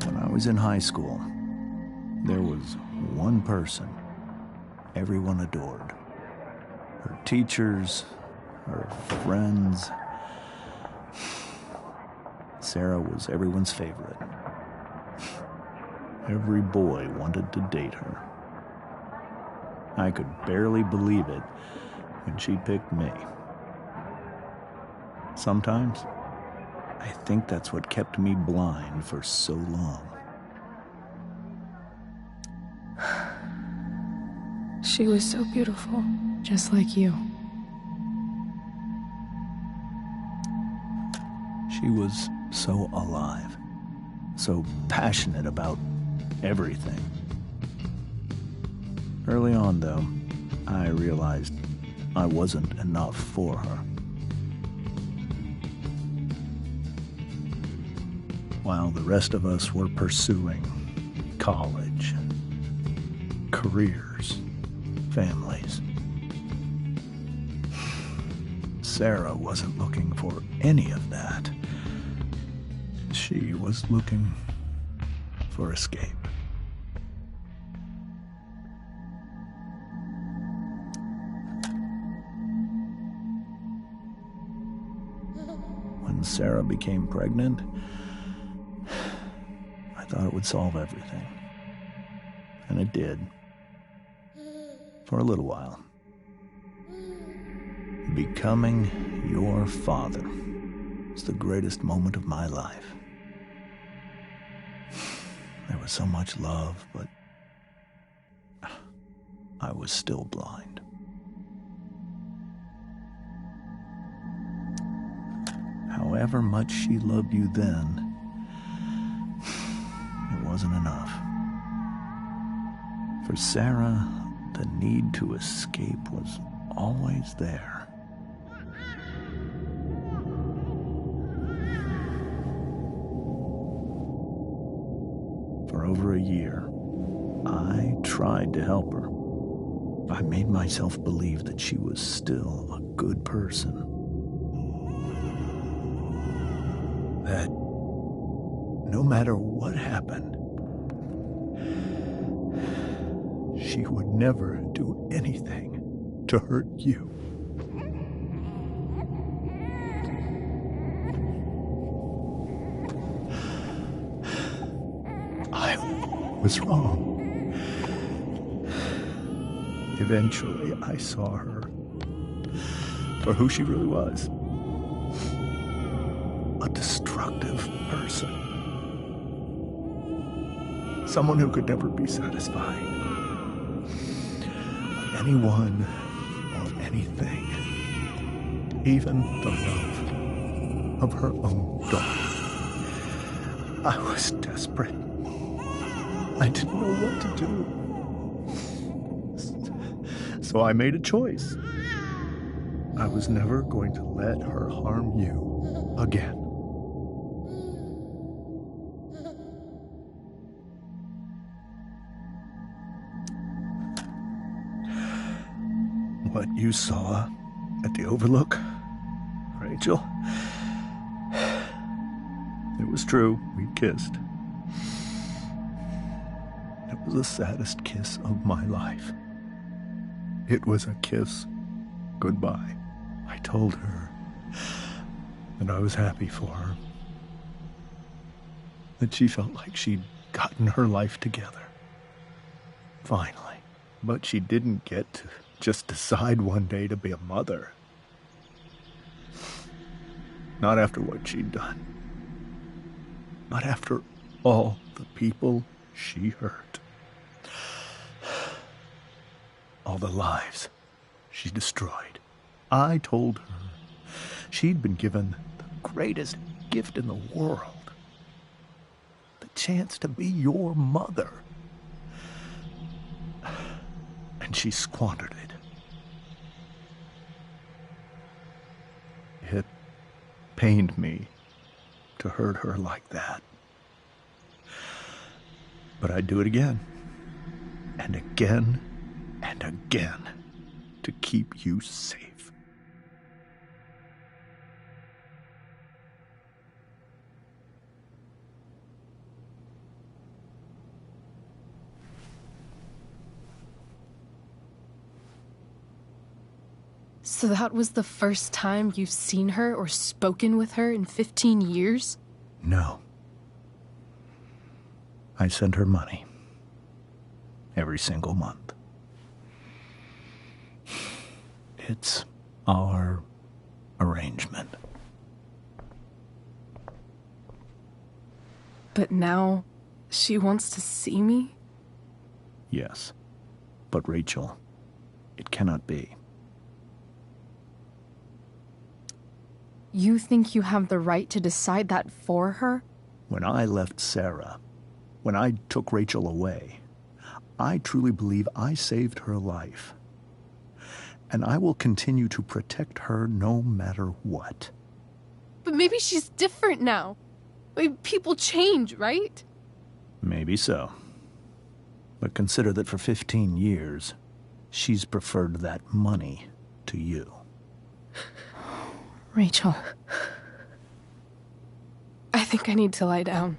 When I was in high school, there was one person everyone adored. Her teachers, her friends. Sarah was everyone's favorite. Every boy wanted to date her. I could barely believe it when she picked me. Sometimes, I think that's what kept me blind for so long. She was so beautiful. Just like you. She was so alive, so passionate about everything. Early on, though, I realized I wasn't enough for her. While the rest of us were pursuing college, careers, families, Sarah wasn't looking for any of that. She was looking for escape. When Sarah became pregnant, I thought it would solve everything. And it did. For a little while. Becoming your father was the greatest moment of my life. There was so much love, but I was still blind. However much she loved you then, it wasn't enough. For Sarah, the need to escape was always there. For over a year, I tried to help her. I made myself believe that she was still a good person. That no matter what happened, she would never do anything to hurt you. I was wrong. Eventually, I saw her for who she really was. A destructive person. Someone who could never be satisfied. Anyone or anything. Even the love of her own daughter. I was desperate. I didn't know what to do. So I made a choice. I was never going to let her harm you again. What you saw at the Overlook, Rachel, it was true. We kissed. It was the saddest kiss of my life. It was a kiss goodbye. I told her that I was happy for her. That she felt like she'd gotten her life together. Finally. But she didn't get to just decide one day to be a mother. Not after what she'd done. Not after all the people she hurt. All the lives she destroyed. I told her she'd been given the greatest gift in the world. The chance to be your mother. and she squandered it. It pained me to hurt her like that. But I'd do it again, and again, and again, to keep you safe. So that was the first time you've seen her or spoken with her in 15 years? No. I sent her money. Every single month. It's our arrangement. But now, she wants to see me? Yes. But Rachel, it cannot be. You think you have the right to decide that for her? When I left Sarah, when I took Rachel away, I truly believe I saved her life. And I will continue to protect her no matter what. But maybe she's different now. People change, right? Maybe so. But consider that for 15 years, she's preferred that money to you. Rachel. I think I need to lie down.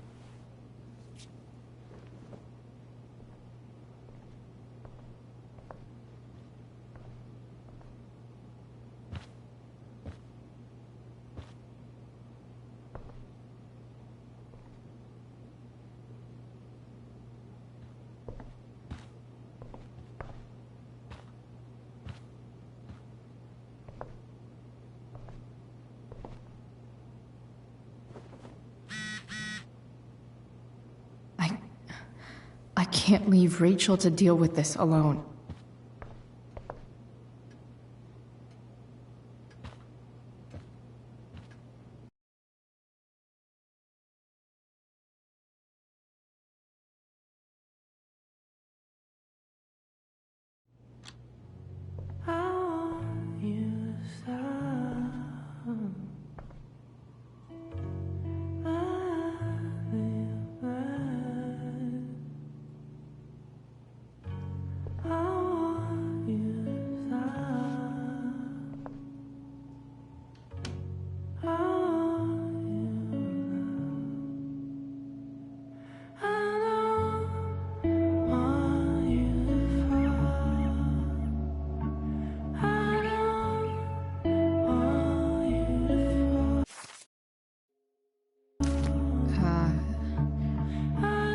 I can't leave Rachel to deal with this alone.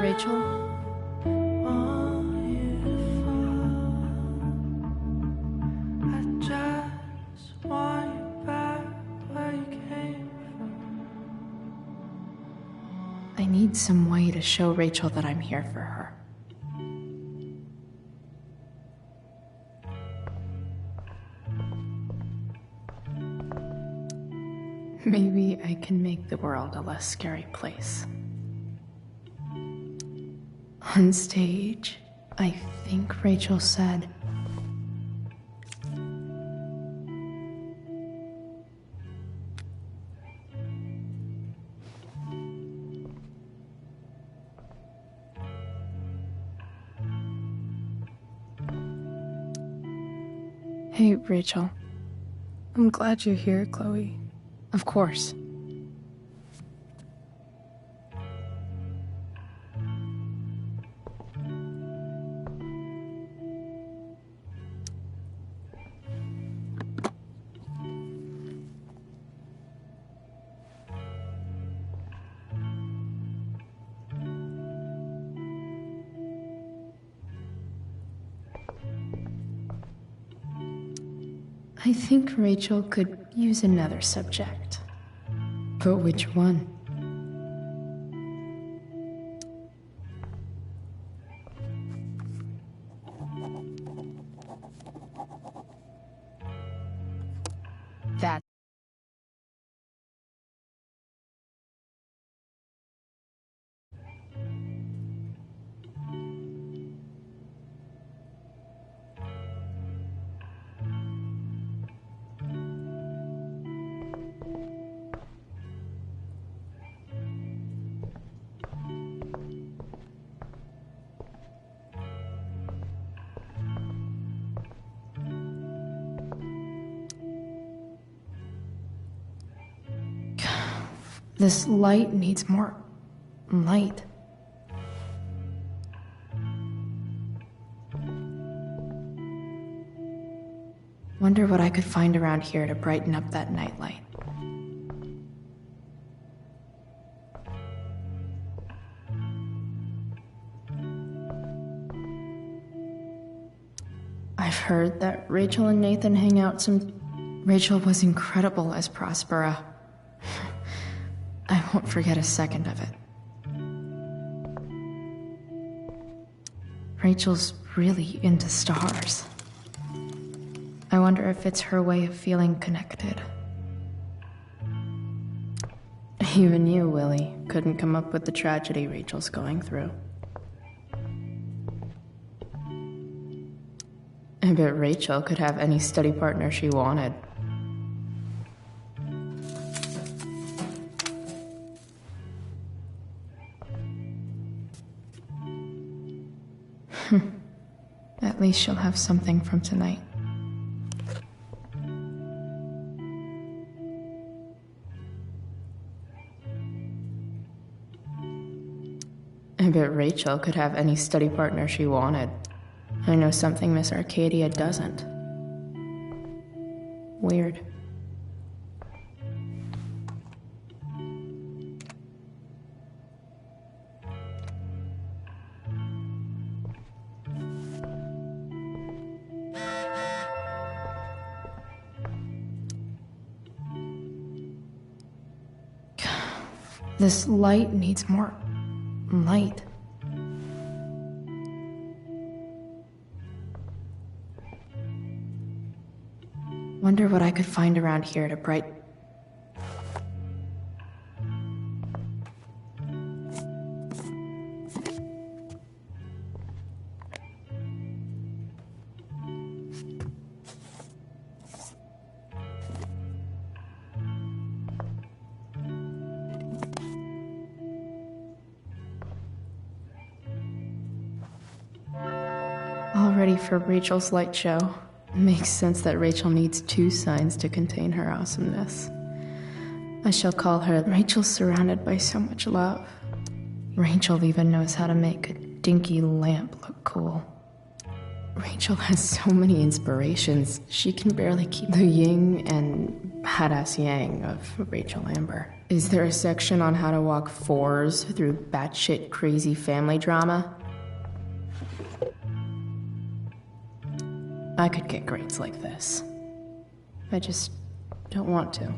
Rachel? I need some way to show Rachel that I'm here for her. Maybe I can make the world a less scary place. On stage, I think Rachel said, Hey, Rachel. I'm glad you're here, Chloe. Of course. I think Rachel could use another subject. But which one? That. This light needs more light. Wonder what I could find around here to brighten up that nightlight. I've heard that Rachel and Nathan hang out some... Rachel was incredible as Prospera. I won't forget a second of it. Rachel's really into stars. I wonder if it's her way of feeling connected. Even you, Willie, couldn't come up with the tragedy Rachel's going through. I bet Rachel could have any study partner she wanted. At least she'll have something from tonight. I bet Rachel could have any study partner she wanted. I know something Miss Arcadia doesn't. Weird. This light needs more light. Wonder what I could find around here to brighten... All ready for Rachel's light show. Makes sense that Rachel needs 2 signs to contain her awesomeness. I shall call her Rachel's surrounded by so much love. Rachel even knows how to make a dinky lamp look cool. Rachel has so many inspirations, she can barely keep the yin and badass yang of Rachel Amber. Is there a section on how to walk 4s through batshit crazy family drama? I could get grades like this. I just don't want to.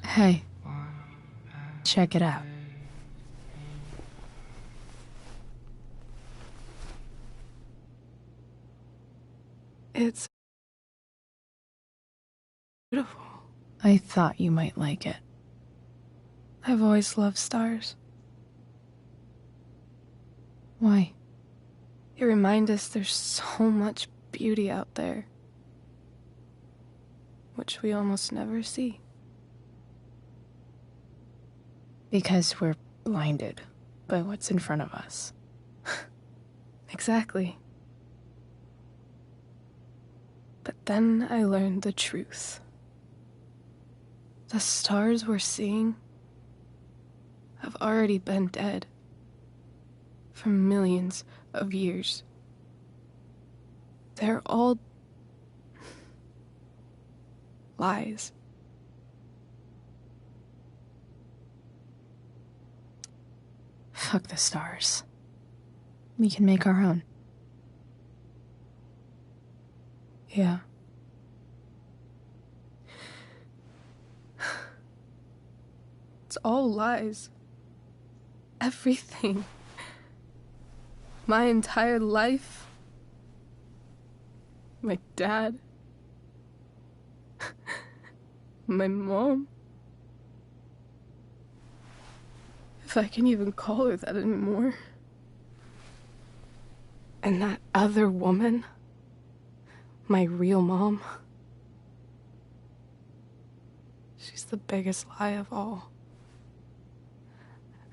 Hey, check it out. It's beautiful. I thought you might like it. I've always loved stars. Why? They remind us there's so much beauty out there, which we almost never see. Because we're blinded by what's in front of us. Exactly. But then I learned the truth. The stars we're seeing have already been dead for millions of years. They're all lies. Fuck the stars. We can make our own. Yeah. It's all lies. Everything. My entire life. My dad. My mom. If I can even call her that anymore. And that other woman, my real mom, she's the biggest lie of all.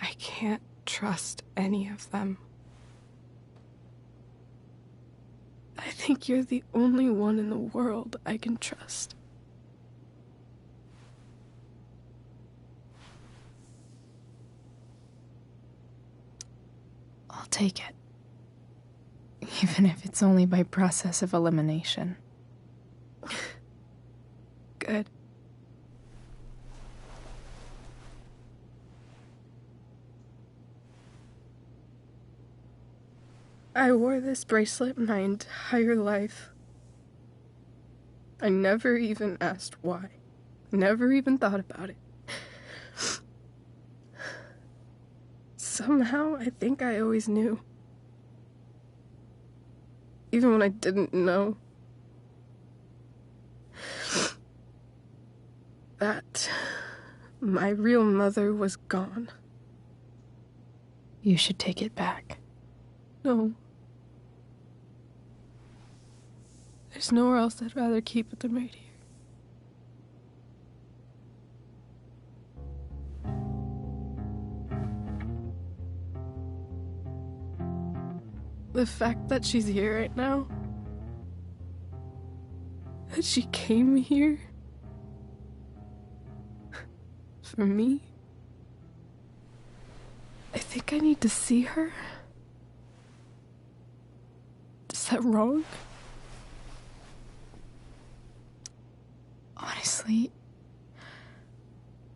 I can't trust any of them. I think you're the only one in the world I can trust. I'll take it. Even if it's only by process of elimination. Good. I wore this bracelet my entire life. I never even asked why. Never even thought about it. Somehow, I think I always knew. Even when I didn't know. That my real mother was gone. You should take it back. No. There's nowhere else I'd rather keep it than right here. The fact that she's here right now, that she came here for me, I think I need to see her. Is that wrong? Honestly,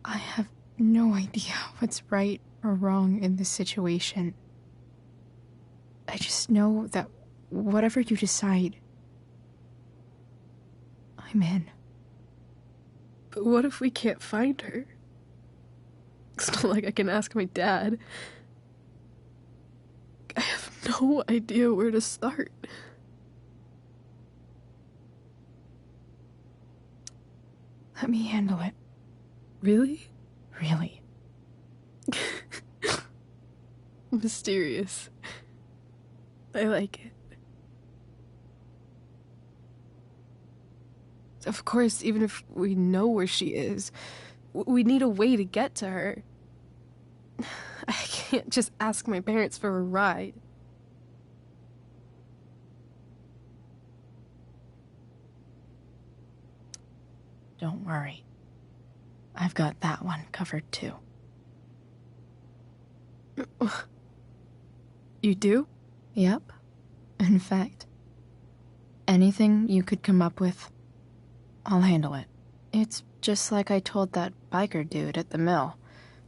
I have no idea what's right or wrong in this situation. I just know that whatever you decide, I'm in. But what if we can't find her? It's not like I can ask my dad. I have no idea where to start. Let me handle it. Really? Really. Mysterious. I like it. Of course, even if we know where she is, we need a way to get to her. I can't just ask my parents for a ride. Don't worry. I've got that one covered too. You do? Yep. In fact, anything you could come up with, I'll handle it. It's just like I told that biker dude at the mill,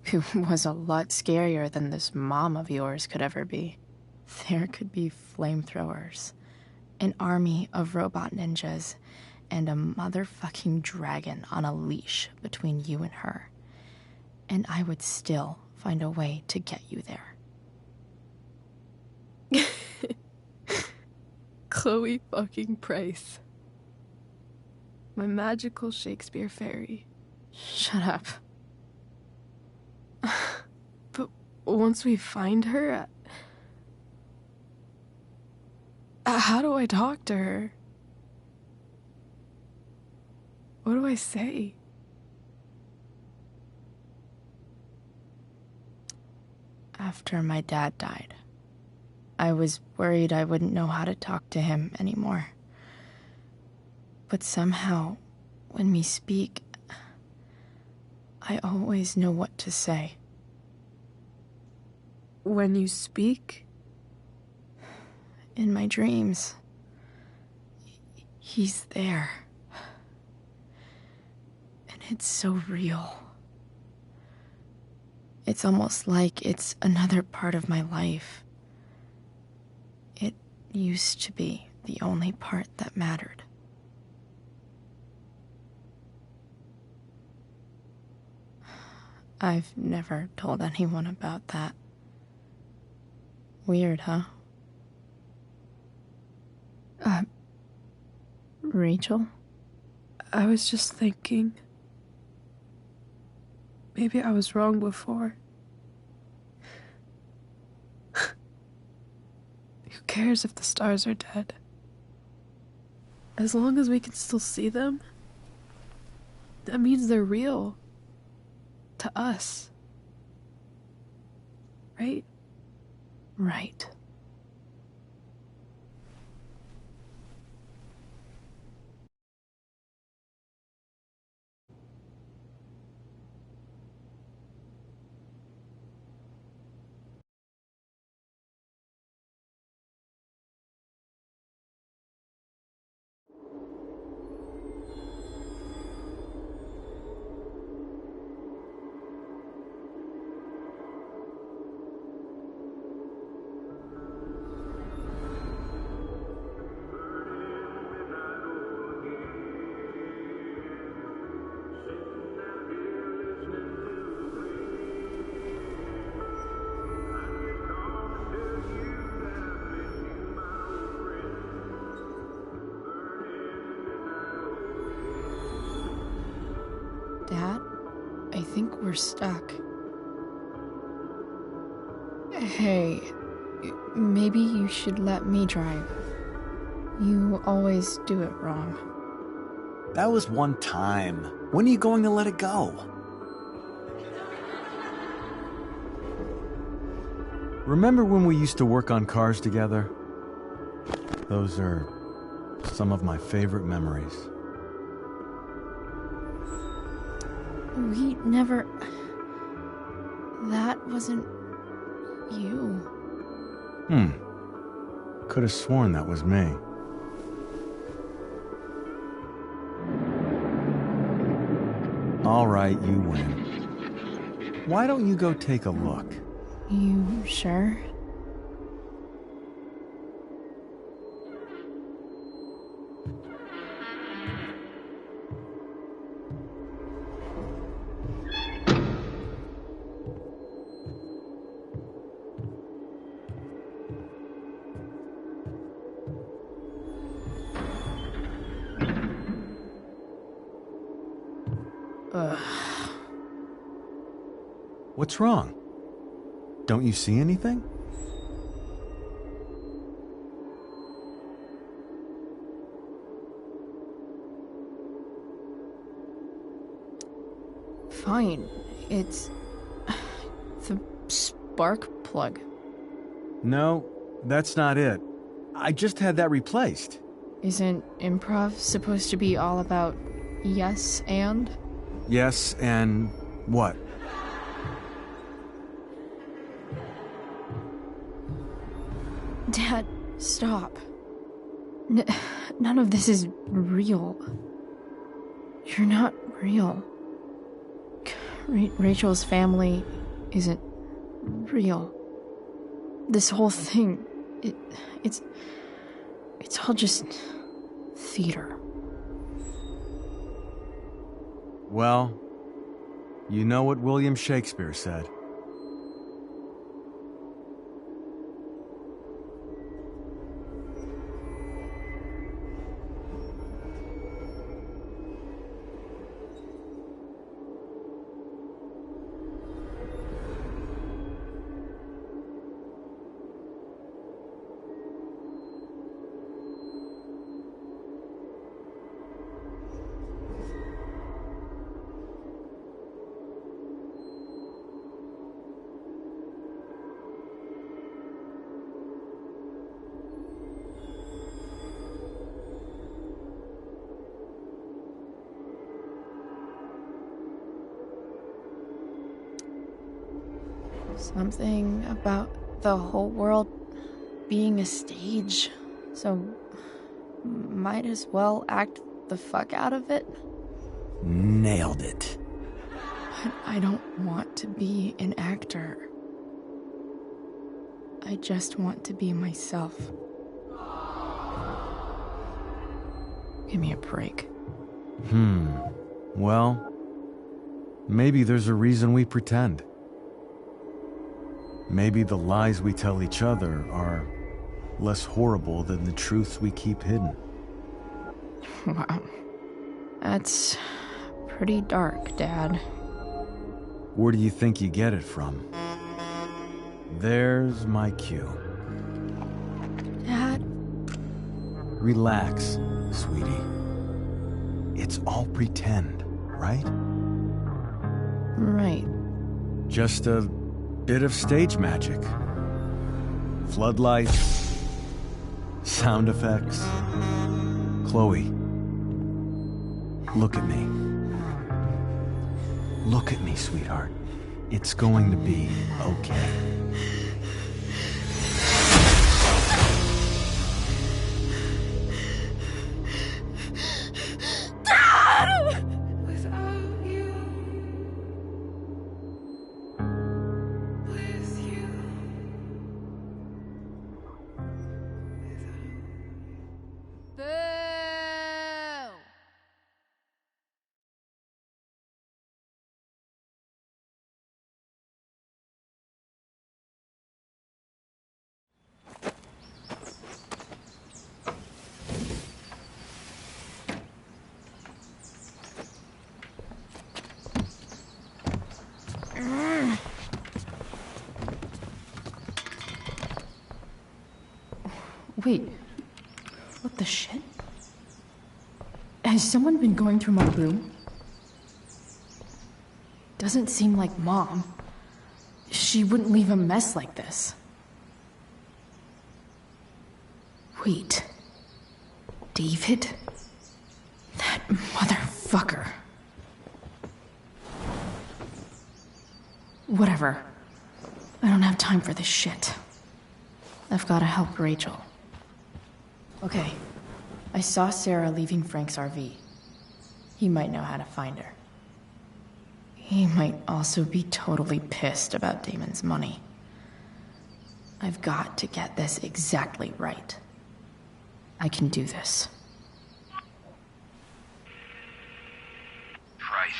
who was a lot scarier than this mom of yours could ever be. There could be flamethrowers, an army of robot ninjas, and a motherfucking dragon on a leash between you and her. And I would still find a way to get you there. Chloe fucking Price. My magical Shakespeare fairy. Shut up. But once we find her, how do I talk to her? What do I say? After my dad died, I was worried I wouldn't know how to talk to him anymore. But somehow, when we speak, I always know what to say. When you speak? In my dreams. He's there. And it's so real. It's almost like it's another part of my life. It used to be the only part that mattered. I've never told anyone about that. Weird, huh? Rachel? I was just thinking. Maybe I was wrong before. cares if the stars are dead? As long as we can still see them, that means they're real. To us. Right? Right. Dad, I think we're stuck. Hey, maybe you should let me drive. You always do it wrong. That was one time. When are you going to let it go? Remember when we used to work on cars together? Those are some of my favorite memories. We never... That wasn't... you. Could have sworn that was me. All right, you win. Why don't you go take a look? You sure? What's wrong? Don't you see anything? Fine. It's... the spark plug. No, that's not it. I just had that replaced. Isn't improv supposed to be all about yes and? Yes, and what? Dad, stop. None of this is real. You're not real. Rachel's family isn't real. This whole thing, it's all just theater. Well, you know what William Shakespeare said. Something about the whole world being a stage, so might as well act the fuck out of it. Nailed it. But I don't want to be an actor. I just want to be myself. Give me a break. Well, maybe there's a reason we pretend. Maybe the lies we tell each other are less horrible than the truths we keep hidden. Wow. That's pretty dark, Dad. Where do you think you get it from? There's my cue. Relax, sweetie. It's all pretend, right? Right. Just a bit of stage magic. Floodlights, sound effects. Chloe, look at me. Look at me, sweetheart. It's going to be okay. Wait, what the shit? Has someone been going through my room? Doesn't seem like Mom. She wouldn't leave a mess like this. Wait. David? That motherfucker. Whatever. I don't have time for this shit. I've gotta help Rachel. Okay. I saw Sarah leaving Frank's RV. He might know how to find her. He might also be totally pissed about Damon's money. I've got to get this exactly right. I can do this. Price.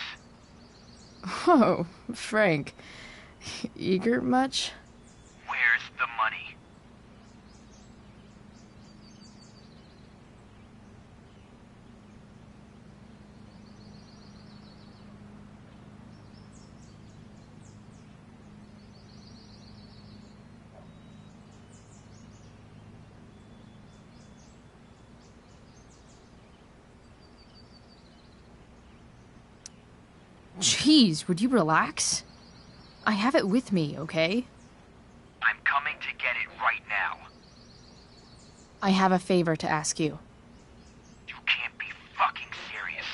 Oh, Frank. Eager much? Where's the money? Jeez, would you relax? I have it with me, okay? I'm coming to get it right now. I have a favor to ask you. You can't be fucking serious.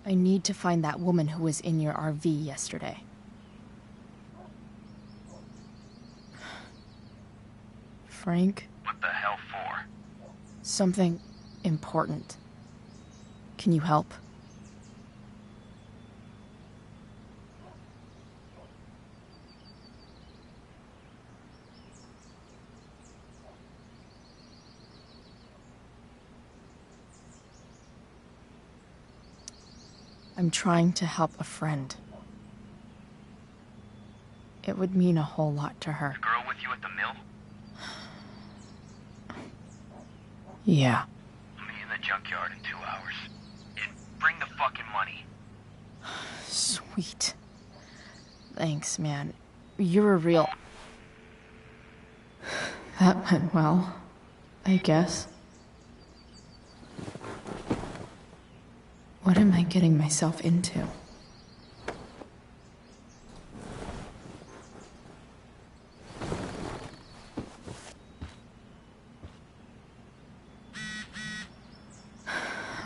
I need to find that woman who was in your RV yesterday. Frank? What the hell for? Something important. Can you help? I'm trying to help a friend. It would mean a whole lot to her. The girl with you at the mill? Yeah. I'll meet in the junkyard in 2 hours. And bring the fucking money. Sweet. Thanks, man. You're a real... That went well, I guess. What am I getting myself into?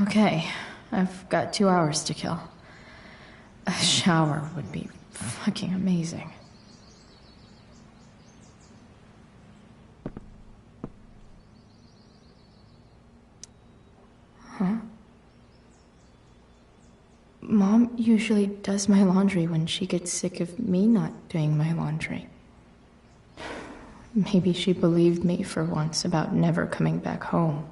Okay, I've got 2 hours to kill. A shower would be fucking amazing. Huh? Mom usually does my laundry when she gets sick of me not doing my laundry. Maybe she believed me for once about never coming back home.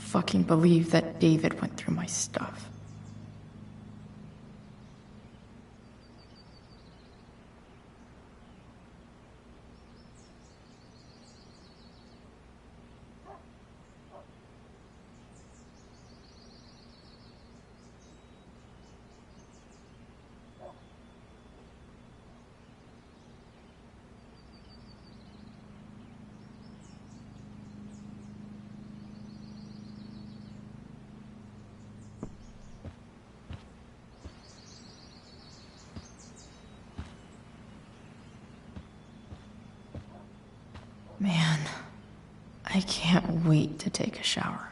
fucking believe that David went through my stuff. Man, I can't wait to take a shower.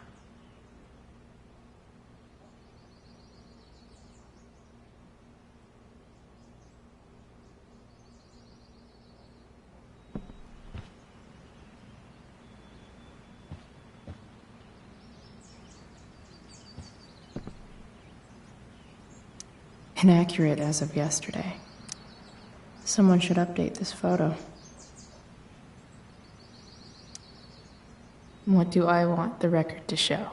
Inaccurate as of yesterday. Someone should update this photo. What do I want the record to show?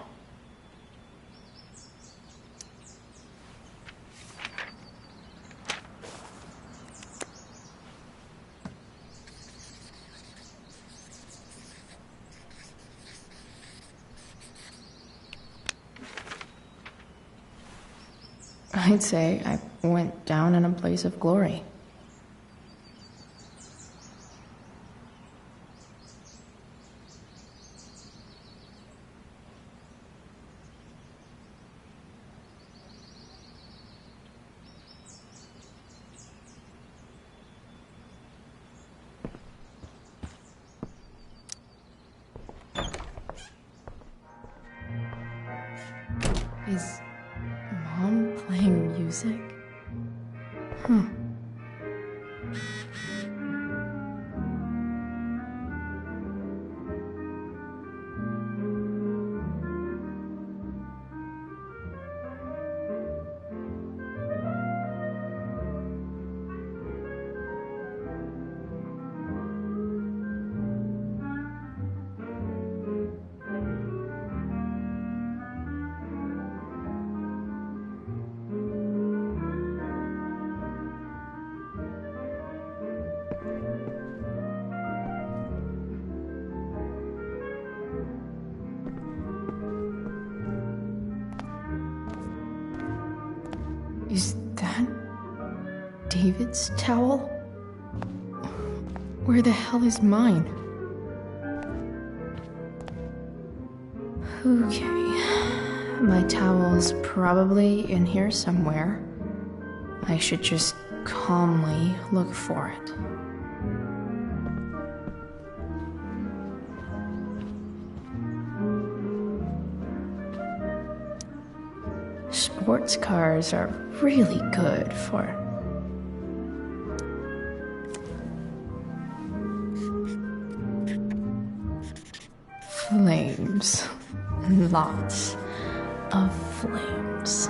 I'd say I went down in a blaze of glory. Is Mom playing music? Huh. Is that David's towel? Where the hell is mine? Okay, my towel's probably in here somewhere. I should just calmly look for it. Sports cars are really good for flames. Lots of flames.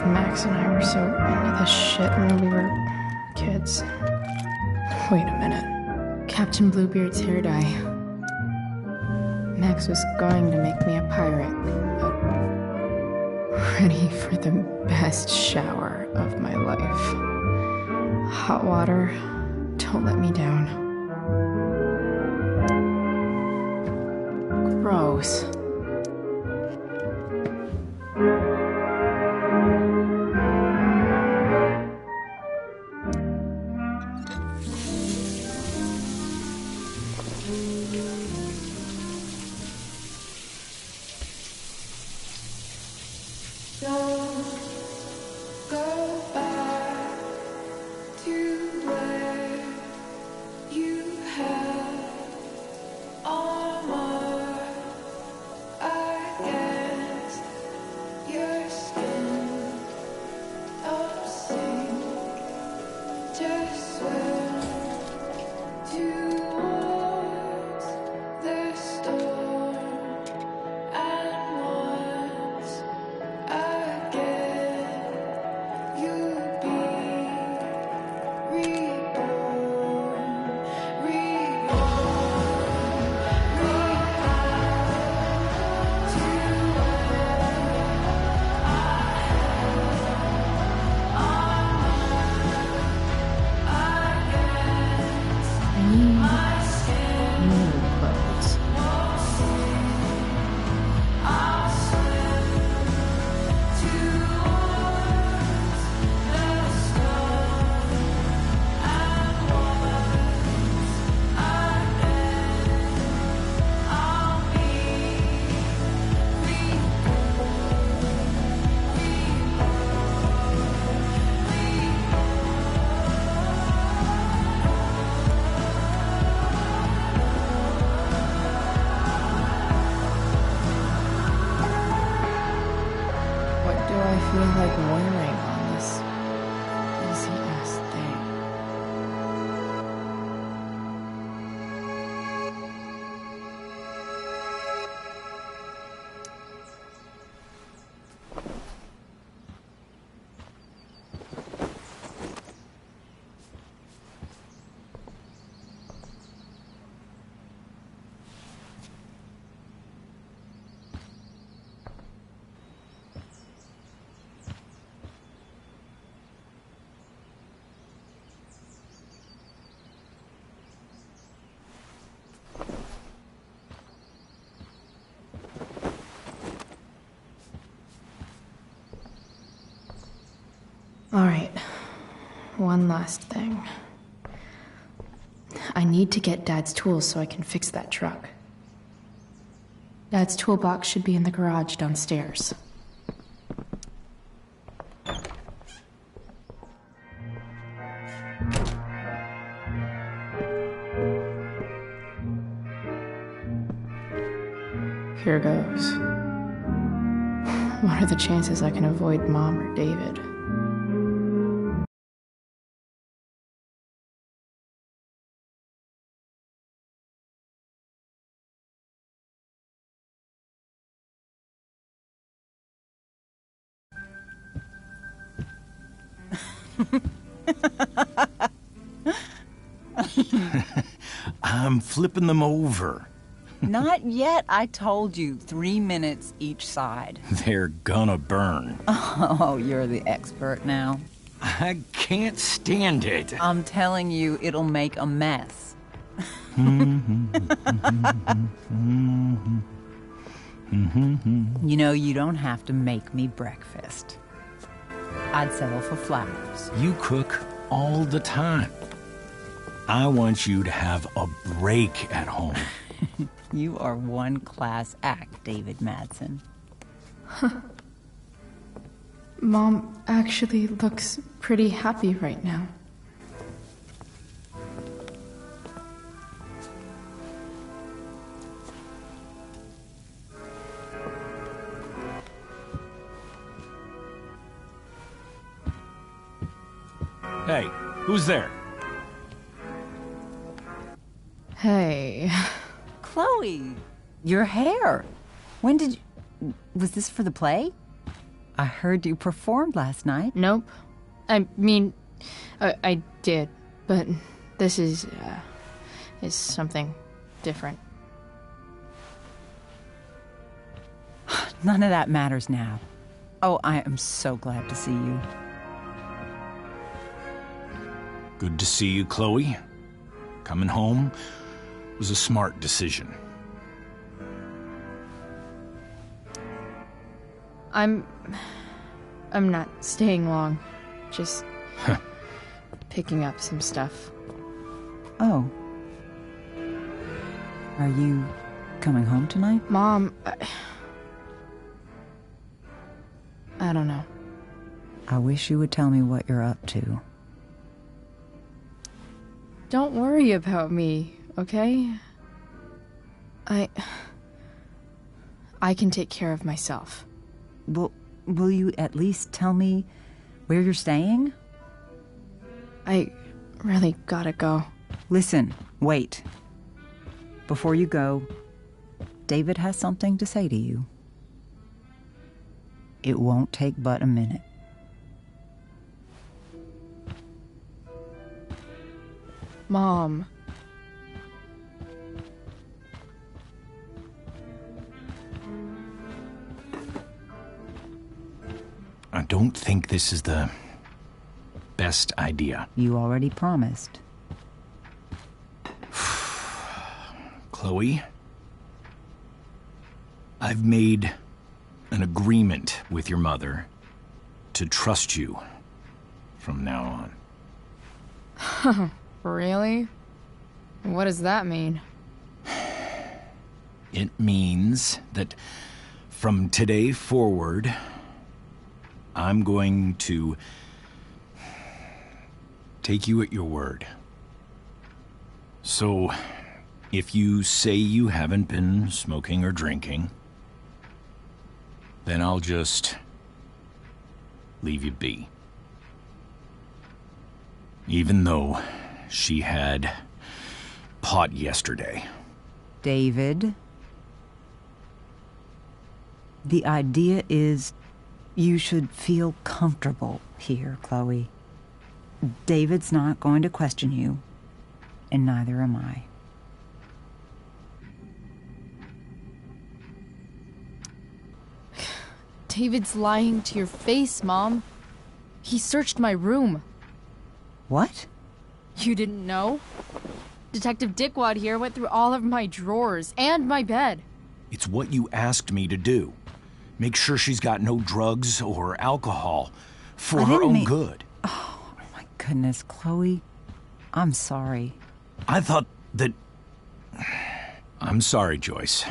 Max and I were so into this shit when we were kids. Wait a minute. Captain Bluebeard's hair dye. Max was going to make me a pirate, but ready for the best shower of my life. Hot water, don't let me down. Gross. like wearing on this easy-ass thing? Alright, one last thing. I need to get Dad's tools so I can fix that truck. Dad's toolbox should be in the garage downstairs. Here goes. What are the chances I can avoid Mom or David? I'm flipping them over. Not yet. I told you, 3 minutes each side. They're gonna burn. Oh, you're the expert now. I can't stand it. I'm telling you, it'll make a mess. You know, you don't have to make me breakfast. I'd settle for flowers. You cook all the time. I want you to have a break at home. You are one class act, David Madsen. Mom actually looks pretty happy right now. Hey, who's there? Hey. Chloe, your hair. When did you... Was this for the play? I heard you performed last night. Nope. I mean, I did, but this is something different. None of that matters now. Oh, I am so glad to see you. Good to see you, Chloe. Coming home was a smart decision. I'm not staying long. Just picking up some stuff. Oh. Are you coming home tonight? Mom, I don't know. I wish you would tell me what you're up to. Don't worry about me, okay? I can take care of myself. Will you at least tell me where you're staying? I really gotta go. Listen, wait. Before you go, David has something to say to you. It won't take but a minute. Mom. I don't think this is the best idea. You already promised. Chloe, I've made an agreement with your mother to trust you from now on. Really? What does that mean? It means that from today forward, I'm going to take you at your word. So, if you say you haven't been smoking or drinking, then I'll just leave you be. Even though she had pot yesterday. David, the idea is you should feel comfortable here, Chloe. David's not going to question you, and neither am I. David's lying to your face, Mom. He searched my room. What? You didn't know? Detective Dickwad here went through all of my drawers and my bed. It's what you asked me to do. Make sure she's got no drugs or alcohol for her own good. Oh, my goodness, Chloe. I'm sorry. I thought that... I'm sorry, Joyce.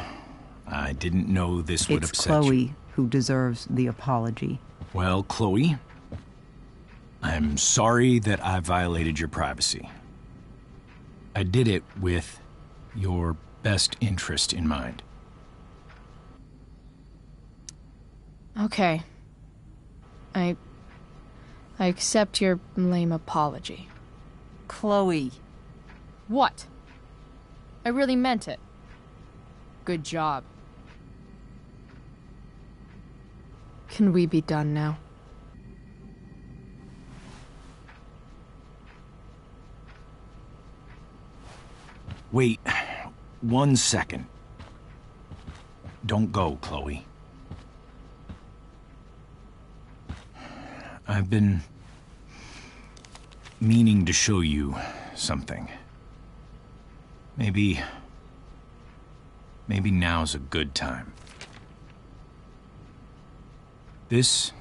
I didn't know this would upset you. It's Chloe who deserves the apology. Well, Chloe, I'm sorry that I violated your privacy. I did it with your best interest in mind. Okay. I accept your lame apology. Chloe. What? I really meant it. Good job. Can we be done now? Wait 1 second. Don't go, Chloe. I've been meaning to show you something. Maybe now's a good time. This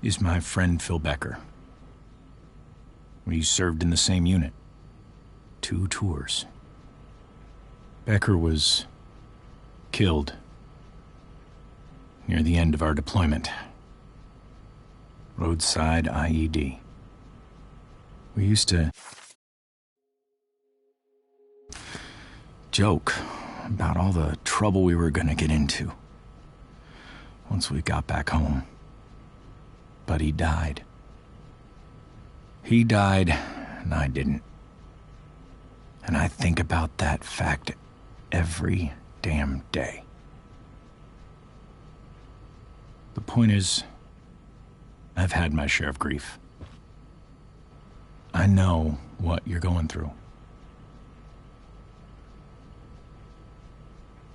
is my friend Phil Becker. We served in the same unit. 2 tours. Becker was killed near the end of our deployment. Roadside IED. We used to joke about all the trouble we were gonna get into once we got back home. But he died. He died, and I didn't. And I think about that fact every damn day. The point is, I've had my share of grief. I know what you're going through.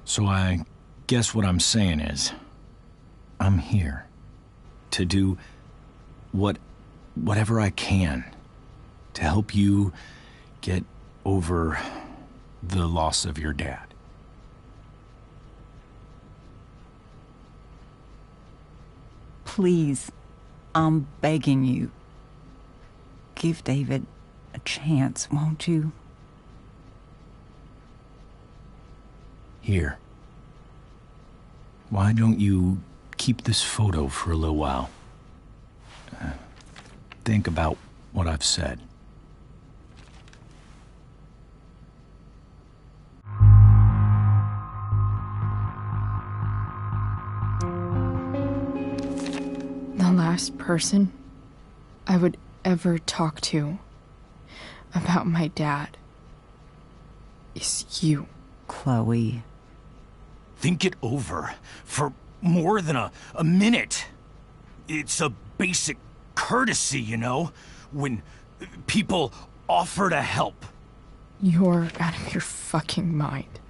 So I guess what I'm saying is, I'm here to do whatever I can to help you get over the loss of your dad. Please, I'm begging you. Give David a chance, won't you? Here. Why don't you keep this photo for a little while? Think about what I've said. The last person I would ever talk to about my dad is you. Chloe. Think it over for more than a minute. It's a basic courtesy, you know, when people offer to help. You're out of your fucking mind.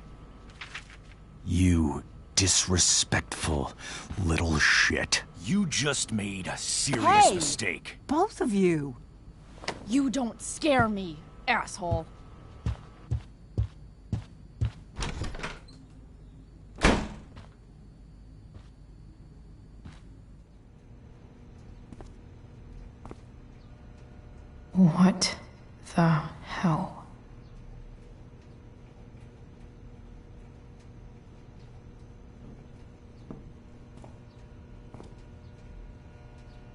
You disrespectful little shit. You just made a serious mistake. Both of you. You don't scare me, asshole. What the hell?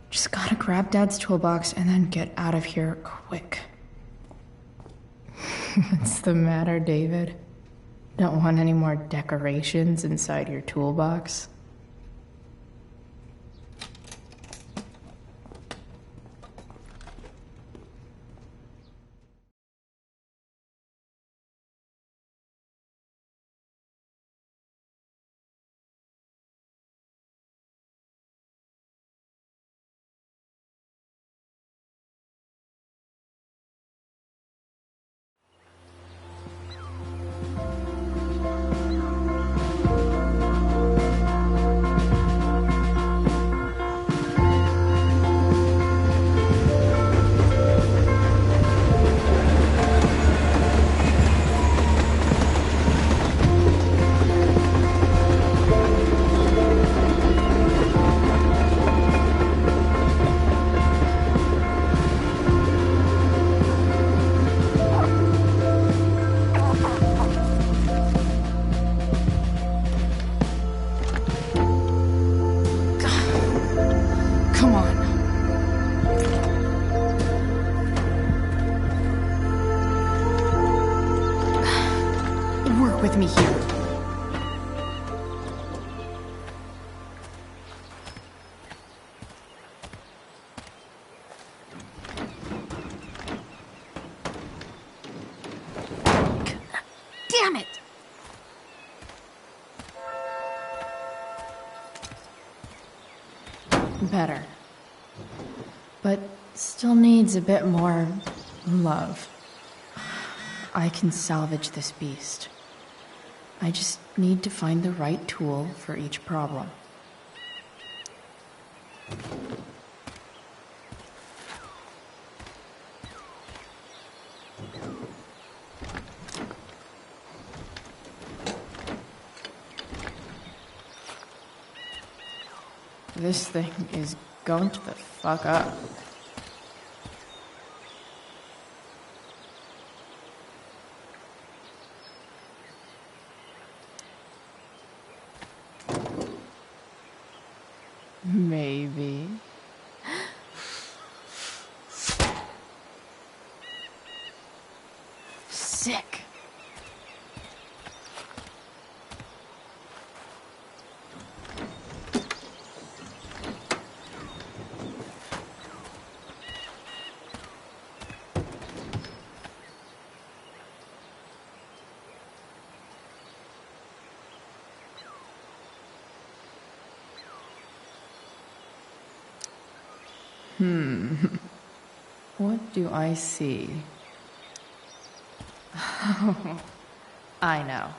Just gotta grab Dad's toolbox and then get out of here quick. What's the matter, David? Don't want any more decorations inside your toolbox? Come on. Work with me here. Damn it! Better. But still needs a bit more love. I can salvage this beast. I just need to find the right tool for each problem. This thing is going to the fuck up. Maybe. Sick. What do I see? I know.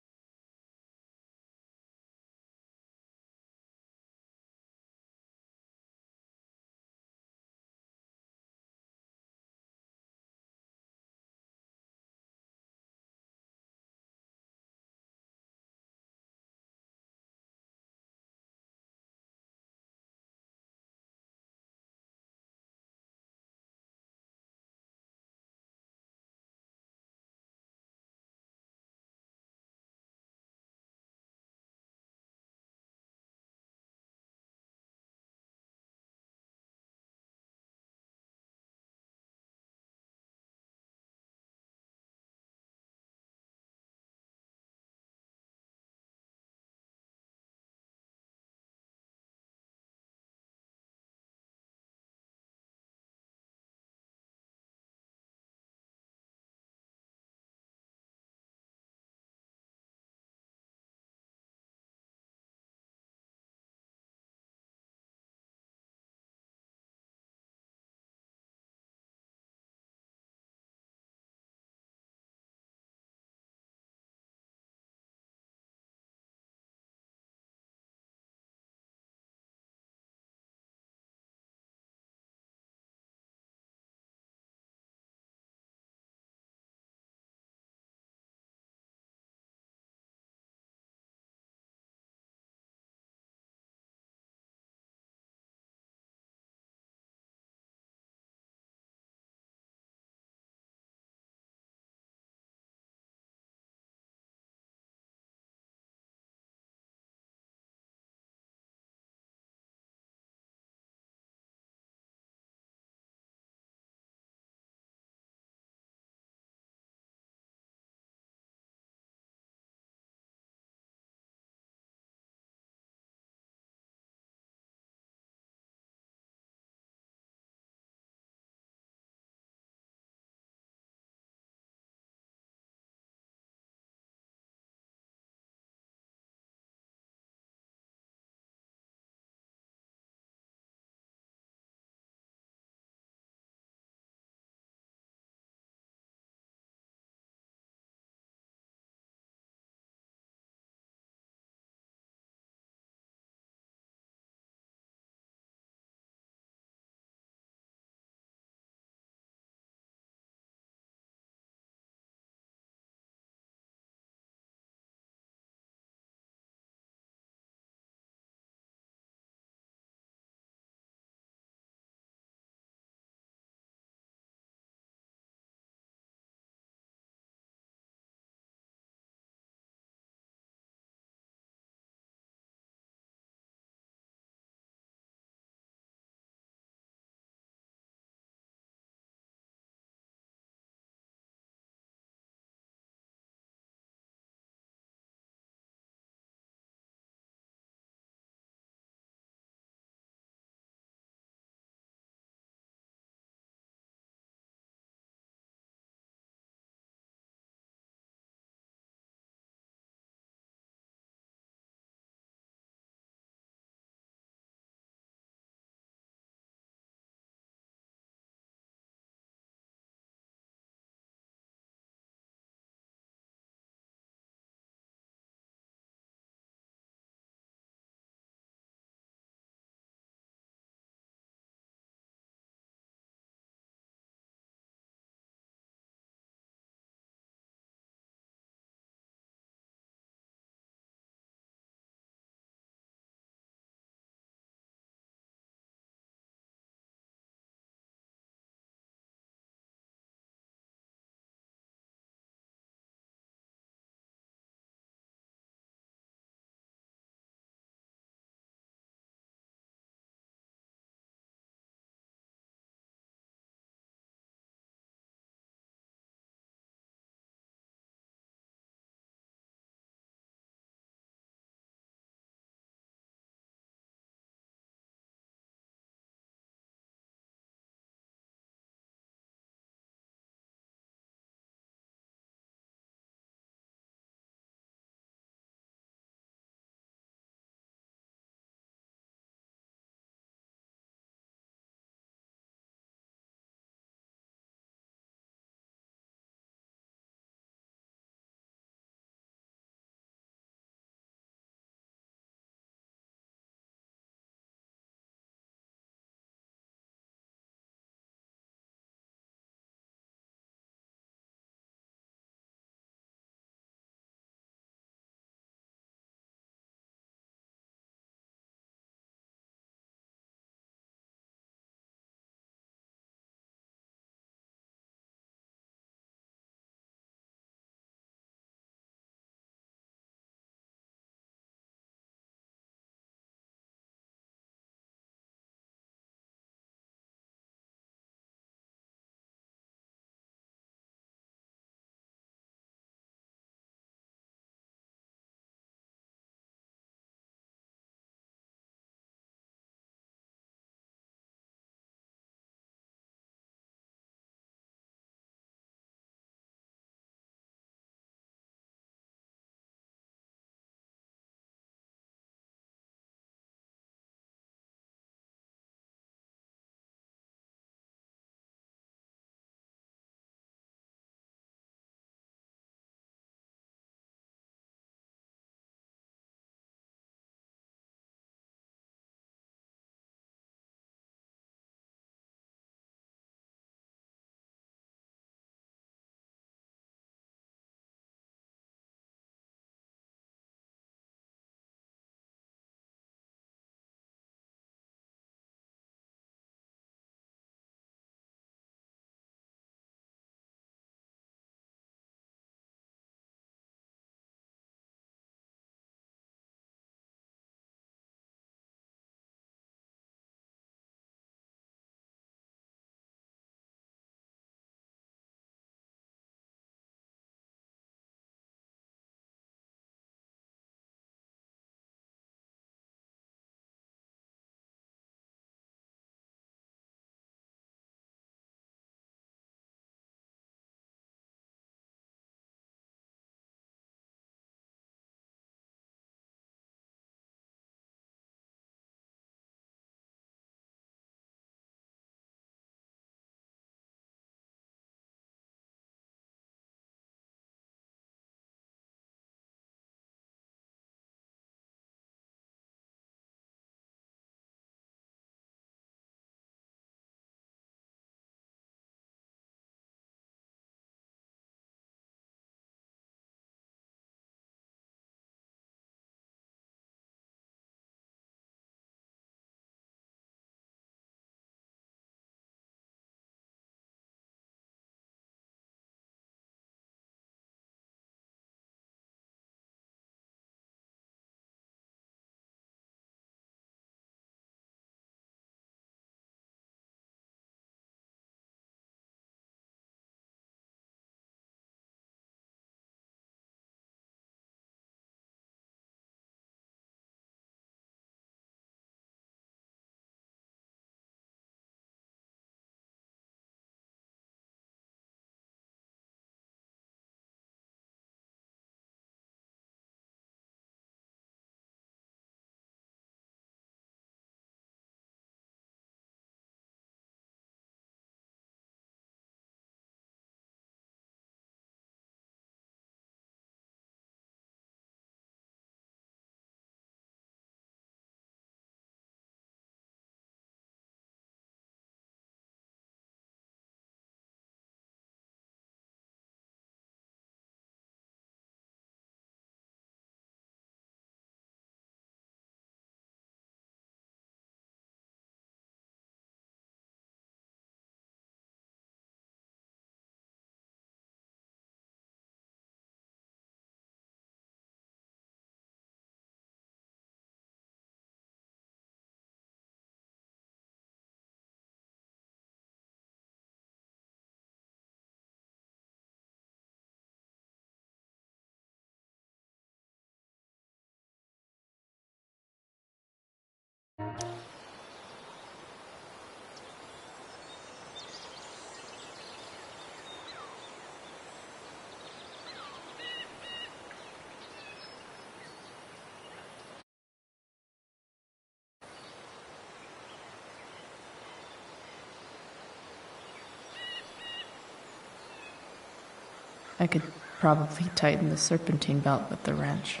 I could probably tighten the serpentine belt with the wrench.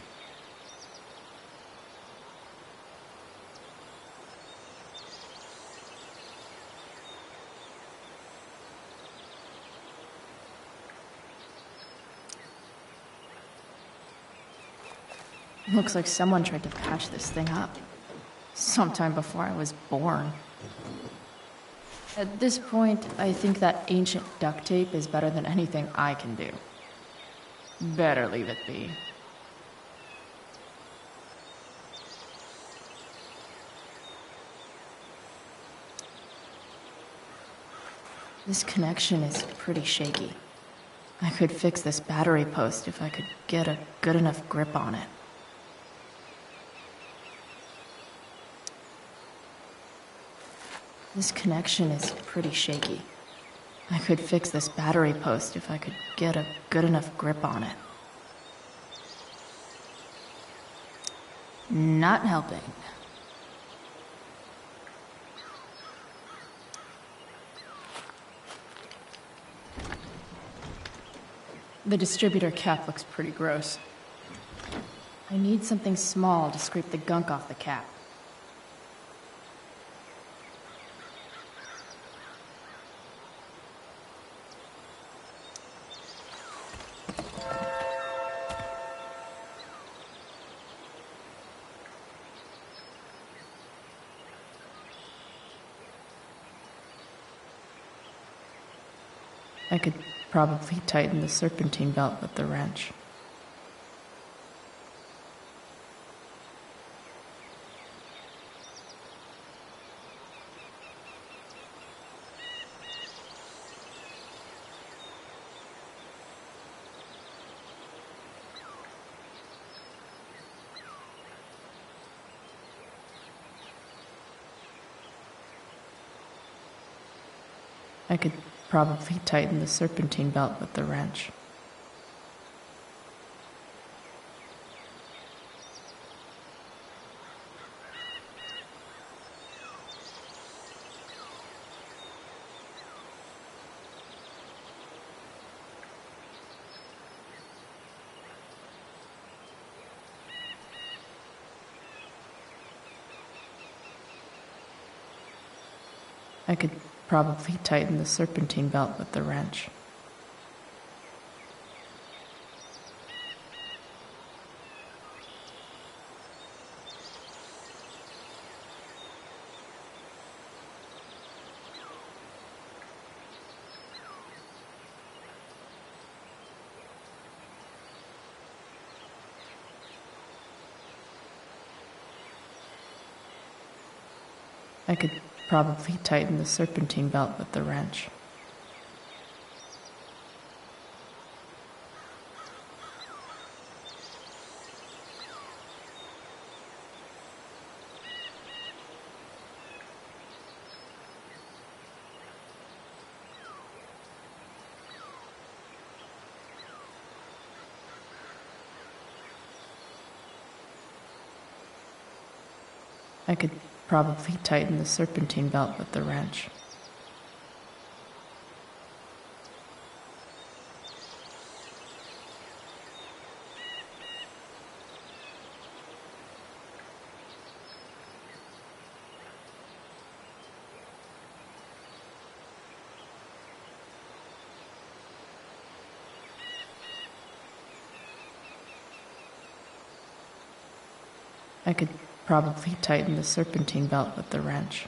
Looks like someone tried to patch this thing up. Sometime before I was born. At this point, I think that ancient duct tape is better than anything I can do. Better leave it be. This connection is pretty shaky. I could fix this battery post if I could get a good enough grip on it. This connection is pretty shaky. I could fix this battery post if I could get a good enough grip on it. Not helping. The distributor cap looks pretty gross. I need something small to scrape the gunk off the cap. I could probably tighten the serpentine belt with the wrench. I could probably tighten the serpentine belt with the wrench. I could probably tighten the serpentine belt with the wrench. I could probably tighten the serpentine belt with the wrench. I could probably tighten the serpentine belt with the wrench. I could probably tighten the serpentine belt with the wrench.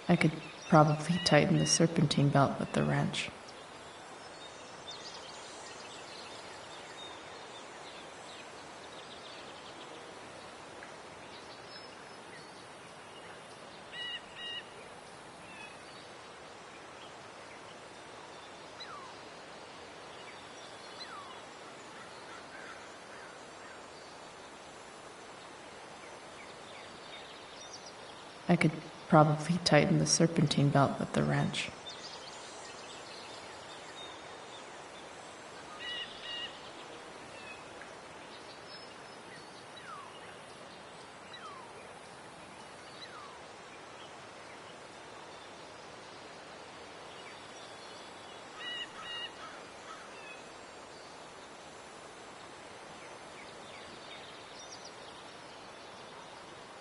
I could probably tighten the serpentine belt with the wrench. I could probably tighten the serpentine belt with the wrench.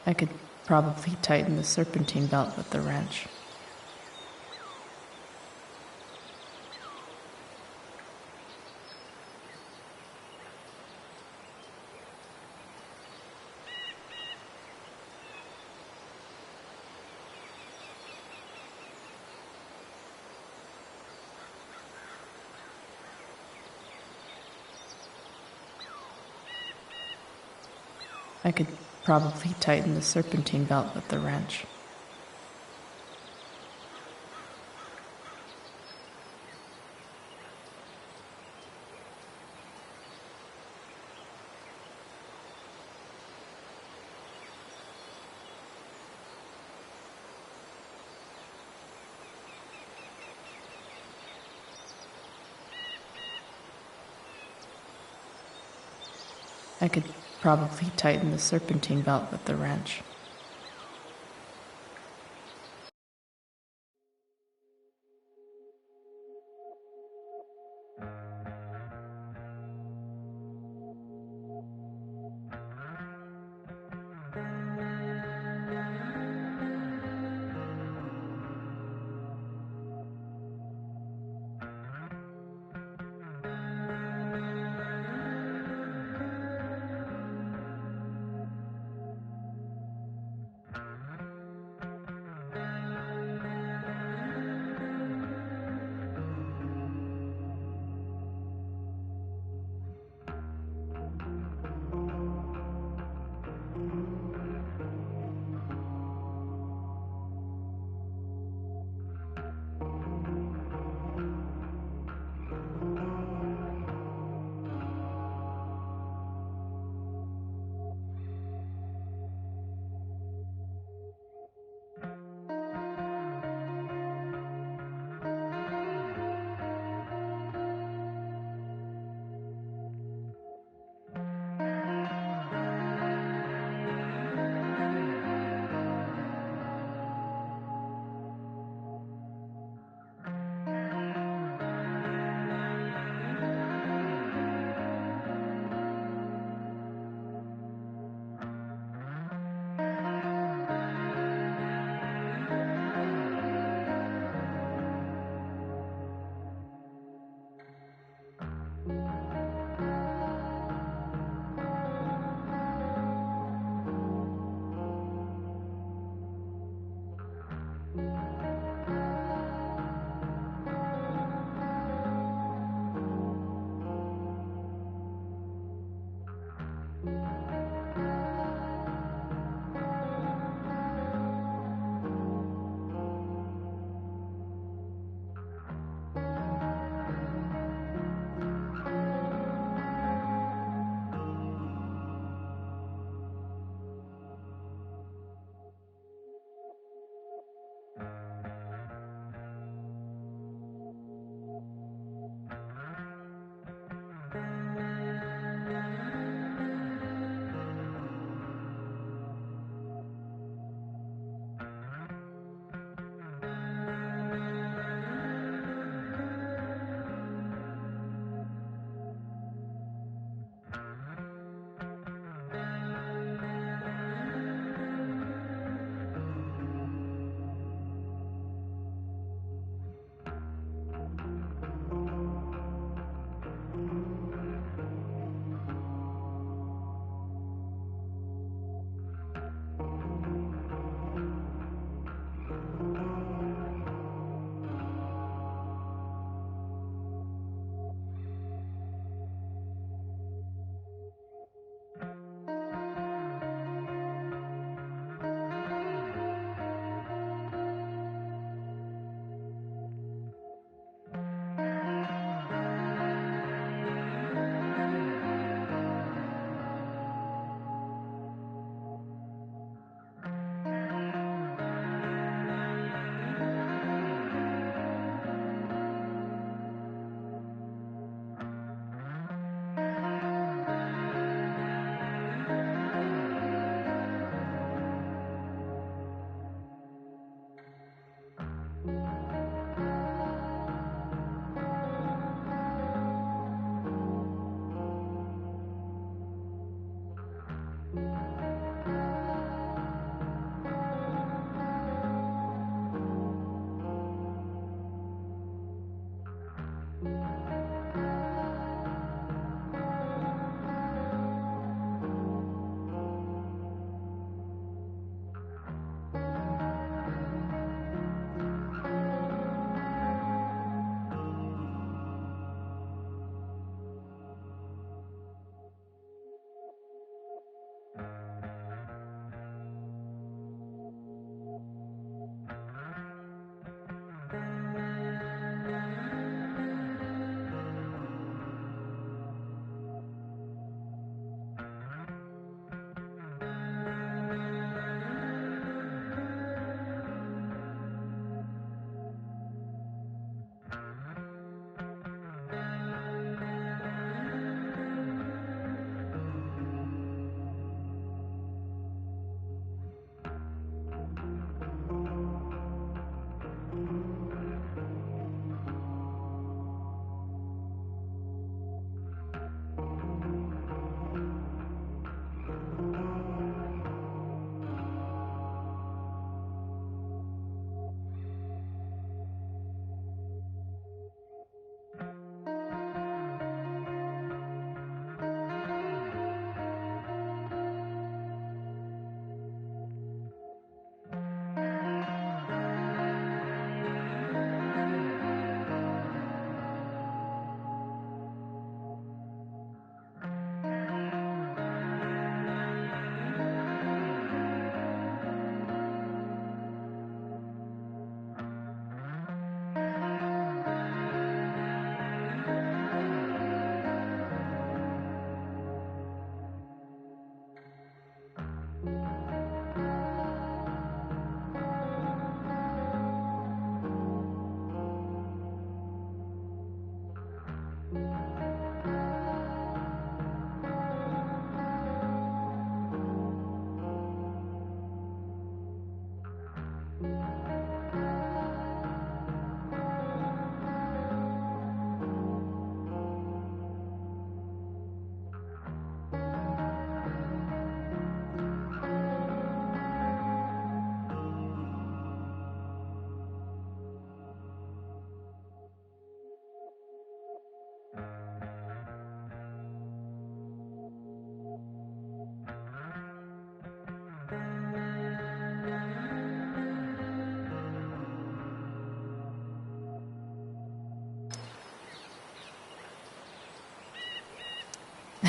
I could probably tighten the serpentine belt with the wrench. I could probably tighten the serpentine belt with the wrench. I could probably tighten the serpentine belt with the wrench.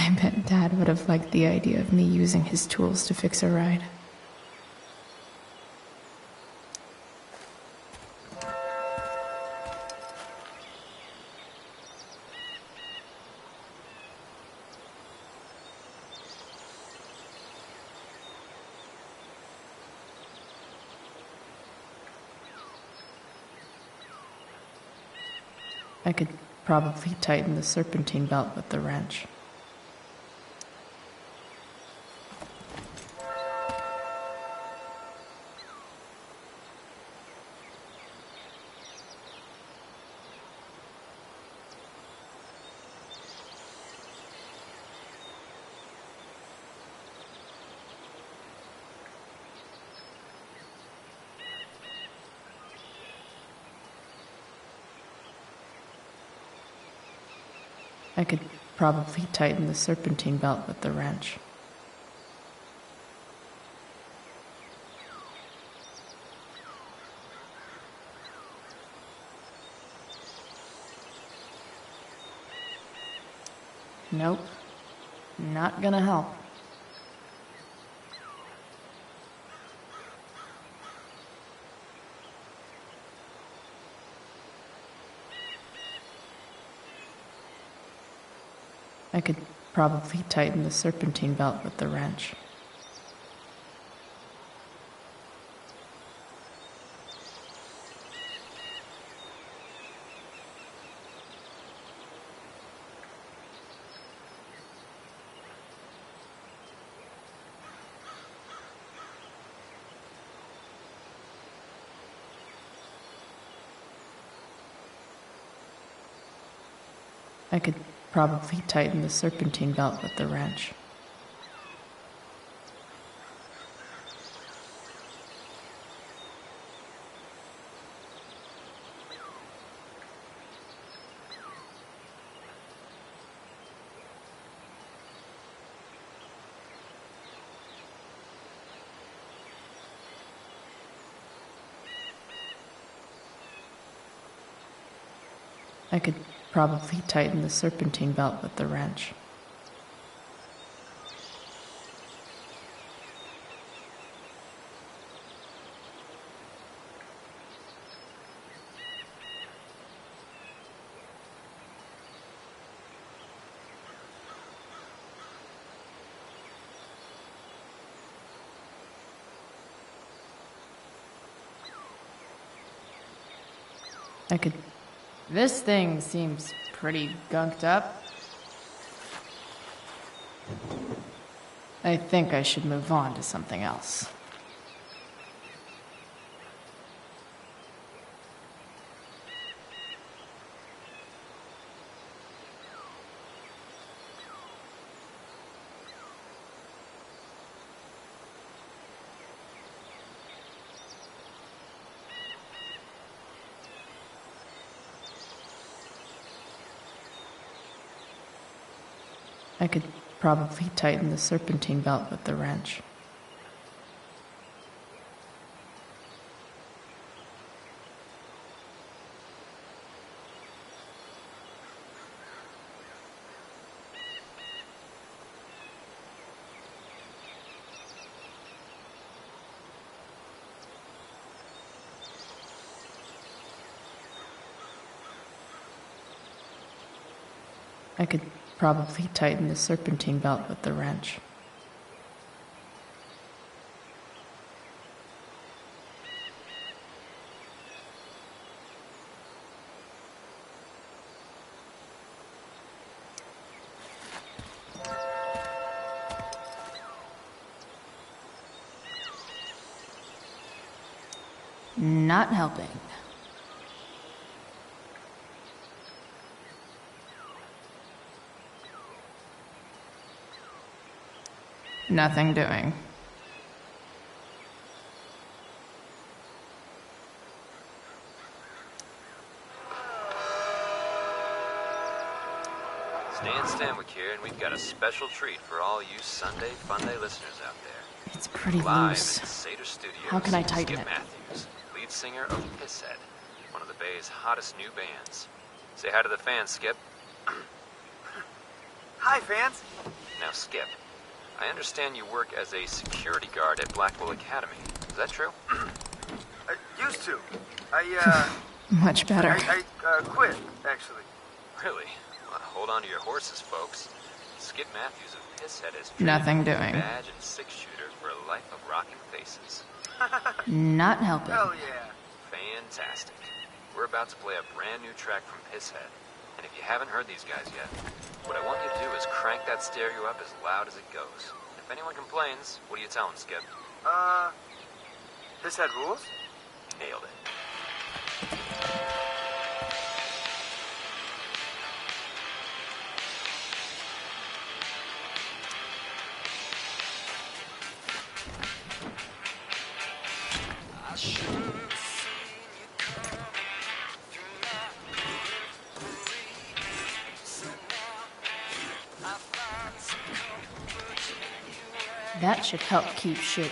I bet Dad would have liked the idea of me using his tools to fix a ride. I could probably tighten the serpentine belt with the wrench. I could probably tighten the serpentine belt with the wrench. Nope. Not gonna help. I could probably tighten the serpentine belt with the wrench. I could probably tighten the serpentine belt with the wrench. I could probably tighten the serpentine belt with the wrench. This thing seems pretty gunked up. I think I should move on to something else. I could probably tighten the serpentine belt with the wrench. I could probably tighten the serpentine belt with the wrench. Not helping. Nothing doing. Stan Stanwyck here, and we've got a special treat for all you Sunday Funday listeners out there. It's pretty Live loose. in Seder Studios, How can I tighten Skip it? Matthews, lead singer of Psn, one of the Bay's hottest new bands. Say hi to the fans, Skip. Hi, fans. Now, Skip, I understand you work as a security guard at Blackwell Academy. Is that true? I used to. Much better. I quit, actually. Really? Well, hold on to your horses, folks. Skip Matthews of Pisshead has Nothing traded doing. a badge and six-shooter for a life of rocking faces. Not helping. Hell yeah. Fantastic. We're about to play a brand new track from Pisshead. And if you haven't heard these guys yet, what I want you to do is crank that stereo up as loud as it goes. If anyone complains, what do you tell them, Skip? Pisshead rules? Nailed it. That should help keep shit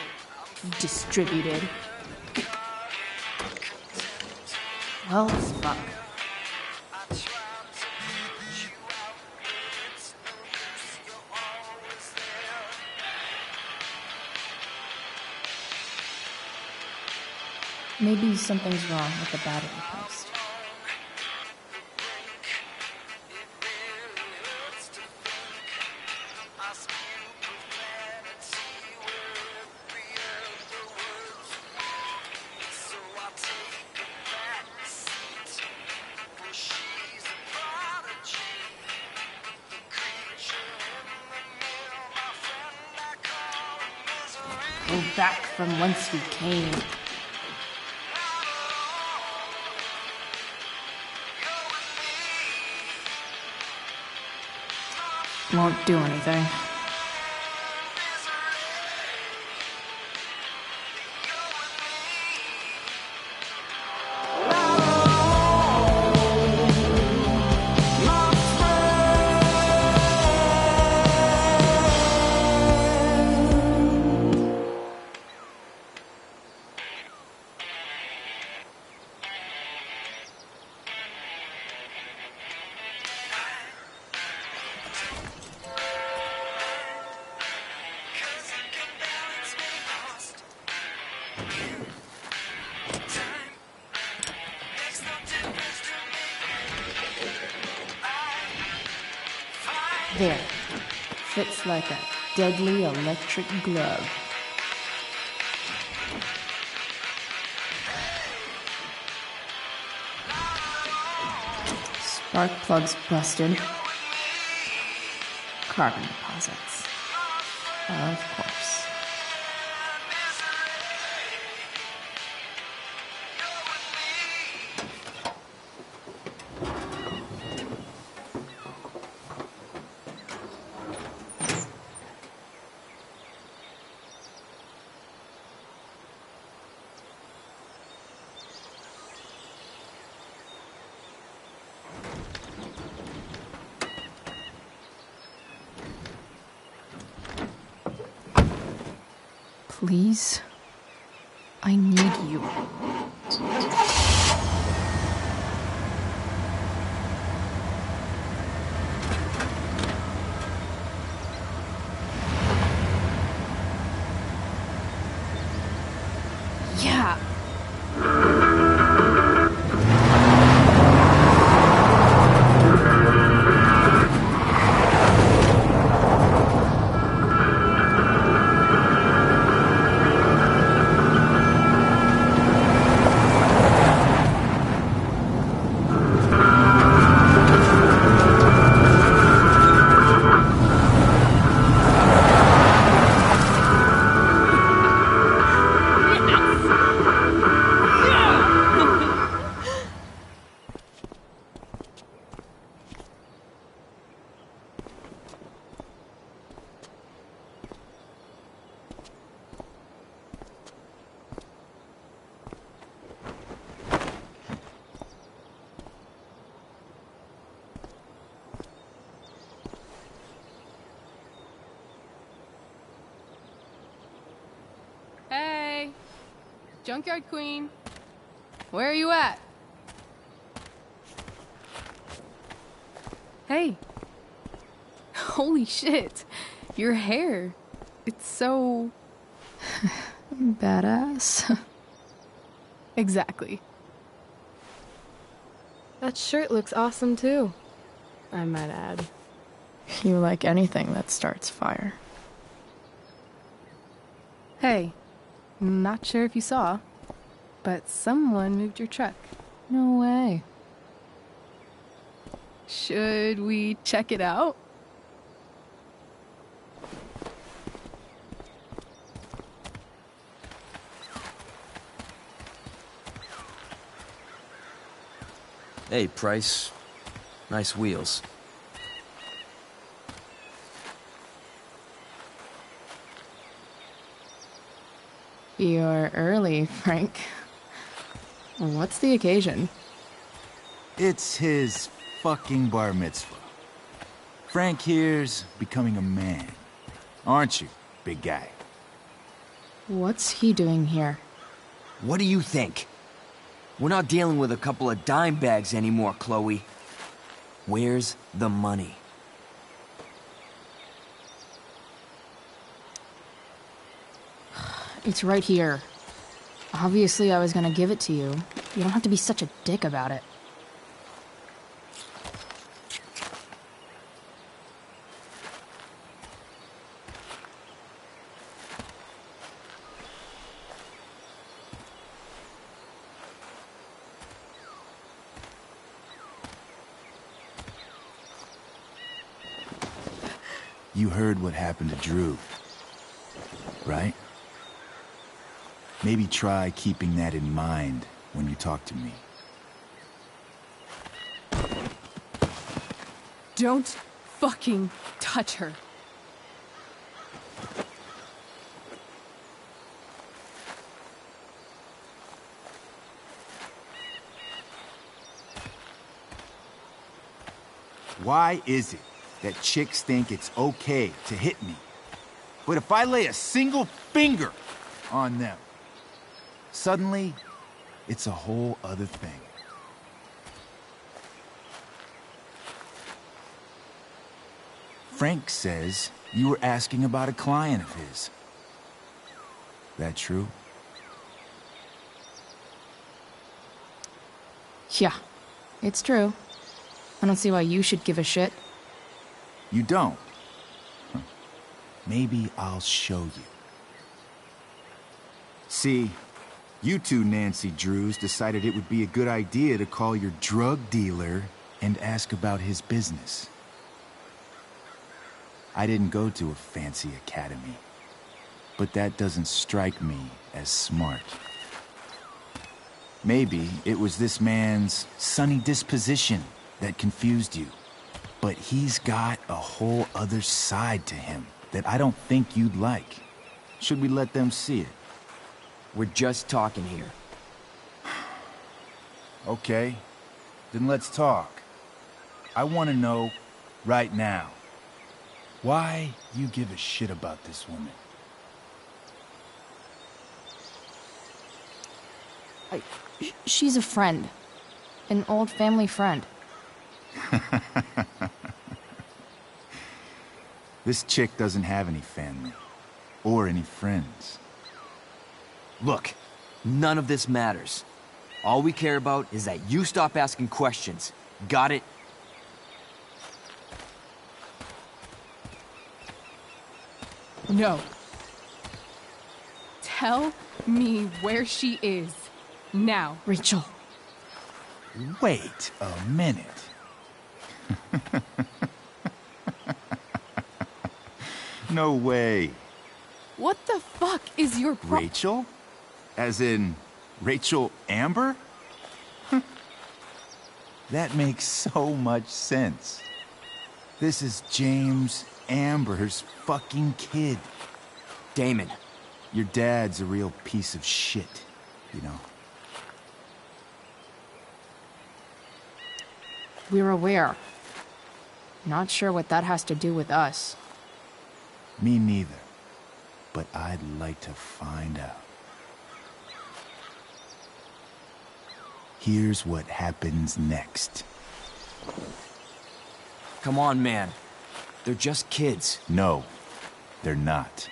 distributed. Well, fuck. Maybe something's wrong with the battery post. Go back from whence we came. Won't do anything. There. Fits like a deadly electric glove. Spark plugs busted. Carbon deposits. Of course. Please, I need you. Yeah. Hey, Junkyard Queen. Where are you at? Hey. Holy shit. Your hair. It's so... badass. Exactly. That shirt looks awesome too, I might add. You like anything that starts fire. Hey, not sure if you saw, but someone moved your truck. No way. Should we check it out? Hey, Price. Nice wheels. You're early, Frank. What's the occasion? It's his fucking bar mitzvah. Frank here's becoming a man. Aren't you, big guy? What's he doing here? What do you think? We're not dealing with a couple of dime bags anymore, Chloe. Where's the money? It's right here. Obviously, I was gonna give it to you. You don't have to be such a dick about it. You heard what happened to Drew, right? Maybe try keeping that in mind when you talk to me. Don't fucking touch her. Why is it that chicks think it's okay to hit me? But if I lay a single finger on them, suddenly, it's a whole other thing. Frank says you were asking about a client of his. That true? Yeah, it's true. I don't see why you should give a shit. You don't? Huh. Maybe I'll show you. See, you two Nancy Drews decided it would be a good idea to call your drug dealer and ask about his business. I didn't go to a fancy academy, but that doesn't strike me as smart. Maybe it was this man's sunny disposition that confused you, but he's got a whole other side to him that I don't think you'd like. Should we let them see it? We're just talking here. Okay, then let's talk. I want to know, right now, why you give a shit about this woman. She's a friend. An old family friend. This chick doesn't have any family. Or any friends. Look, none of this matters. All we care about is that you stop asking questions. Got it? No. Tell me where she is. Now. Rachel. Wait a minute. No way. What the fuck is your Rachel? As in, Rachel Amber? That makes so much sense. This is James Amber's fucking kid. Damon. Your dad's a real piece of shit, you know? We're aware. Not sure what that has to do with us. Me neither. But I'd like to find out. Here's what happens next. Come on, man. They're just kids. No, they're not.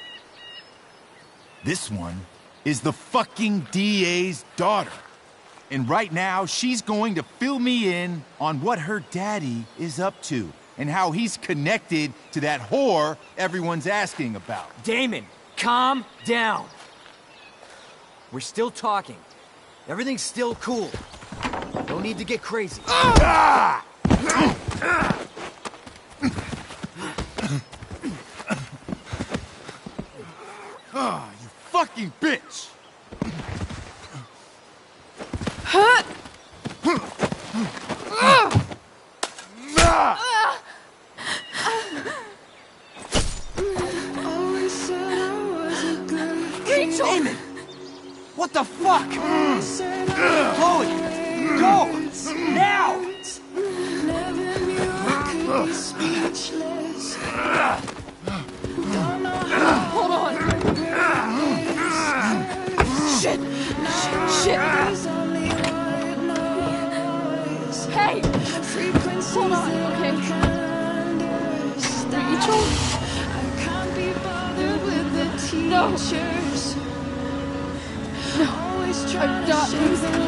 This one is the fucking DA's daughter. And right now, she's going to fill me in on what her daddy is up to and how he's connected to that whore everyone's asking about. Damon, calm down. We're still talking. Everything's still cool. No need to get crazy. Ah! Oh, you fucking bitch! Rachel! Damon! What the fuck? Chloe! Go! Now! Hold on. Shit! Shit! Hey! Hold on, okay? Rachel? No! No, I'm not losing